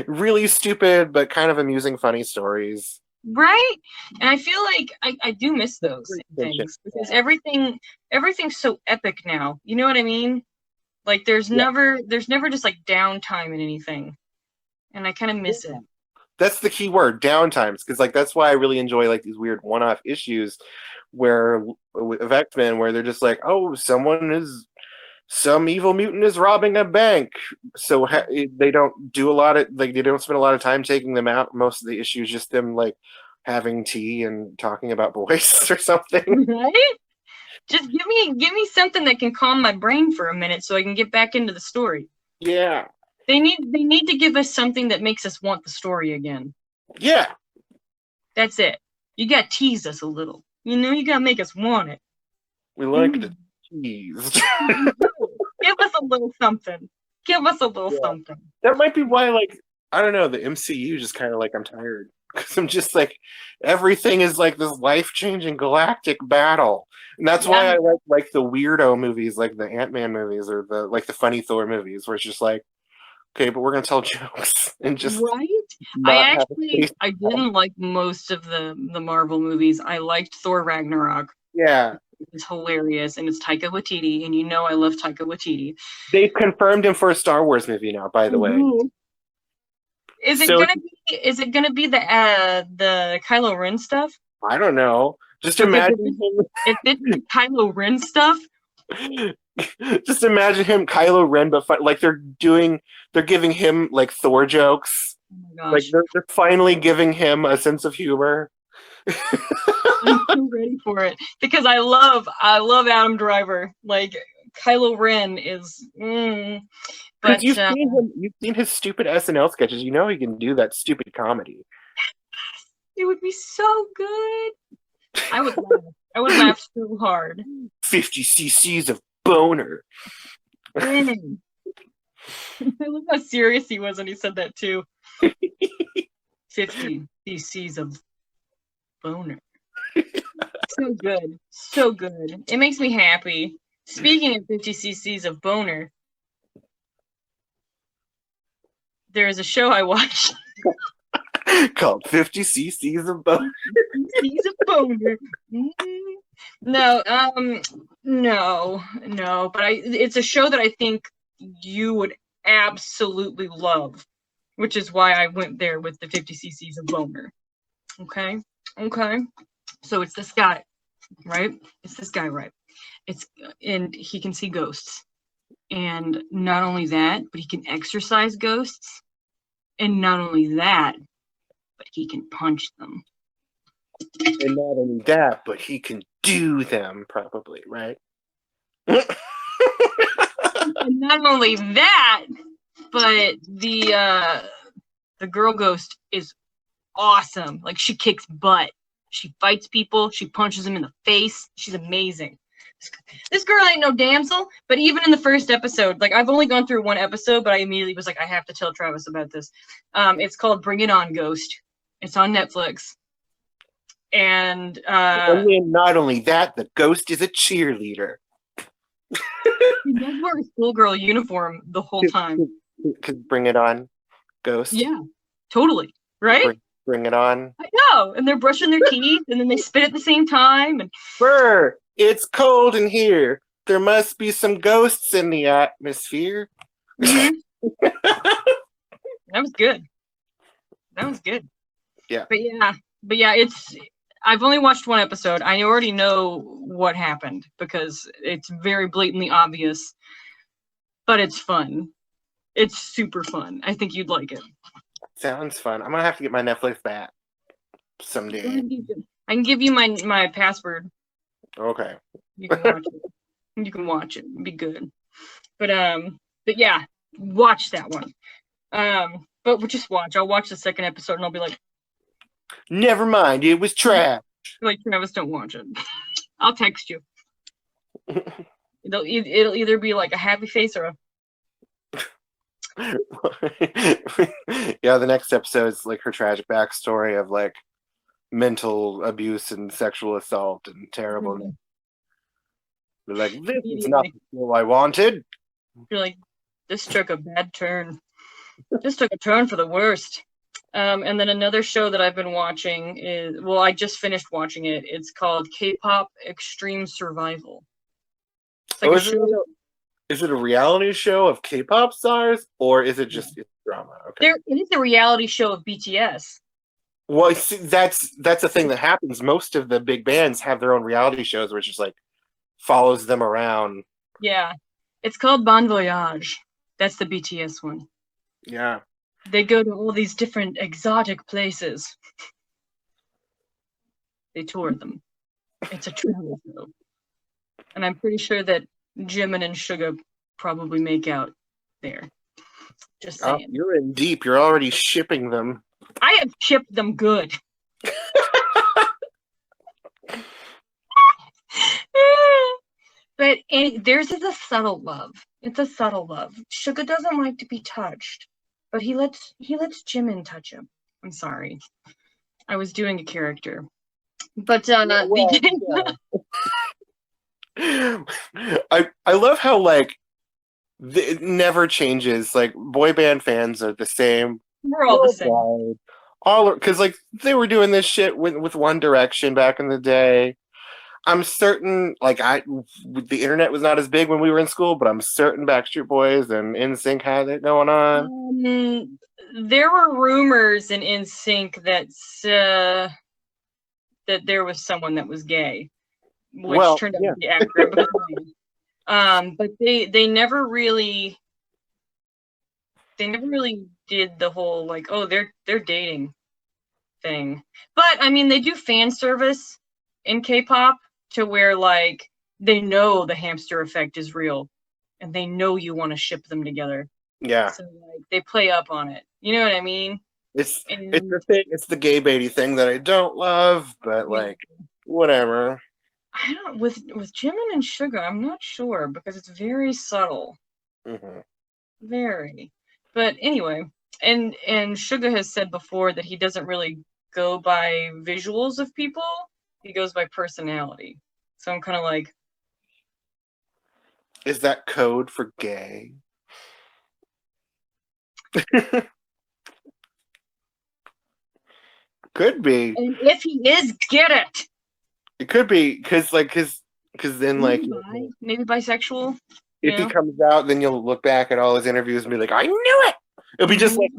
Really stupid but kind of amusing, funny stories. Right? And I feel like I do miss those things because everything's so epic now. You know what I mean? Like there's never just like downtime in anything. And I kind of miss it. That's the key word, downtimes, because like that's why I really enjoy like these weird one-off issues where of X-Men where they're just like, oh, some evil mutant is robbing a bank. So they don't do a lot of like they don't spend a lot of time taking them out. Most of the issues just them like having tea and talking about boys or something. Right? Just give me something that can calm my brain for a minute so I can get back into the story. Yeah. They need to give us something that makes us want the story again. Yeah. That's it. You gotta tease us a little. You know, you gotta make us want it. We like to tease. Give us a little something. Give us a little something. That might be why, like, I don't know, the MCU just kind of like I'm tired. Because I'm just like, everything is like this life-changing galactic battle. And that's why I like the weirdo movies, like the Ant-Man movies or the funny Thor movies, where it's just like, okay, but we're gonna tell jokes and just I didn't like most of the Marvel movies. I liked Thor Ragnarok. Yeah. It's hilarious, and it's Taika Waititi, and you know I love Taika Waititi. They've confirmed him for a Star Wars movie now, by the way. Is it gonna be the Kylo Ren stuff? I don't know. Just imagine him. If it's the Kylo Ren stuff. Just imagine him, Kylo Ren, but like they're giving him like Thor jokes. Oh my gosh. Like they're finally giving him a sense of humor. I'm so ready for it because I love Adam Driver. Like Kylo Ren is. But you've seen his stupid SNL sketches. You know he can do that stupid comedy. It would be so good. I would laugh so hard. 50 cc's of boner. I love how serious he was when he said that too. 50 cc's of boner. So good. So good. It makes me happy. Speaking of 50 cc's of boner, there is a show I watched called 50 cc's of boner. cc's of boner. No, but it's a show that I think you would absolutely love, which is why I went there with the 50 cc's of boner. Okay. So it's this guy, right? And he can see ghosts. And not only that, but he can exorcise ghosts. And not only that, but he can punch them. And not only that, but he can do them, probably, right? And not only that, but the girl ghost is awesome. Like, she kicks butt. She fights people. She punches them in the face. She's amazing. This girl ain't no damsel, but even in the first episode, like I've only gone through one episode, but I immediately was like, I have to tell Travis about this. It's called Bring It On, Ghost. It's on Netflix. And not only that, the ghost is a cheerleader. He does wear a schoolgirl uniform the whole time. Bring it on, Ghost. Yeah, totally. Right? Bring it on. I know. And they're brushing their teeth, and then they spit at the same time. And Brr, It's cold in here. There must be some ghosts in the atmosphere. Mhm. That was good. That was good. Yeah. But yeah, it's. I've only watched one episode. I already know what happened because it's very blatantly obvious, but it's fun. It's super fun. I think you'd like it. Sounds fun. I'm gonna have to get my Netflix back someday. I can give you my password. Okay. You can watch it. You can watch it. It'd be good. But yeah, watch that one. But we'll just watch. I'll watch the second episode and I'll be like, Never mind. It was trash. Travis, don't watch it. I'll text you. It'll either be like a happy face or a. Yeah, the next episode is like her tragic backstory of like mental abuse and sexual assault and terrible. Mhm. They're like, this is not the school I wanted. You're like, this took a bad turn. This took a turn for the worst. And then another show that I've been watching is, well, I just finished watching it. It's called K-pop Extreme Survival. It's like is it a reality show of K-pop stars, or is it just drama? Okay. It is a reality show of BTS. Well, see, that's a thing that happens. Most of the big bands have their own reality shows, which is like follows them around. Yeah, it's called Bon Voyage. That's the BTS one. Yeah. They go to all these different exotic places. They tour them. It's a travel show. And I'm pretty sure that Jimin and Suga probably make out there. Just saying. You're in deep. You're already shipping them. I have shipped them good. But theirs is a subtle love. It's a subtle love. Suga doesn't like to be touched, but he lets Jimin touch him. I'm sorry. I was doing a character. But I love how like it never changes. Like boy band fans are the same. We're all the same. All because like they were doing this shit with One Direction back in the day. I'm certain, like the internet was not as big when we were in school, but I'm certain Backstreet Boys and NSYNC had it going on. There were rumors in NSYNC that there was someone that was gay, which turned out to be accurate. But they never really did the whole like, oh, they're dating thing. But I mean, they do fan service in K-pop to where like they know the hamster effect is real and they know you want to ship them together. Yeah. So like they play up on it. You know what I mean? It's the thing. It's the gay baity thing that I don't love, but like whatever. I don't with Jimin and Suga. I'm not sure because it's very subtle. Mm-hmm. Very. But anyway, and Suga has said before that he doesn't really go by visuals of people. He goes by personality. So I'm kind of like, is that code for gay? Could be. And if he is, get it. It could be because then like maybe bisexual. If he comes out, then you'll look back at all his interviews and be like, I knew it. It'll be just like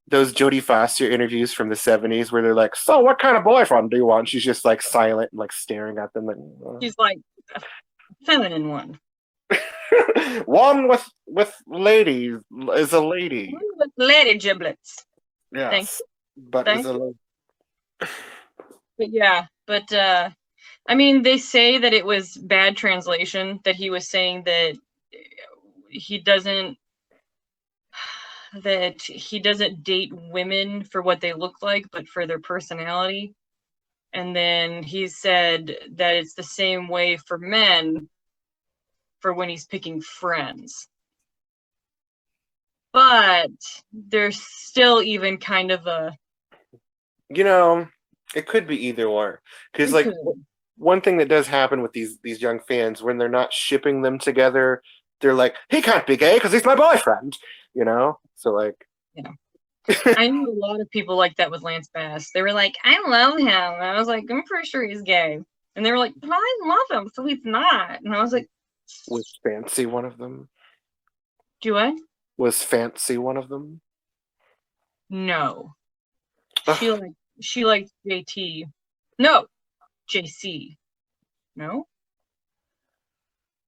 those Jodie Foster interviews from the 70s where they're like, so what kind of boyfriend do you want? She's just like silent and like staring at them. She's like a feminine one. One with ladies is a lady. One with lady giblets. Yes. Thanks. But is a lady. But yeah, I mean, they say that it was bad translation, that he was saying that he doesn't date women for what they look like, but for their personality. And then he said that it's the same way for men for when he's picking friends. But there's still even kind of a... it could be either or. Because, like, one thing that does happen with these young fans, when they're not shipping them together, they're like, he can't be gay because he's my boyfriend, So, like... Yeah. I knew a lot of people like that with Lance Bass. They were like, I love him. And I was like, I'm pretty sure he's gay. And they were like, but I love him, so he's not. And I was like, Was Fancy one of them? do I? Was Fancy one of them? No. Ugh. She liked JT. No, JC. No?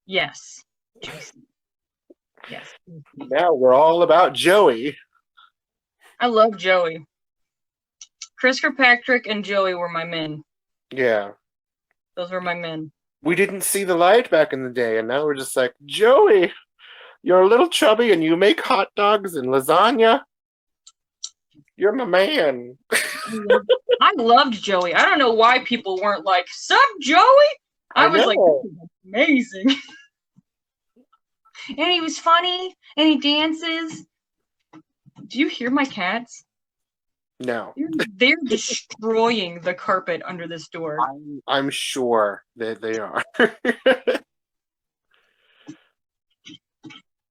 Yes. JC. Yes. Now we're all about Joey. I love Joey. Chris Kirkpatrick and Joey were my men. Yeah. Those were my men. We didn't see the light back in the day, and now we're just like, Joey, you're a little chubby and you make hot dogs and lasagna. You're my man. I loved Joey. I don't know why people weren't like, sup, Joey? I was like, this is amazing. And he was funny, and he dances. Do you hear my cats? No. They're destroying the carpet under this door. I'm sure that they are.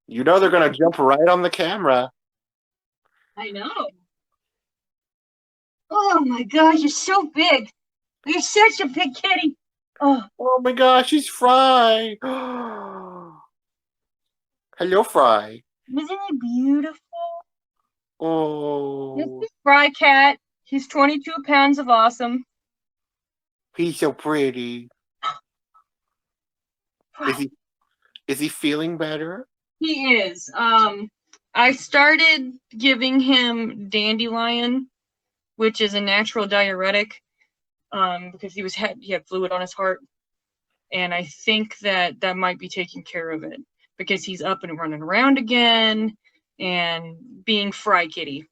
You know they're going to jump right on the camera. I know. Oh my gosh, you're so big. You're such a big kitty. Oh my gosh, he's Fry. Hello, Fry. Isn't he beautiful? Oh. This is Fry Cat. He's 22 pounds of awesome. He's so pretty. Is he feeling better? He is. I started giving him dandelion, which is a natural diuretic, because he had fluid on his heart, and I think that might be taking care of it because he's up and running around again and being Fry Kitty.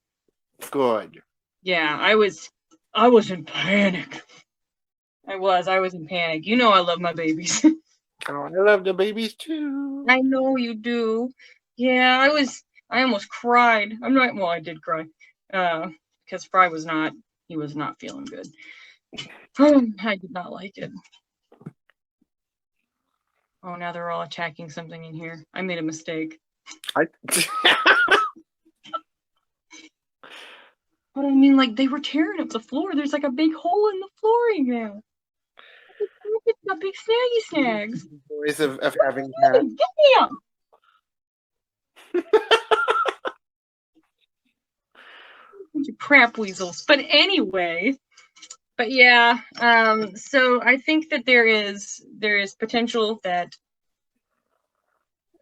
Good. Yeah, I was in panic. I was in panic. You know I love my babies. Oh, I love the babies too. I know you do. Yeah, I almost cried. I did cry. Because Fry was not feeling good. I did not like it. Oh, now they're all attacking something in here. I made a mistake. But I mean, like, they were tearing up the floor. There's like a big hole in the flooring now. It's got big snaggy snags. Boys of having cats. Damn! Crap weasels. But anyway, yeah. So I think that there is potential that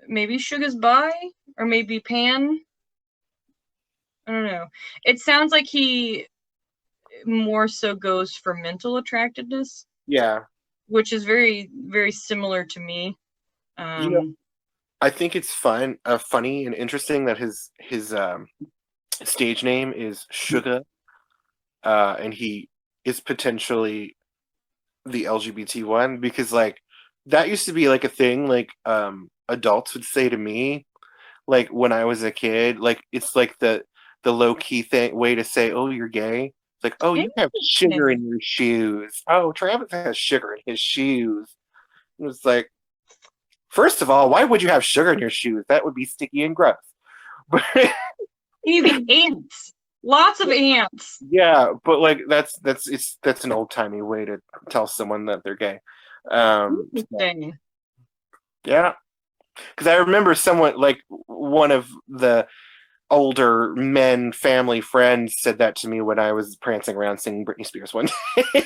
maybe Suga's bi, or maybe Pan. I don't know. It sounds like he more so goes for mental attractiveness. Yeah. Which is very, very similar to me. I think it's funny and interesting that his stage name is Suga, and he is potentially the LGBT one, because like that used to be like a thing like adults would say to me, like when I was a kid, like it's like the low-key way to say, oh, you're gay. It's like, oh, you have sugar in your shoes. Oh, Travis has sugar in his shoes. It was like, first of all, why would you have sugar in your shoes? That would be sticky and gross. You get ants. Lots of ants. Yeah, but like that's an old-timey way to tell someone that they're gay. Yeah. Because I remember someone, like one of the older men family friends said that to me when I was prancing around singing Britney Spears one day.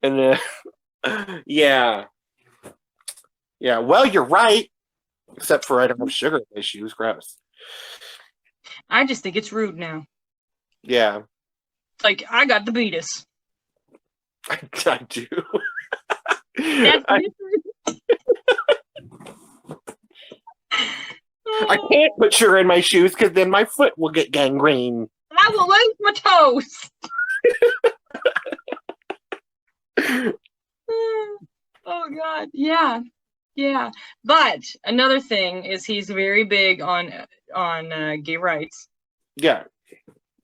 And yeah, well, you're right, except for I don't have sugar in my shoes. Gross. I just think it's rude now. Yeah, like I got the beatus. I do. I can't put sugar in my shoes because then my foot will get gangrene. I will lose my toes. Oh God, yeah. But another thing is he's very big on gay rights. Yeah.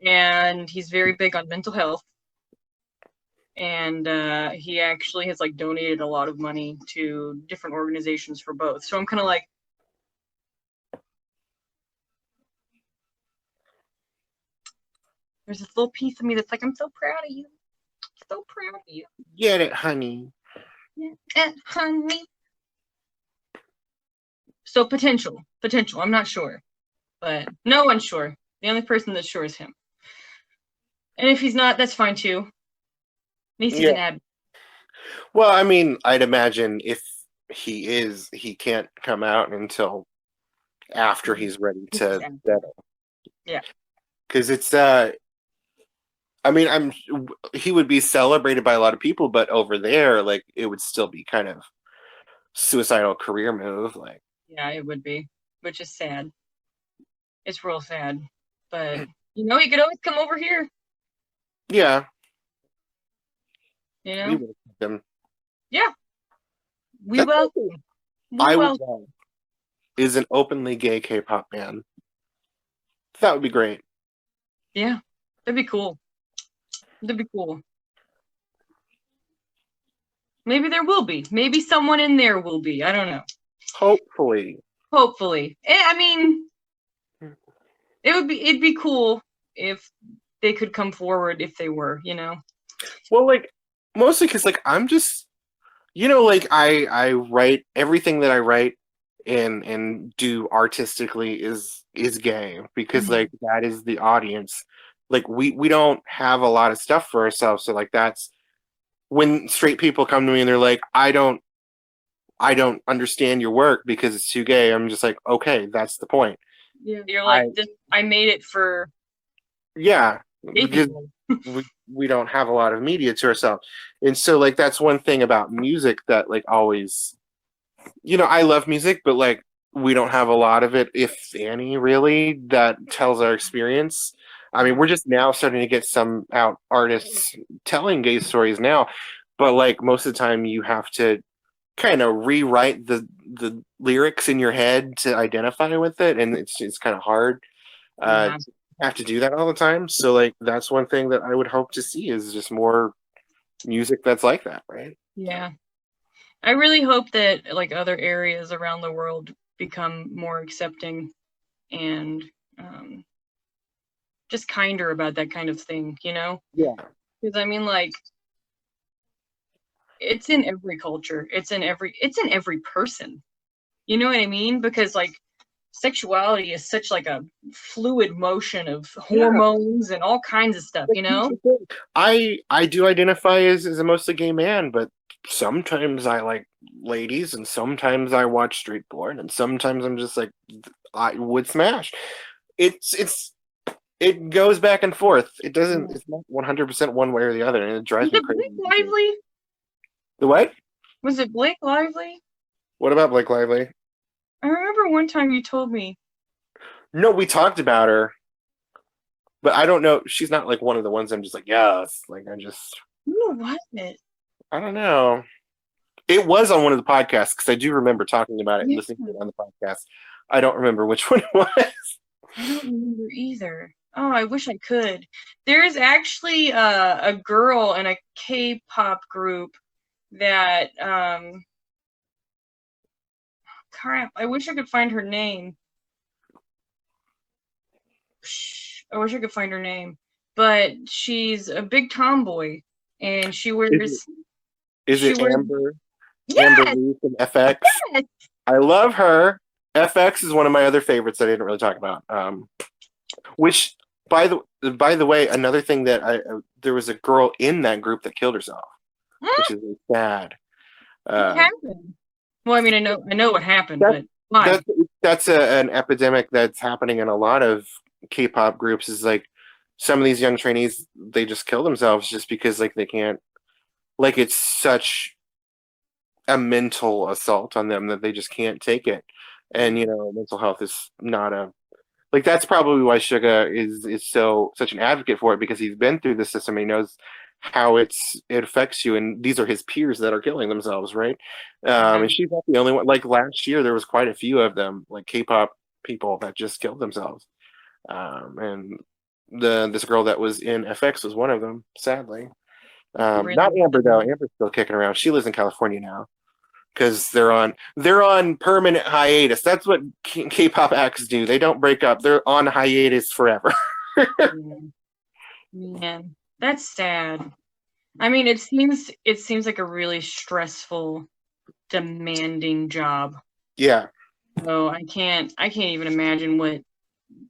And he's very big on mental health. And he actually has like donated a lot of money to different organizations for both. So I'm kind of like, there's this little piece of me that's like, I'm so proud of you. So proud of you. Get it, honey. honey. So potential. I'm not sure, but no one's sure. The only person that's sure is him. And if he's not, that's fine too. At least he's an ad. Well, I mean, I'd imagine if he is, he can't come out until after he's ready to settle. Yeah. Because it's I mean, he would be celebrated by a lot of people, but over there, like, it would still be kind of suicidal career move. Like, yeah, it would be, which is sad. It's real sad, but you know, he could always come over here. Yeah. You know. We welcome him. Yeah. We welcome. I would love is an openly gay K-pop band. That would be great. Yeah, that'd be cool. Maybe there will be. Maybe someone in there will be. I don't know. Hopefully. I mean, it'd be cool if they could come forward if they were, you know. Well, like, mostly because, like, I'm just, you know, like, I write everything that I write and do artistically is gay because like that is the audience. Like we don't have a lot of stuff for ourselves, so like that's when straight people come to me and they're like, I don't understand your work because it's too gay. I'm just like, okay, that's the point. Yeah, you're like, I made it for because we don't have a lot of media to ourselves, and so like that's one thing about music that like always, you know, I love music, but like we don't have a lot of it, if any, really, that tells our experience. I mean, we're just now starting to get some out artists telling gay stories now, but like most of the time you have to kind of rewrite the lyrics in your head to identify with it, and it's kind of hard to have to do that all the time. So like that's one thing that I would hope to see is just more music that's like that, right? Yeah. I really hope that like other areas around the world become more accepting and just kinder about that kind of thing, you know? Yeah. Because I mean, like, it's in every culture. It's in every person. You know what I mean? Because like sexuality is such like a fluid motion of hormones and all kinds of stuff, you know? I do identify as a mostly gay man, but sometimes I like ladies and sometimes I watch straight porn and sometimes I'm just like I would smash. It goes back and forth. It's not 100% one way or the other, and it drives me crazy. Blake Lively? The what? Was it Blake Lively? What about Blake Lively? I remember one time you told me. No, we talked about her, but I don't know. She's not like one of the ones I'm just like, yes. Like I just. Who was it? I don't know. It was on one of the podcasts because I do remember talking about it and listening to it on the podcast. I don't remember which one it was. I don't remember either. Oh, I wish I could. There's actually a girl in a K-pop group that crap, I wish I could find her name. But she's a big tomboy and she wears Is it Amber? Yes! Amber Lee from FX? Yes! I love her. FX is one of my other favorites that I didn't really talk about. Which by the way, another thing that there was a girl in that group that killed herself, which is really sad. What happened? Well, I mean, I know what happened, but why? That's an epidemic that's happening in a lot of K-pop groups. Is like some of these young trainees, they just kill themselves just because like they can't, like it's such a mental assault on them that they just can't take it. And you know, mental health is not a like that's probably why Suga is such an advocate for it, because he's been through the system. He knows how it affects you, and these are his peers that are killing themselves, right? And she's not the only one. Like last year, there was quite a few of them, like K-pop people that just killed themselves. And this girl that was in FX was one of them, sadly. Really? Not Amber though. Amber's still kicking around. She lives in California now because they're on permanent hiatus. That's what K-pop acts do. They don't break up. They're on hiatus forever. Man, that's sad. I mean, it seems like a really stressful, demanding job. Yeah. So I can't even imagine what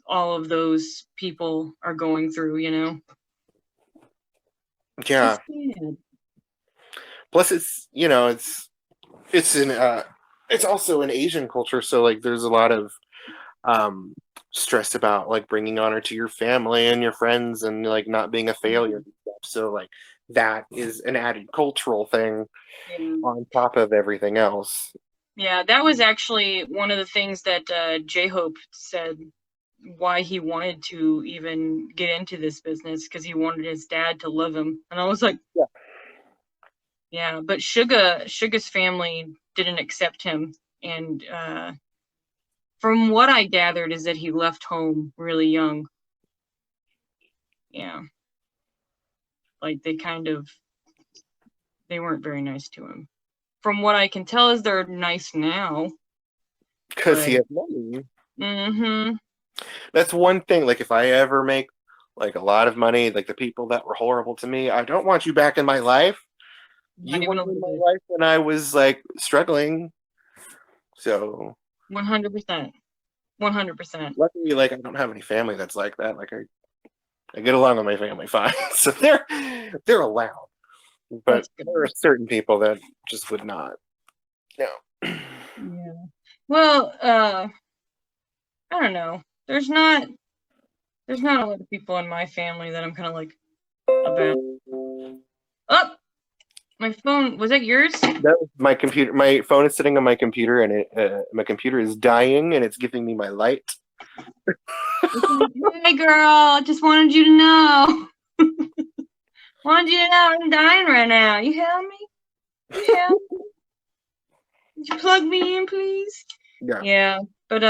all of those people are going through, you know? Yeah. Plus, it's it's also an Asian culture, so like there's a lot of stress about like bringing honor to your family and your friends and like not being a failure and stuff. So like that is an added cultural thing on top of everything else. Yeah, that was actually one of the things that J-Hope said why he wanted to even get into this business, because he wanted his dad to love him. And I was like, yeah, but Suga's family didn't accept him, and from what I gathered is that he left home really young. Yeah. Like they weren't very nice to him. From what I can tell is they're nice now. Because he has money. Mm-hmm. That's one thing. Like if I ever make like a lot of money, like the people that were horrible to me, I don't want you back in my life. You were in my life when I was like struggling. So 100%. 100%. Luckily, like I don't have any family that's like that. Like I get along with my family fine, so they're allowed. But there are certain people that just would not. No. Yeah. Well, I don't know. There's not a lot of people in my family that I'm kind of like about. Oh, my phone, was that yours? That was my computer. My phone is sitting on my computer, and my computer is dying, and it's giving me my light. Hey, girl, just wanted you to know. Wanted you to know I'm dying right now. You help me? You help me? Would you plug me in, please? Yeah. But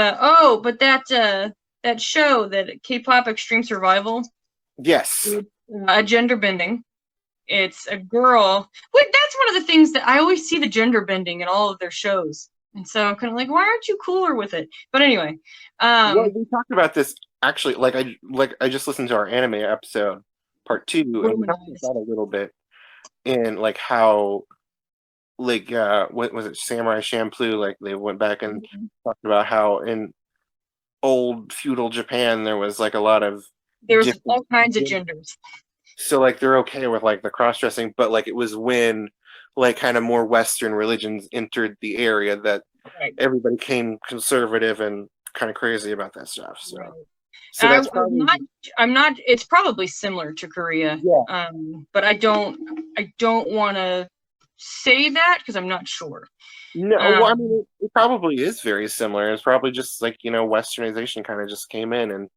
but that show, that K-pop Extreme Survival. Yes. A gender bending. It's a girl. Wait, that's one of the things that I always see, the gender bending in all of their shows. And so I'm kind of like, why aren't you cooler with it? But anyway. Well, we talked about this actually. I just listened to our anime episode, part 2, and we talked about that a little bit, and like how, like what was it, Samurai Champloo? Like they went back and talked about how in old feudal Japan there was like a lot of all kinds of genders. So like they're okay with like the cross dressing, but like it was when like kind of more Western religions entered the area that everybody came conservative and kind of crazy about that stuff. So, so that's probably I'm not. It's probably similar to Korea. Yeah. But I don't want to say that because I'm not sure. No, well, I mean, it probably is very similar. It's probably just like, Westernization kind of just came in, and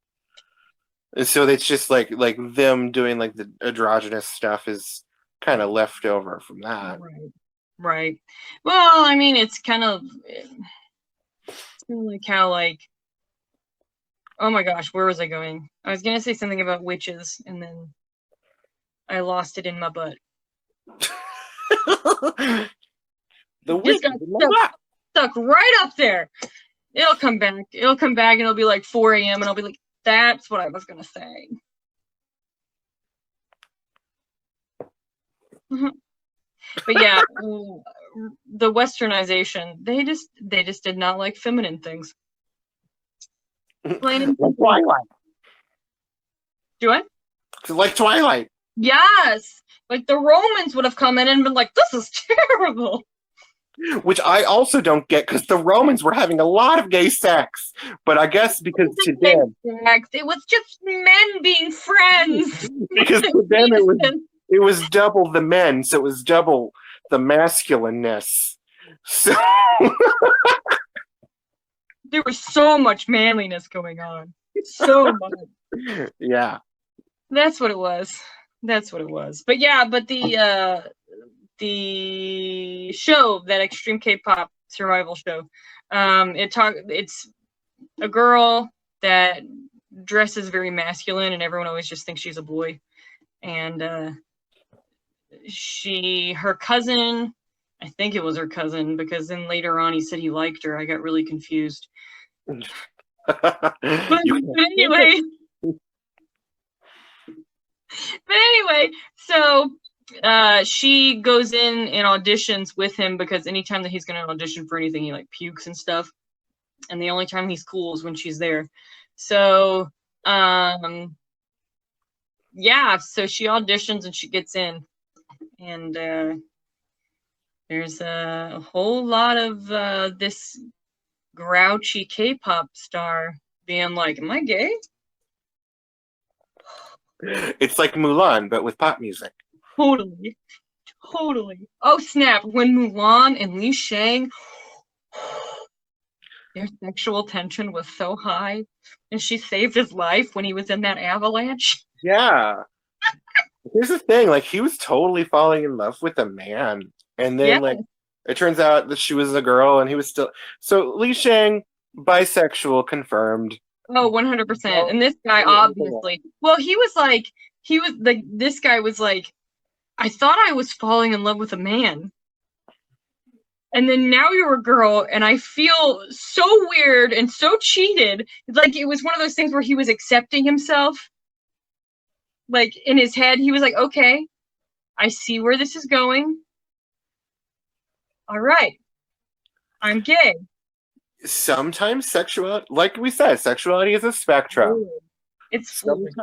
so it's just like them doing like the androgynous stuff is kind of left over from that. Right. Well, I mean, it's kind of like how, like, oh my gosh, where was I going? I was gonna say something about witches, and then I lost it in my butt. The witch stuck right up there. It'll come back. And it'll be like 4 a.m. and I'll be like, that's what I was gonna say. But yeah, the Westernization, they just did not like feminine things. Like Twilight. Do I? Like Twilight. Yes. Like the Romans would have come in and been like, this is terrible. Which I also don't get, because the Romans were having a lot of gay sex, but I guess because to them it was just men being friends. Because to them it was double the men, so it was double the masculineness. So there was so much manliness going on, so much. Yeah, that's what it was. But yeah, but the show, that Extreme K-pop Survival show, it's a girl that dresses very masculine, and everyone always just thinks she's a boy. And her cousin, I think it was her cousin, because then later on he said he liked her. I got really confused. But anyway, so she goes in and auditions with him because anytime that he's going to audition for anything, he like pukes and stuff. And the only time he's cool is when she's there. So, yeah, so she auditions and she gets in. And there's a whole lot of this grouchy K-pop star being like, am I gay? It's like Mulan, but with pop music. Totally. Oh, snap. When Mulan and Li Shang, their sexual tension was so high, and she saved his life when he was in that avalanche. Yeah. Here's the thing, like, he was totally falling in love with a man. And then, like, it turns out that she was a girl, and he was still... So, Li Shang, bisexual, confirmed. Oh, 100%. And this guy, obviously... Well, this guy was like, I thought I was falling in love with a man. And then now you're a girl, and I feel so weird and so cheated. Like, it was one of those things where he was accepting himself. Like, in his head, he was like, okay, I see where this is going. All right. I'm gay. Sometimes sexuality, like we said, sexuality is a spectrum. It's fluid.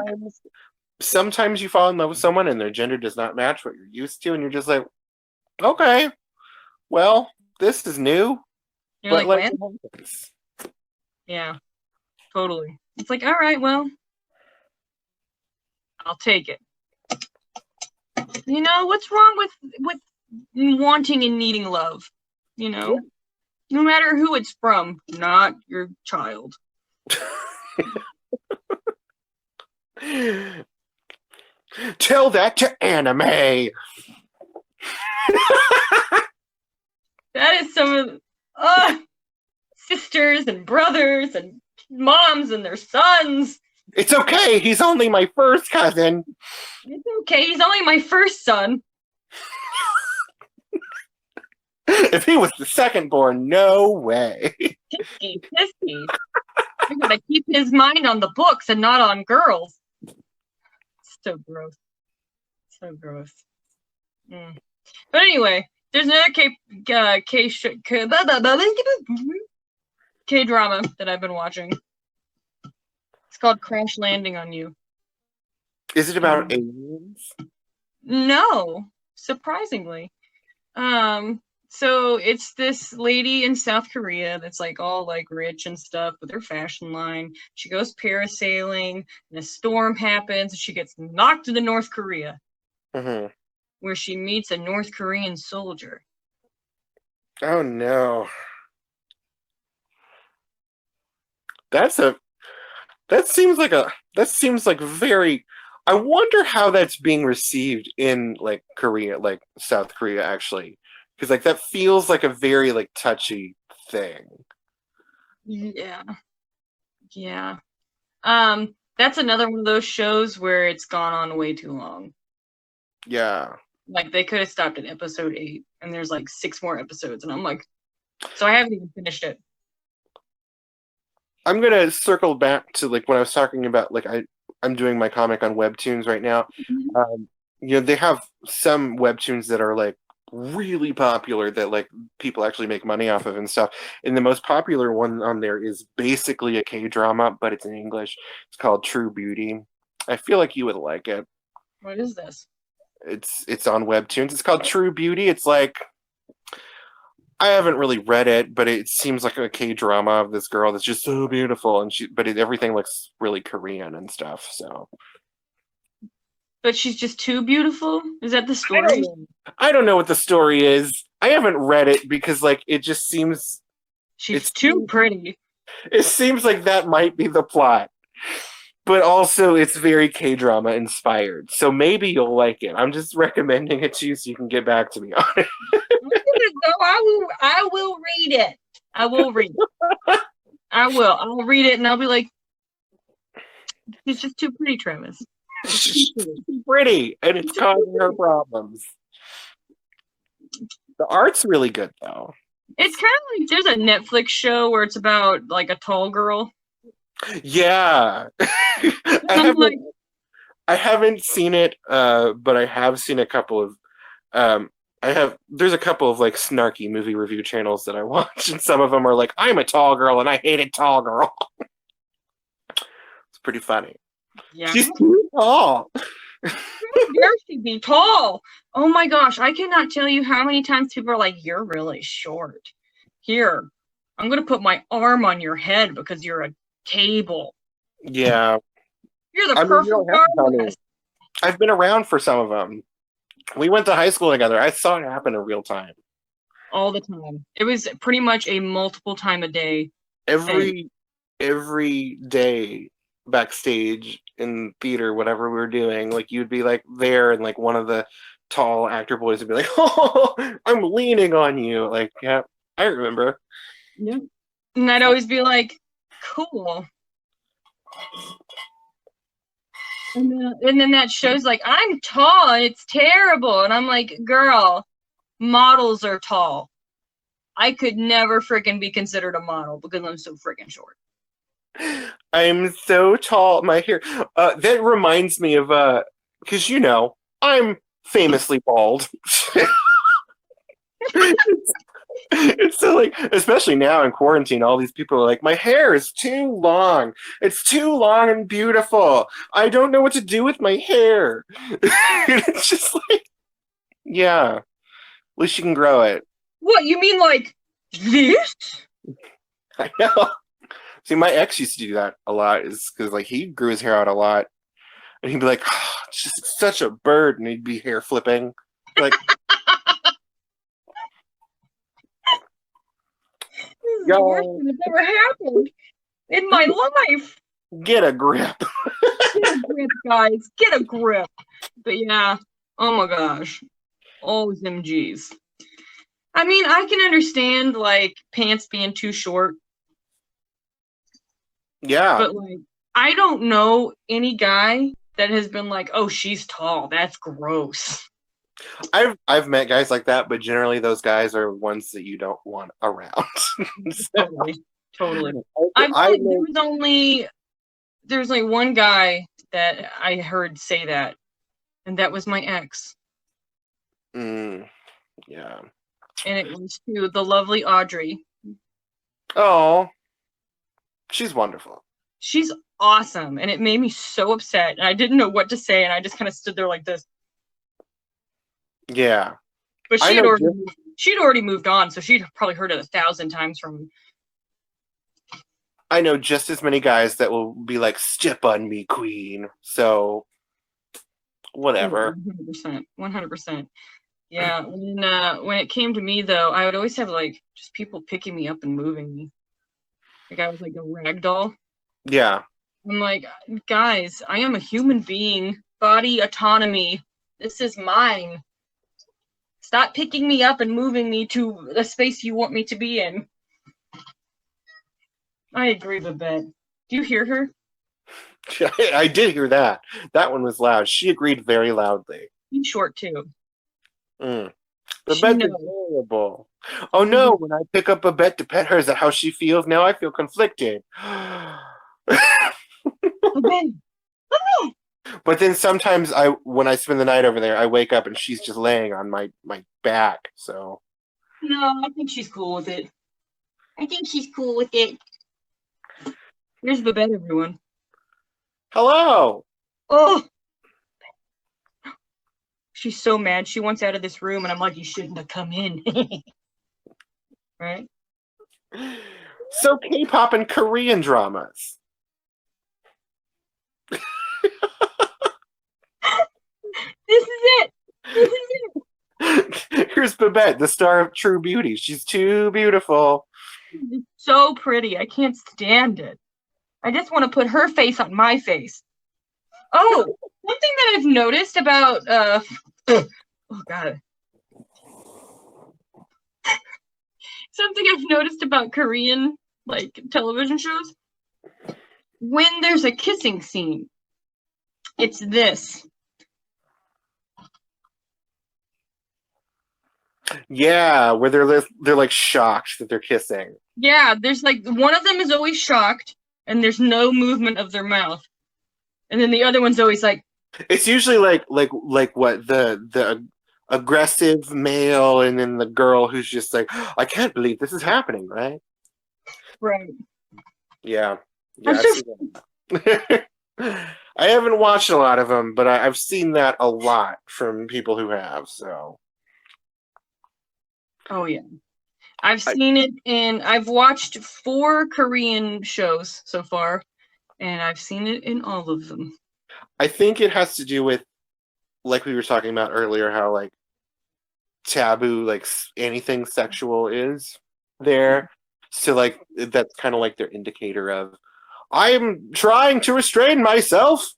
Sometimes you fall in love with someone and their gender does not match what you're used to, and you're just like, okay, well, this is new. You're like, when? Yeah, totally. It's like, all right, well, I'll take it. You know, what's wrong with wanting and needing love? You know, no matter who it's from, not your child. Tell that to anime. That is some of sisters and brothers and moms and their sons. It's okay. He's only my first cousin. It's okay. He's only my first son. If he was the second born, no way. Pissy. I gotta keep his mind on the books and not on girls. So gross. But anyway, there's another K-drama that I've been watching. It's called Crash Landing on You. Is it about aliens? No, surprisingly. So it's this lady in South Korea that's like all like rich and stuff with her fashion line. She goes parasailing, and a storm happens, and she gets knocked into North Korea, where she meets a North Korean soldier. Oh no. That seems like very... I wonder how that's being received in like Korea, like South Korea actually. Because like that feels like a very like touchy thing. Yeah. That's another one of those shows where it's gone on way too long. Yeah. Like they could have stopped at episode 8, and there's like 6 more episodes, and I'm like, so I haven't even finished it. I'm gonna circle back to like when I was talking about like I'm doing my comic on webtoons right now. You know, they have some webtoons that are like really popular that like people actually make money off of and stuff. And the most popular one on there is basically a K-drama, but it's in English. It's called True Beauty. I feel like you would like it. What is this? It's on webtoons. It's called True Beauty. It's like, I haven't really read it, but it seems like a K-drama of this girl that's just so beautiful, and everything looks really Korean and stuff. So, but she's just too beautiful. Is that the story? I don't know what the story is. I haven't read it because like it just seems it's too pretty. It seems like that might be the plot, but also it's very K-drama inspired. So maybe you'll like it. I'm just recommending it to you so you can get back to me on it. I will read it. I will read it. I will. I'll read it and I'll be like, she's just too pretty, Travis. She's too pretty, and it's causing her problems. The art's really good, though. It's kind of like there's a Netflix show where it's about like a tall girl. Yeah. I haven't seen it, but I have seen a couple of. There's a couple of like snarky movie review channels that I watch, and some of them are like, "I'm a tall girl and I hate a tall girl." It's pretty funny. Yeah. She's too tall. How dare she be tall? Oh my gosh, I cannot tell you how many times people are like, "You're really short." Here, I'm gonna put my arm on your head because you're a table. Yeah. You're the I mean, you perfect don't have to tell me. arm. I've been around for some of them. We went to high school together. I saw it happen in real time. All the time. It was pretty much a multiple time a day. Every day backstage in theater, whatever we were doing, like you'd be like there, and like one of the tall actor boys would be like, "Oh, I'm leaning on you." Like, yeah, I remember. Yeah. And I'd always be like, "Cool." And then that show's like, "I'm tall and it's terrible." And I'm like, "Girl, models are tall. I could never freaking be considered a model because I'm so freaking short." I'm so tall. My hair. That reminds me of because I'm famously bald. It's so like, especially now in quarantine, all these people are like, "My hair is too long. It's too long and beautiful. I don't know what to do with my hair." It's just like, yeah, at least you can grow it. What, you mean like this? I know. See, my ex used to do that a lot, is because like he grew his hair out a lot, and he'd be like, "Oh, it's just such a bird," and he'd be hair flipping, like. This is the worst thing that's ever happened in my life. Get a grip. Get a grip, guys. Get a grip. But yeah, oh my gosh. Oh, them G's. I mean, I can understand like pants being too short. Yeah. But like, I don't know any guy that has been like, "Oh, she's tall. That's gross." I've met guys like that, but generally those guys are ones that you don't want around. Totally. There's like one guy that I heard say that, and that was my ex. Yeah. And it was to the lovely Audrey. Oh, she's wonderful. She's awesome, and it made me so upset, and I didn't know what to say, and I just kind of stood there like this. Yeah. But she'd already moved on, so she'd probably heard it 1,000 times from me. I know just as many guys that will be like, "Step on me, queen." So, whatever. 100%. Yeah. When it came to me, though, I would always have like just people picking me up and moving me. Like I was like a rag doll. Yeah. I'm like, guys, I am a human being. Body autonomy. This is mine. Stop picking me up and moving me to the space you want me to be in. I agree with that. Do you hear her? I did hear that. That one was loud. She agreed very loudly. He's short too. The bed's adorable. Oh no, when I pick up a bed to pet her, is that how she feels? Now I feel conflicted. But then sometimes when I spend the night over there, I wake up and she's just laying on my back. So no, I think she's cool with it. Here's the bed, everyone. Hello. Oh, she's so mad. She wants out of this room, and I'm like, "You shouldn't have come in." Right? So K-pop and Korean dramas. This is it. Here's Babette, the star of True Beauty. She's too beautiful. It's so pretty. I can't stand it. I just want to put her face on my face. Oh, one thing that I've noticed about oh god. Something I've noticed about Korean like television shows. When there's a kissing scene, it's this. Yeah, where they're like shocked that they're kissing. Yeah, there's like one of them is always shocked and there's no movement of their mouth. And then the other one's always like It's usually like what the aggressive male, and then the girl who's just like, I can't believe this is happening, right? Right. Yeah, I'm yeah, I've so. seen that. I haven't watched a lot of them, but I've seen that a lot from people who have. So Oh yeah. I've I, seen it I've watched 4 Korean shows so far, and I've seen it in all of them. I think it has to do with, like we were talking about earlier, how like taboo anything sexual is there. So like that's kind of like their indicator of, I am trying to restrain myself.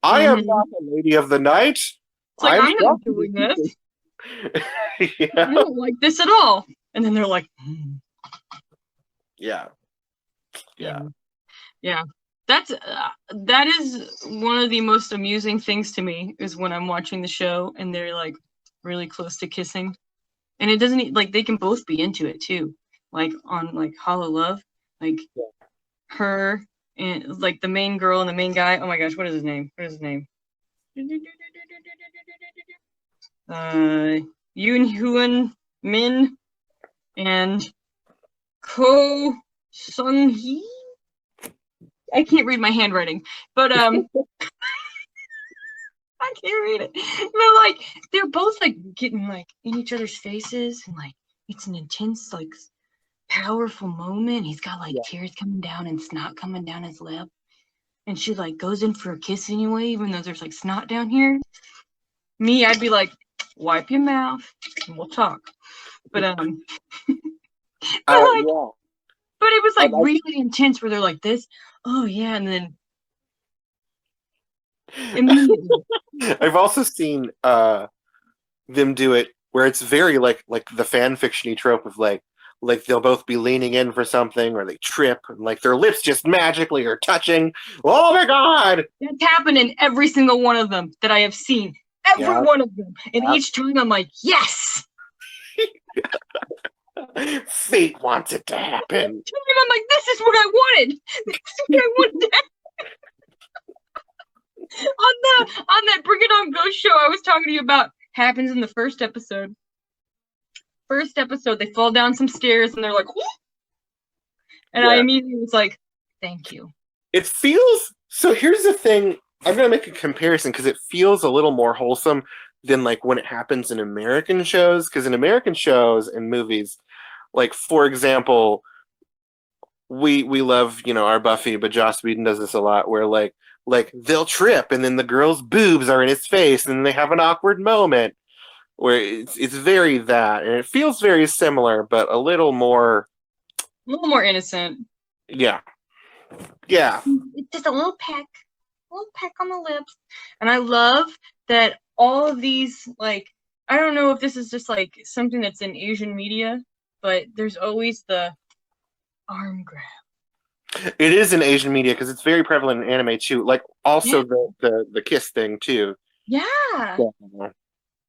I am Mm-hmm. not the lady of the night. It's like, I'm I'm not doing this. I yeah, don't like this at all. And then they're like, yeah, yeah. yeah, yeah. That is one of the most amusing things to me is when I'm watching the show and they're like really close to kissing, and it doesn't like they can both be into it too. Like on like Hollow Love, like her and like the main girl and the main guy. Oh my gosh, what is his name? What is his name? Yoon Hyun Min and Ko Sung Hee. I can't read my handwriting, but I can't read it. But like they're both like getting like in each other's faces, and like it's an intense, like powerful moment. He's got like Yeah. tears coming down and snot coming down his lip, and she like goes in for a kiss anyway, even though there's like snot down here. Me, I'd be like, wipe your mouth and we'll talk. But but like, Yeah. but it was like I, really intense where they're like this, oh yeah, and then immediately. I've also seen them do it where it's very like the fan fictiony trope of like they'll both be leaning in for something, or they trip and like their lips just magically are touching. Oh my god! That's happened in every single one of them that I have seen. Every Yeah, one of them. And yeah. each time I'm like, yes! Fate wants it to happen. And I'm like, this is what I wanted. This is what I wanted. on that Bring It On Ghost show I was talking to you about happens in the first episode. First episode, they fall down some stairs and they're like, whoop! And I immediately was like, thank you. It feels so. Here's the thing. I'm gonna make a comparison because it feels a little more wholesome than like when it happens in American shows. Because in American shows and movies, like for example, we love our Buffy, but Joss Whedon does this a lot, where like they'll trip and then the girl's boobs are in his face and they have an awkward moment where it's very that, and it feels very similar, but a little more innocent. Yeah. It's just a little peck on the lips. And I love that all of these, like, I don't know if this is just like something that's in Asian media, but there's always the arm grab. It is in Asian media because it's very prevalent in anime too. Like also the kiss thing too. Yeah. Yeah.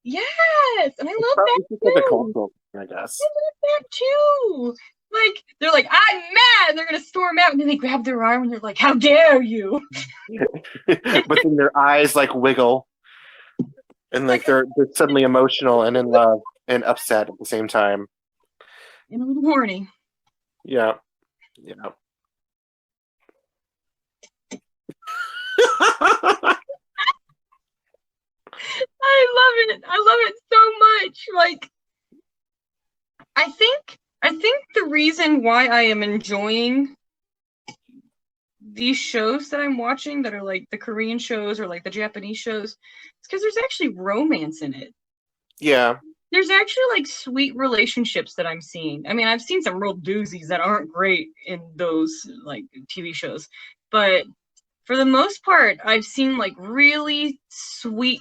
Yes. And I love that too. Like a cultural thing, I guess. I love that too. Like, they're like, I'm mad, and they're gonna storm out, and then they grab their arm and they're like, how dare you? But then their eyes like wiggle. And like they're suddenly emotional and in love and upset at the same time. And a little horny. Yeah. I love it so much. Like, I think the reason why I am enjoying these shows that I'm watching that are like the Korean shows or like the Japanese shows is because there's actually romance in it. Yeah. There's actually like sweet relationships that I'm seeing. I mean, I've seen some real doozies that aren't great in those like TV shows, but for the most part, I've seen like really sweet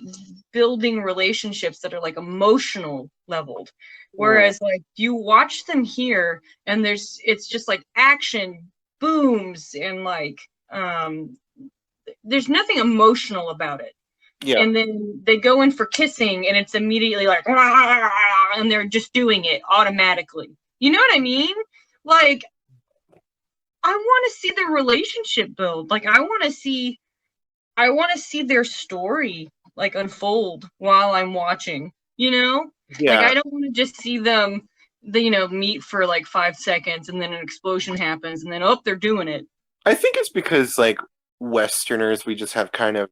building relationships that are like emotional leveled. Whereas like you watch them here and it's just like action booms and like there's nothing emotional about it. Yeah. And then they go in for kissing and it's immediately like and they're just doing it automatically. You know what I mean? Like, I want to see their relationship build. Like, I want to see I want to see their story like unfold while I'm watching, you know? Like Yeah. I don't want to just see them meet for like 5 seconds and then an explosion happens and then oh they're doing it. I think it's because like Westerners, we just have kind of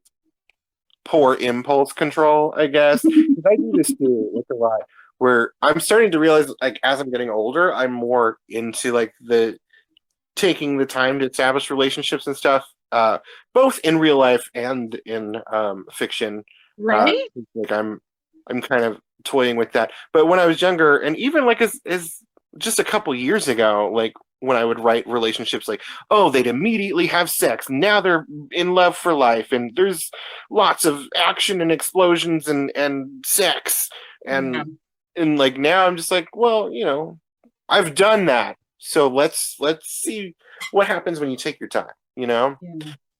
poor impulse control, I guess. 'Cause I do this too with a lot, where I'm starting to realize, like, as I'm getting older, I'm more into like the taking the time to establish relationships and stuff, both in real life and in fiction. Right? Like I'm kind of toying with that. But when I was younger, and even like as just a couple years ago, like when I would write relationships, like, oh, they'd immediately have sex. Now they're in love for life, and there's lots of action and explosions and sex, Yeah. and like now I'm just like, well, I've done that. So let's see what happens when you take your time, Yeah.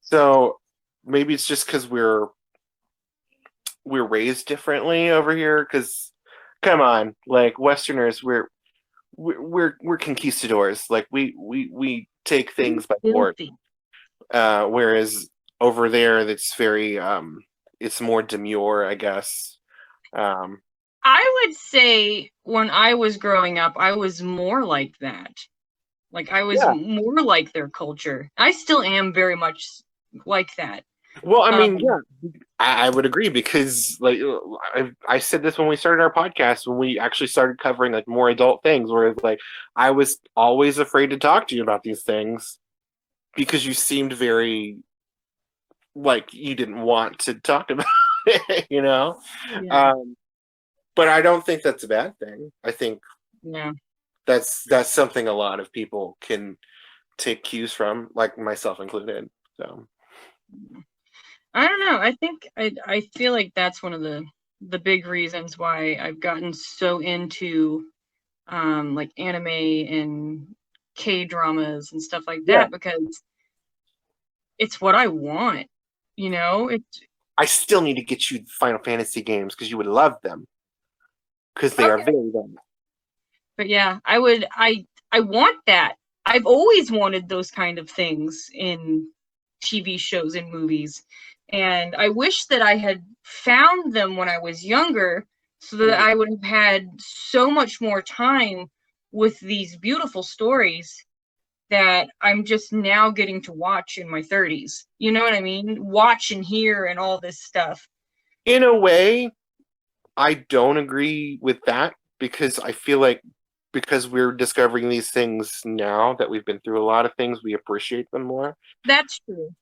So maybe it's just because we're raised differently over here. Because come on, like Westerners, we're conquistadors. Like we take things by force. Filthy. Whereas over there, it's very it's more demure, I guess. I would say when I was growing up, I was more like that. Like I was Yeah. more like their culture. I still am very much like that. Well, I mean, yeah, I would agree because, like, I said this when we started our podcast, when we actually started covering like more adult things, where it's like I was always afraid to talk to you about these things because you seemed very like you didn't want to talk about it, Yeah. But I don't think that's a bad thing. I think Yeah. that's something a lot of people can take cues from, like myself included. So. I don't know. I think I feel like that's one of the big reasons why I've gotten so into like anime and K-dramas and stuff like that, Yeah. because it's what I want. It's I still need to get you Final Fantasy games because you would love them because they are very good. but yeah, I want that. I've always wanted those kind of things in TV shows and movies. And I wish that I had found them when I was younger so that I would have had so much more time with these beautiful stories that I'm just now getting to watch in my 30s. You know what I mean? Watch and hear and all this stuff. In a way, I don't agree with that because I feel like because we're discovering these things now that we've been through a lot of things, we appreciate them more. That's true.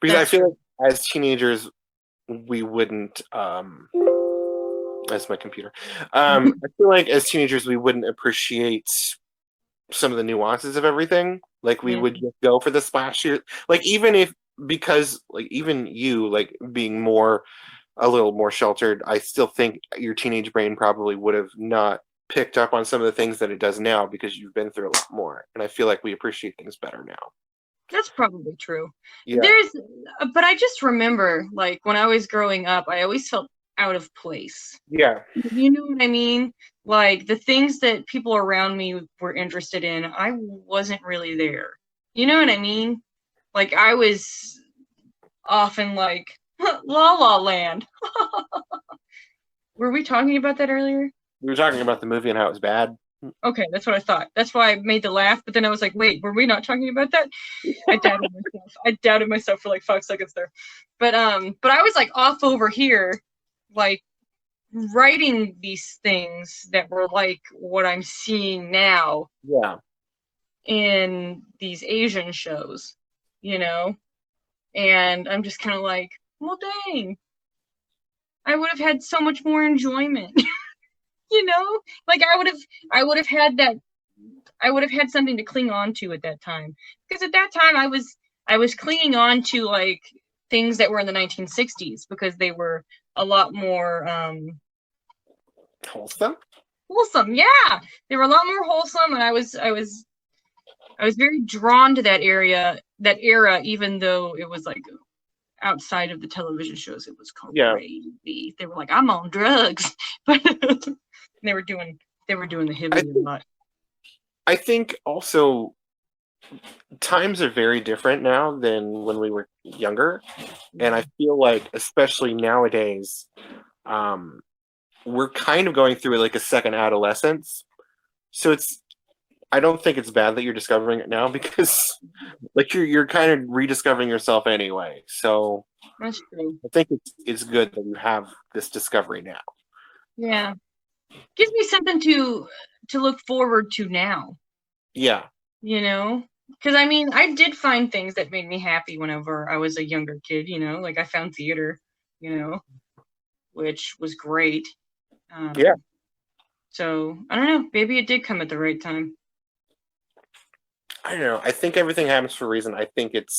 Because That's I feel true. like as teenagers, we wouldn't. That's my computer. I feel like as teenagers, we wouldn't appreciate some of the nuances of everything. Like we would just go for the splash here. Like because like even you like being a little more sheltered, I still think your teenage brain probably would have not picked up on some of the things that it does now because you've been through a lot more. And I feel like we appreciate things better now. That's probably true. Yeah. But I just remember, like, when I was growing up, I always felt out of place. Yeah. You know what I mean? Like, the things that people around me were interested in, I wasn't really there. You know what I mean? Like, I was often like, La La Land. Were we talking about that earlier? We were talking about the movie and how it was bad. Okay, that's what I thought. That's why I made the laugh, but then I was like, wait, were we not talking about that? I doubted myself for like 5 seconds there. But I was like off over here, like writing these things that were like what I'm seeing now. Yeah. In these Asian shows, And I'm just kind of like, well, dang. I would have had so much more enjoyment. Like I would have had that. I would have had something to cling on to at that time, because at that time I was clinging on to like things that were in the 1960s because they were a lot more wholesome. Yeah, they were a lot more wholesome, and I was very drawn to that era, even though it was like outside of the television shows. It was crazy. Yeah. They were like, I'm on drugs, but they were doing the heavy a lot. I think also times are very different now than when we were younger, and I feel like, especially nowadays, we're kind of going through like a second adolescence. So I don't think it's bad that you're discovering it now because like you're kind of rediscovering yourself anyway. So That's true. I think it's good that you have this discovery now. Yeah. Gives me something to look forward to now. Yeah. You know? Because, I mean, I did find things that made me happy whenever I was a younger kid, you know? Like, I found theater, you know? Which was great. Yeah. So, I don't know. Maybe it did come at the right time. I don't know. I think everything happens for a reason. I think it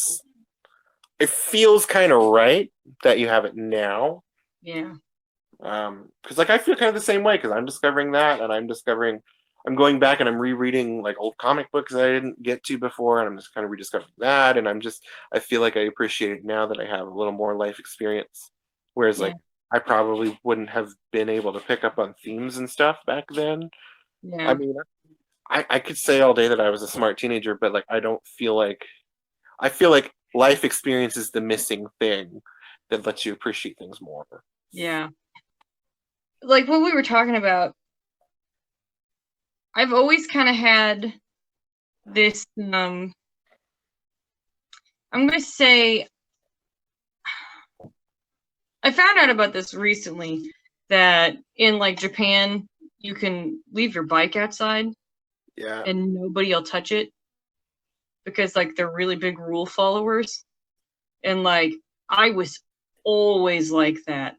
feels kind of right that you have it now. Yeah. Because like I feel kind of the same way because I'm discovering that, and I'm going back and I'm rereading like old comic books that I didn't get to before, and I'm just kind of rediscovering that, and I feel like I appreciate it now that I have a little more life experience. Whereas Yeah. like I probably wouldn't have been able to pick up on themes and stuff back then. Yeah. I mean, I could say all day that I was a smart teenager, but like I feel like life experience is the missing thing that lets you appreciate things more. Yeah. Like what we were talking about, I've always kind of had this, I'm going to say, I found out about this recently, that in like Japan, you can leave your bike outside Yeah. and nobody will touch it because like they're really big rule followers. And like I was always like that.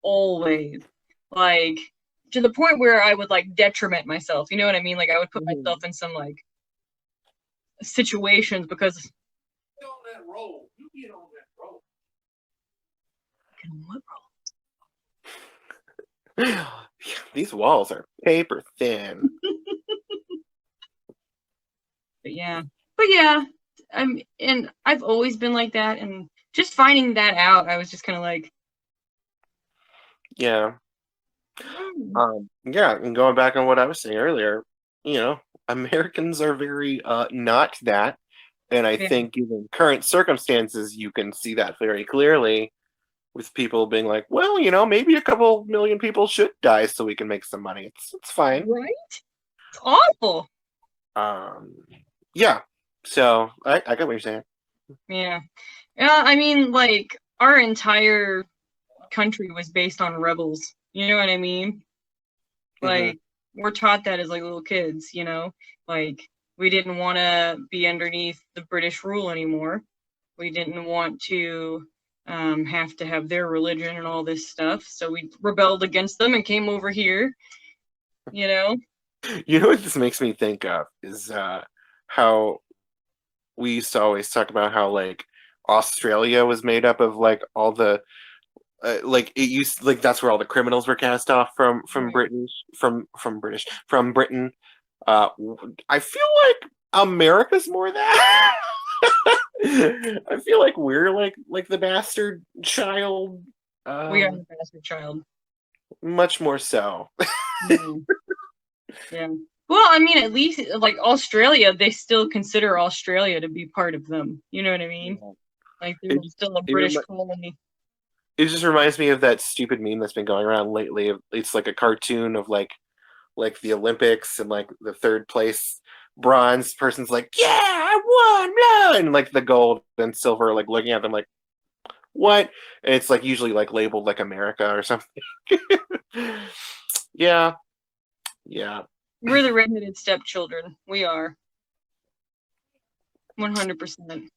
Always. Like to the point where I would like detriment myself. You know what I mean? Like I would put myself in some like situations because Get on that roll. You get on that roll. what roll? These walls are paper thin. But yeah. And I've always been like that, and just finding that out, I was just kind of like, yeah. Yeah, and going back on what I was saying earlier, Americans are very not that. And I think given current circumstances, you can see that very clearly with people being like, well, maybe a couple million people should die so we can make some money. It's fine. Right? It's awful. Yeah. So I get what you're saying. Yeah. Yeah, I mean, like, our entire country was based on rebels. You know what I mean? Like, we're taught that as like little kids, you know? Like, we didn't want to be underneath the British rule anymore. We didn't want to have to have their religion and all this stuff. So we rebelled against them and came over here, you know? You know what this makes me think of is how we used to always talk about how like Australia was made up of like all the like it used like that's where all the criminals were cast off from Britain from Britain. I feel like America's more that. I feel like we're like the bastard child. We are the bastard child. Much more so. Yeah. Well, I mean, at least like Australia, they still consider Australia to be part of them. You know what I mean? Like they're still a British colony. It just reminds me of that stupid meme that's been going around lately. It's like a cartoon of like the Olympics and like the third place bronze person's like, yeah, I won, blah! And like the gold and silver like looking at them like, what? And it's like usually like labeled like America or something. Yeah. We're the redheaded stepchildren. We are. 100%.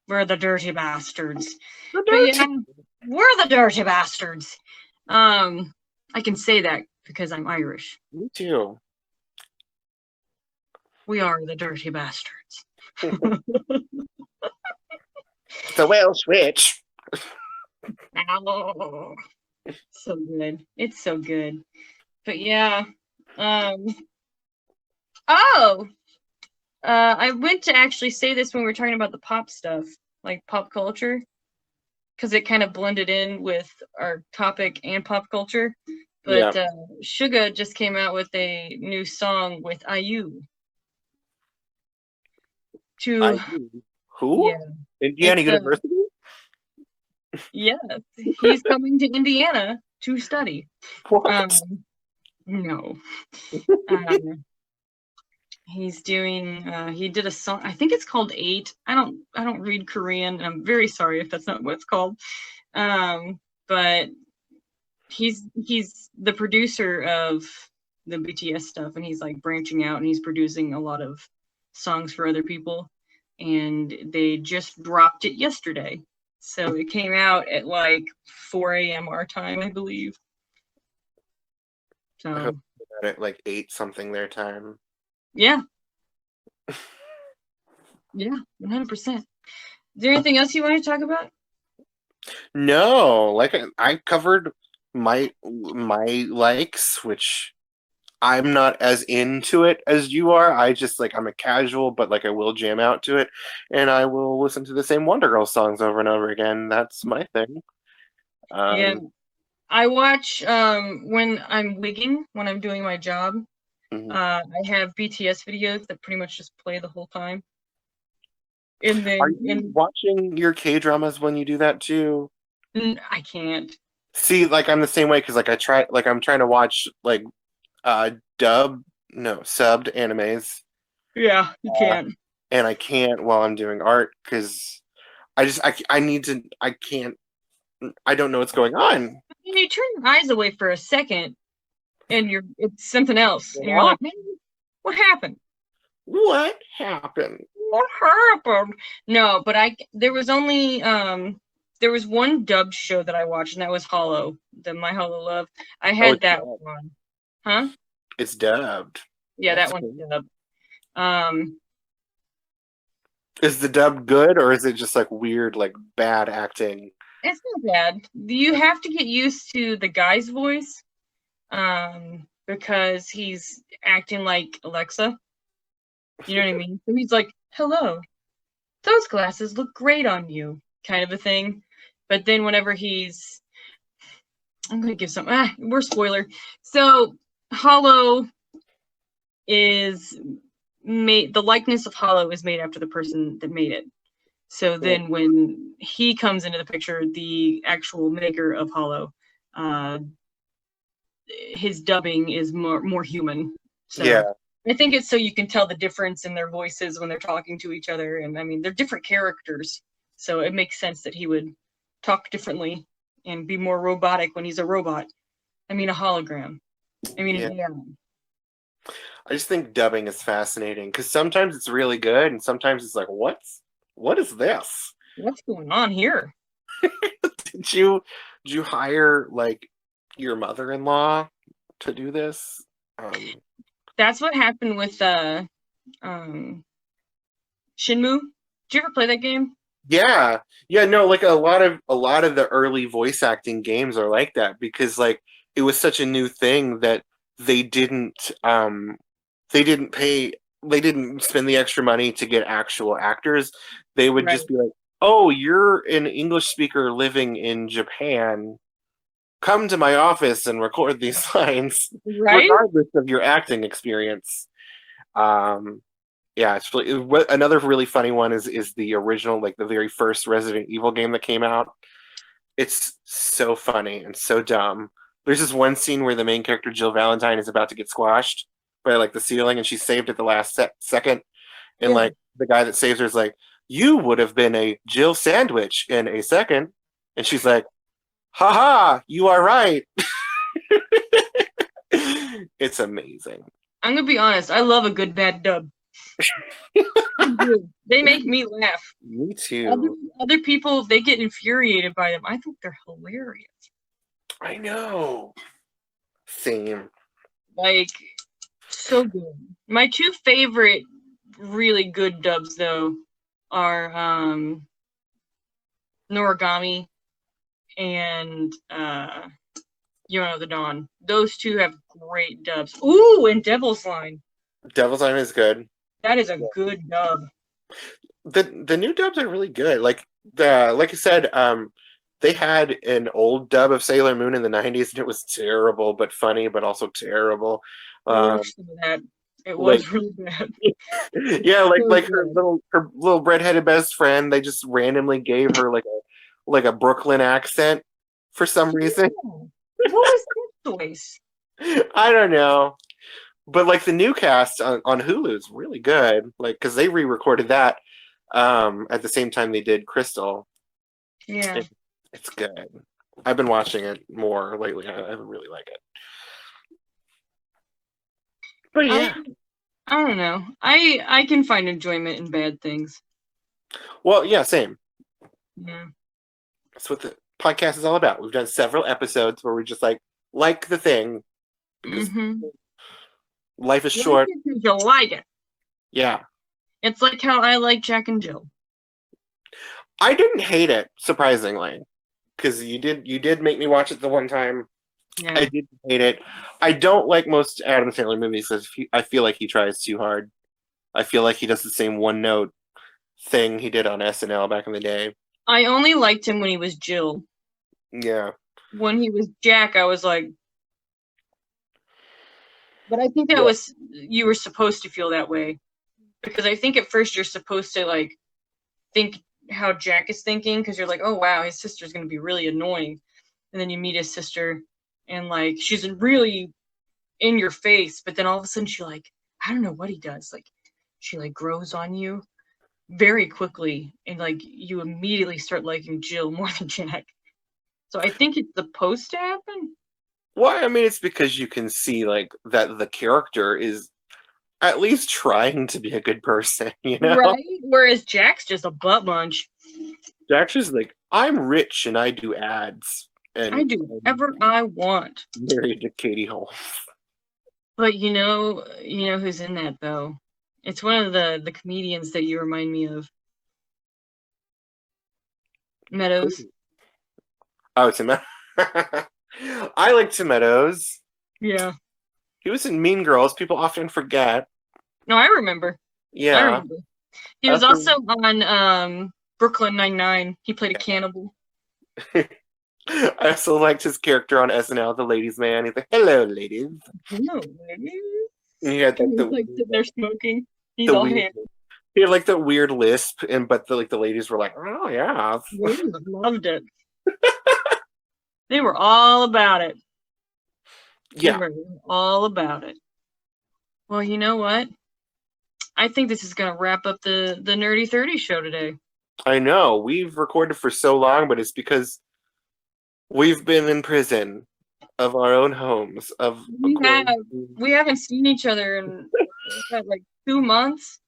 We're the dirty bastards. But yeah, we're the dirty bastards. I can say that because I'm Irish. Me too. We are the dirty bastards. The Welsh witch. So good. It's so good. But yeah. I went to actually say this when we were talking about the pop stuff, like pop culture, because it kind of blended in with our topic and pop culture. But Suga just came out with a new song with IU. to Who? yeah. Indiana It's University? yes, he's coming to Indiana to study. What? No. Um, he's doing he did a song, I think it's called 8. I don't read Korean, and I'm very sorry if that's not what it's called. But he's the producer of the BTS stuff, and he's like branching out, and he's producing a lot of songs for other people, and they just dropped it yesterday. So it came out at like 4 a.m. our time, I believe. I So hope at like 8 something their time. yeah. Yeah, 100%. Is there anything else you want to talk about? No, like I covered my likes, which I'm not as into it as you are. I just like I'm a casual, but like I will jam out to it, and I will listen to the same Wonder Girls songs over and over again. That's my thing. Yeah. I watch when I'm wigging, when I'm doing my job. Mhm. I have BTS videos that pretty much just play the whole time. And then Are you watching your K dramas when you do that too? I can't. See, like I'm the same way because like I'm trying to watch like subbed animes, Yeah, you can't. and I can't while I'm doing art because I need to I can't I don't know what's going on. You turn your eyes away for a second, and it's something else, and you're What? like, man, what happened? What happened? What happened? No, but there was only there was one dubbed show that I watched, and that was Hollow, the My Hollow Love. I had it's that dubbed. one. Huh? It's dubbed. Yeah, That's that one's cool. dubbed. Is the dub good or is it just like weird, like bad acting? It's not bad. You have to get used to the guy's voice, because he's acting like Alexa. You know what I mean? So he's like, "Hello, those glasses look great on you," kind of a thing. But then whenever I'm gonna give some. We're spoiler. So Hollow is made. The likeness of Hollow is made after the person that made it. So then when he comes into the picture, the actual maker of Hollow, his dubbing is more human. So Yeah. I think it's so you can tell the difference in their voices when they're talking to each other. And I mean, they're different characters. So it makes sense that he would talk differently and be more robotic when he's a robot. I mean, a hologram. I mean, Yeah. yeah. I just think dubbing is fascinating because sometimes it's really good and sometimes it's like, what is this? What's going on here? Did you hire like your mother-in-law to do this? That's what happened with Shinmu. Did you ever play that game? Yeah. Yeah, no, like a lot of the early voice acting games are like that because like it was such a new thing that they didn't they didn't spend the extra money to get actual actors. They would Right. just be like, "Oh, you're an English speaker living in Japan. Come to my office and record these lines, Right? regardless of your acting experience." Yeah, it's really, another really funny one is the original, like the very first Resident Evil game that came out. It's so funny and so dumb. There's this one scene where the main character Jill Valentine is about to get squashed by like the ceiling, and she's saved at the last second. And Yeah. like the guy that saves her is like, "You would have been a Jill sandwich in a second," and she's like, "Haha, you are right." It's amazing. I'm gonna be honest. I love a good bad dub. They make me laugh. Me too. Other people, they get infuriated by them. I think they're hilarious. I know. Same. Like, so good. My two favorite really good dubs though are Noragami and the Dawn. Those two have great dubs. Ooh, and Devil's Line. Devil's Line is good. That is a good dub. The new dubs are really good. Like I said, they had an old dub of Sailor Moon in the 90s and it was terrible but funny but also terrible. I watched some of that, It Like, was really bad. yeah, It was her little redheaded best friend. They just randomly gave her like a Brooklyn accent for some reason. What was that choice? I don't know. But like the new cast on Hulu is really good. Like because they re-recorded that at the same time they did Crystal. Yeah. It's good. I've been watching it more lately. I really like it. But yeah. I don't know. I can find enjoyment in bad things. Well, yeah, same. Yeah. That's what the podcast is all about. We've done several episodes where we just like the thing because life is short. You like it. Yeah. It's like how I like Jack and Jill. I didn't hate it, surprisingly. Because you did make me watch it the one time. Yeah. I didn't hate it. I don't like most Adam Sandler movies because I feel like he tries too hard. I feel like he does the same one note thing he did on SNL back in the day. I only liked him when he was Jill. Yeah. When he was Jack, I was like, but I think that was, you were supposed to feel that way. Because I think at first you're supposed to like think how Jack is thinking because you're like, oh wow, his sister's gonna be really annoying. And then you meet his sister and like she's really in your face, but then all of a sudden she like, I don't know what he does. Like she like grows on you very quickly and like you immediately start liking Jill more than Jack. So I think it's supposed to happen. Well, I mean, it's because you can see like that the character is at least trying to be a good person, you know? Right? Whereas Jack's just a butt munch. Jack's just like, I'm rich and I do ads. And I do whatever I want. Married to Katie Holmes. But you know who's in that though? It's one of the comedians that you remind me of. Meadows. Oh, Tim. I like Tim Meadows. Yeah. He was in Mean Girls. People often forget. No, I remember. Yeah. I remember. He was also on Brooklyn Nine-Nine. He played a cannibal. I also liked his character on SNL, the ladies' man. He's like, "Hello, ladies." Hello, ladies. And he had He's like sitting there smoking. He's all handy. He had like the weird lisp, but the ladies were like, "Oh yeah." They loved it. They were all about it. Yeah. They were all about it. Well, you know what? I think this is going to wrap up the Nerdy 30s show today. I know. We've recorded for so long, but it's because we've been in prison of our own homes. We haven't seen each other in like 2 months.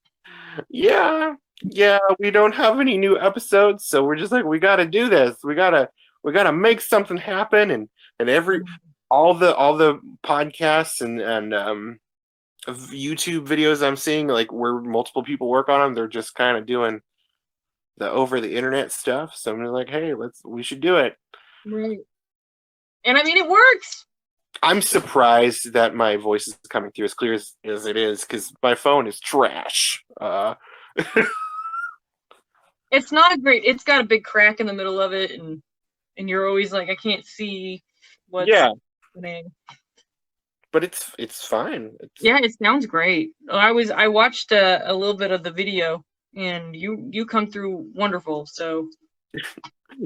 Yeah. We don't have any new episodes, so we're just like, we got to do this. We gotta make something happen, and all the podcasts and YouTube videos I'm seeing, like where multiple people work on them, they're just kind of doing the over the internet stuff. So I'm like, hey, we should do it. Right. And I mean, it works. I'm surprised that my voice is coming through as clear as it is because my phone is trash. It's not great. It's got a big crack in the middle of it, and you're always like, I can't see what's happening. But it's fine. Yeah, it sounds great. I watched a little bit of the video, and you come through wonderful. So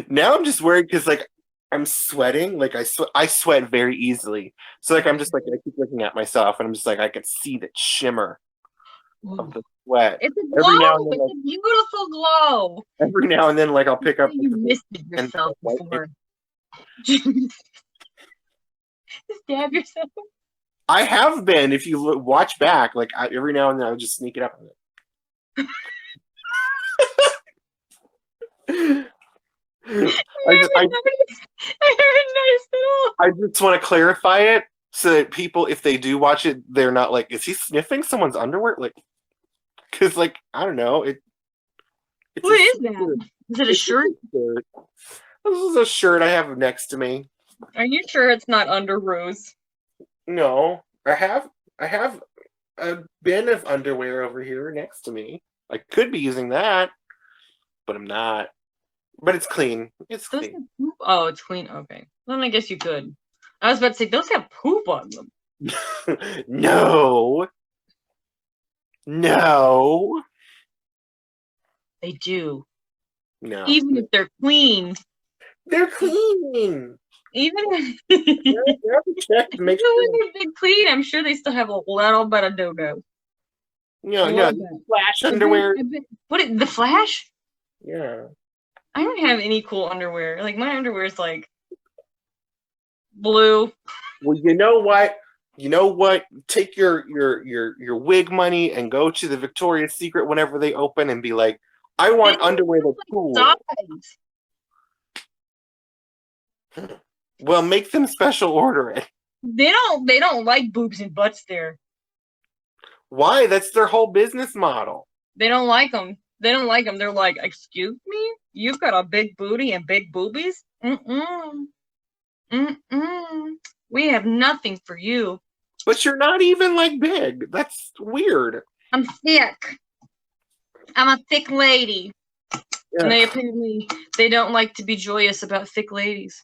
now I'm just worried because like I'm sweating. Like I sweat very easily. So like I'm just like I keep looking at myself, and I'm just like I can see the shimmer of the sweat. It's a glow. It's a beautiful glow. Every now and then, like I'll pick up. You misted yourself before. Stab yourself. I have been. If you watch back, like every now and then, I'll just sneak it up. I just want to clarify it so that people, if they do watch it, they're not like, is he sniffing someone's underwear? Like, because like I don't know. What is that? Is it a shirt? This is a shirt I have next to me. Are you sure it's not underoos? No, I have a bin of underwear over here next to me. I could be using that, but I'm not. But it's clean. It's clean. Oh, it's clean. Okay. Then I guess you could. I was about to say, those have poop on them. No. No. They do. No. Even if they're clean. They're clean. Even if, You have to check to make sure. if they're clean, I'm sure they still have a little bit of doo-doo. No, Flash underwear. What, the Flash? Yeah. I don't have any cool underwear. Like, my underwear is like blue. Well, you know what? Take your wig money and go to the Victoria's Secret whenever they open and be like, I want underwear that's cool. Size. Well, make them special order it. They don't like boobs and butts there. Why? That's their whole business model. They don't like them. They're like, excuse me? You've got a big booty and big boobies? Mm-mm. We have nothing for you. But you're not even like big. That's weird. I'm thick. I'm a thick lady. Yeah. And they don't like to be joyous about thick ladies.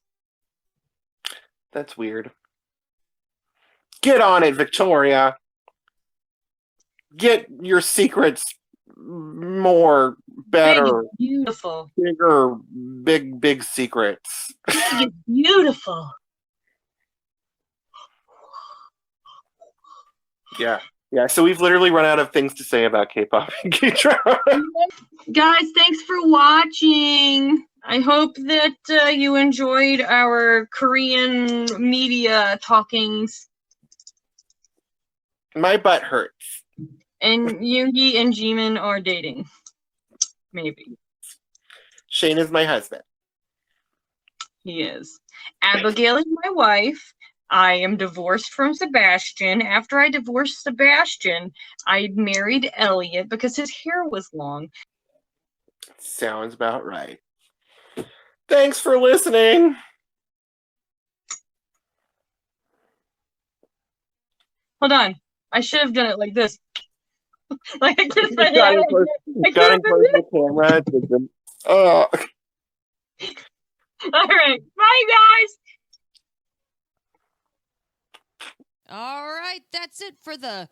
That's weird. Get on it, Victoria. Get your secrets more, better, big, beautiful, bigger, big secrets. Big is beautiful. Yeah. So we've literally run out of things to say about K-pop and K-drama. Guys, thanks for watching. I hope that you enjoyed our Korean media talkings. My butt hurts. And Yoongi and Jimin are dating. Maybe. Shane is my husband. He is. Abigail is my wife. I am divorced from Sebastian. After I divorced Sebastian, I married Elliot because his hair was long. Sounds about right. Thanks for listening. Hold on. I should have done it like this. Like I just got in close the camera. Oh. All right. Bye, guys. All right, that's it for the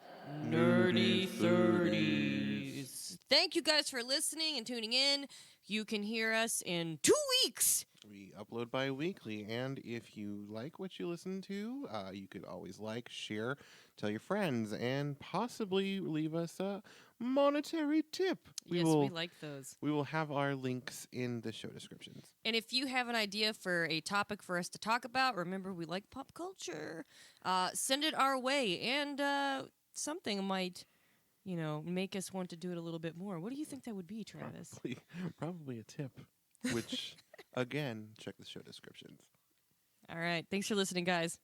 Nerdy 30s. Thank you guys for listening and tuning in. You can hear us in 2 weeks. We upload bi-weekly, and if you like what you listen to, you could always share, tell your friends, and possibly leave us a monetary tip. We like those. We will have our links in the show descriptions. And if you have an idea for a topic for us to talk about, remember we like pop culture, send it our way, and something might, make us want to do it a little bit more. What do you think that would be, Travis? Probably a tip, which, again, check the show descriptions. All right. Thanks for listening, guys.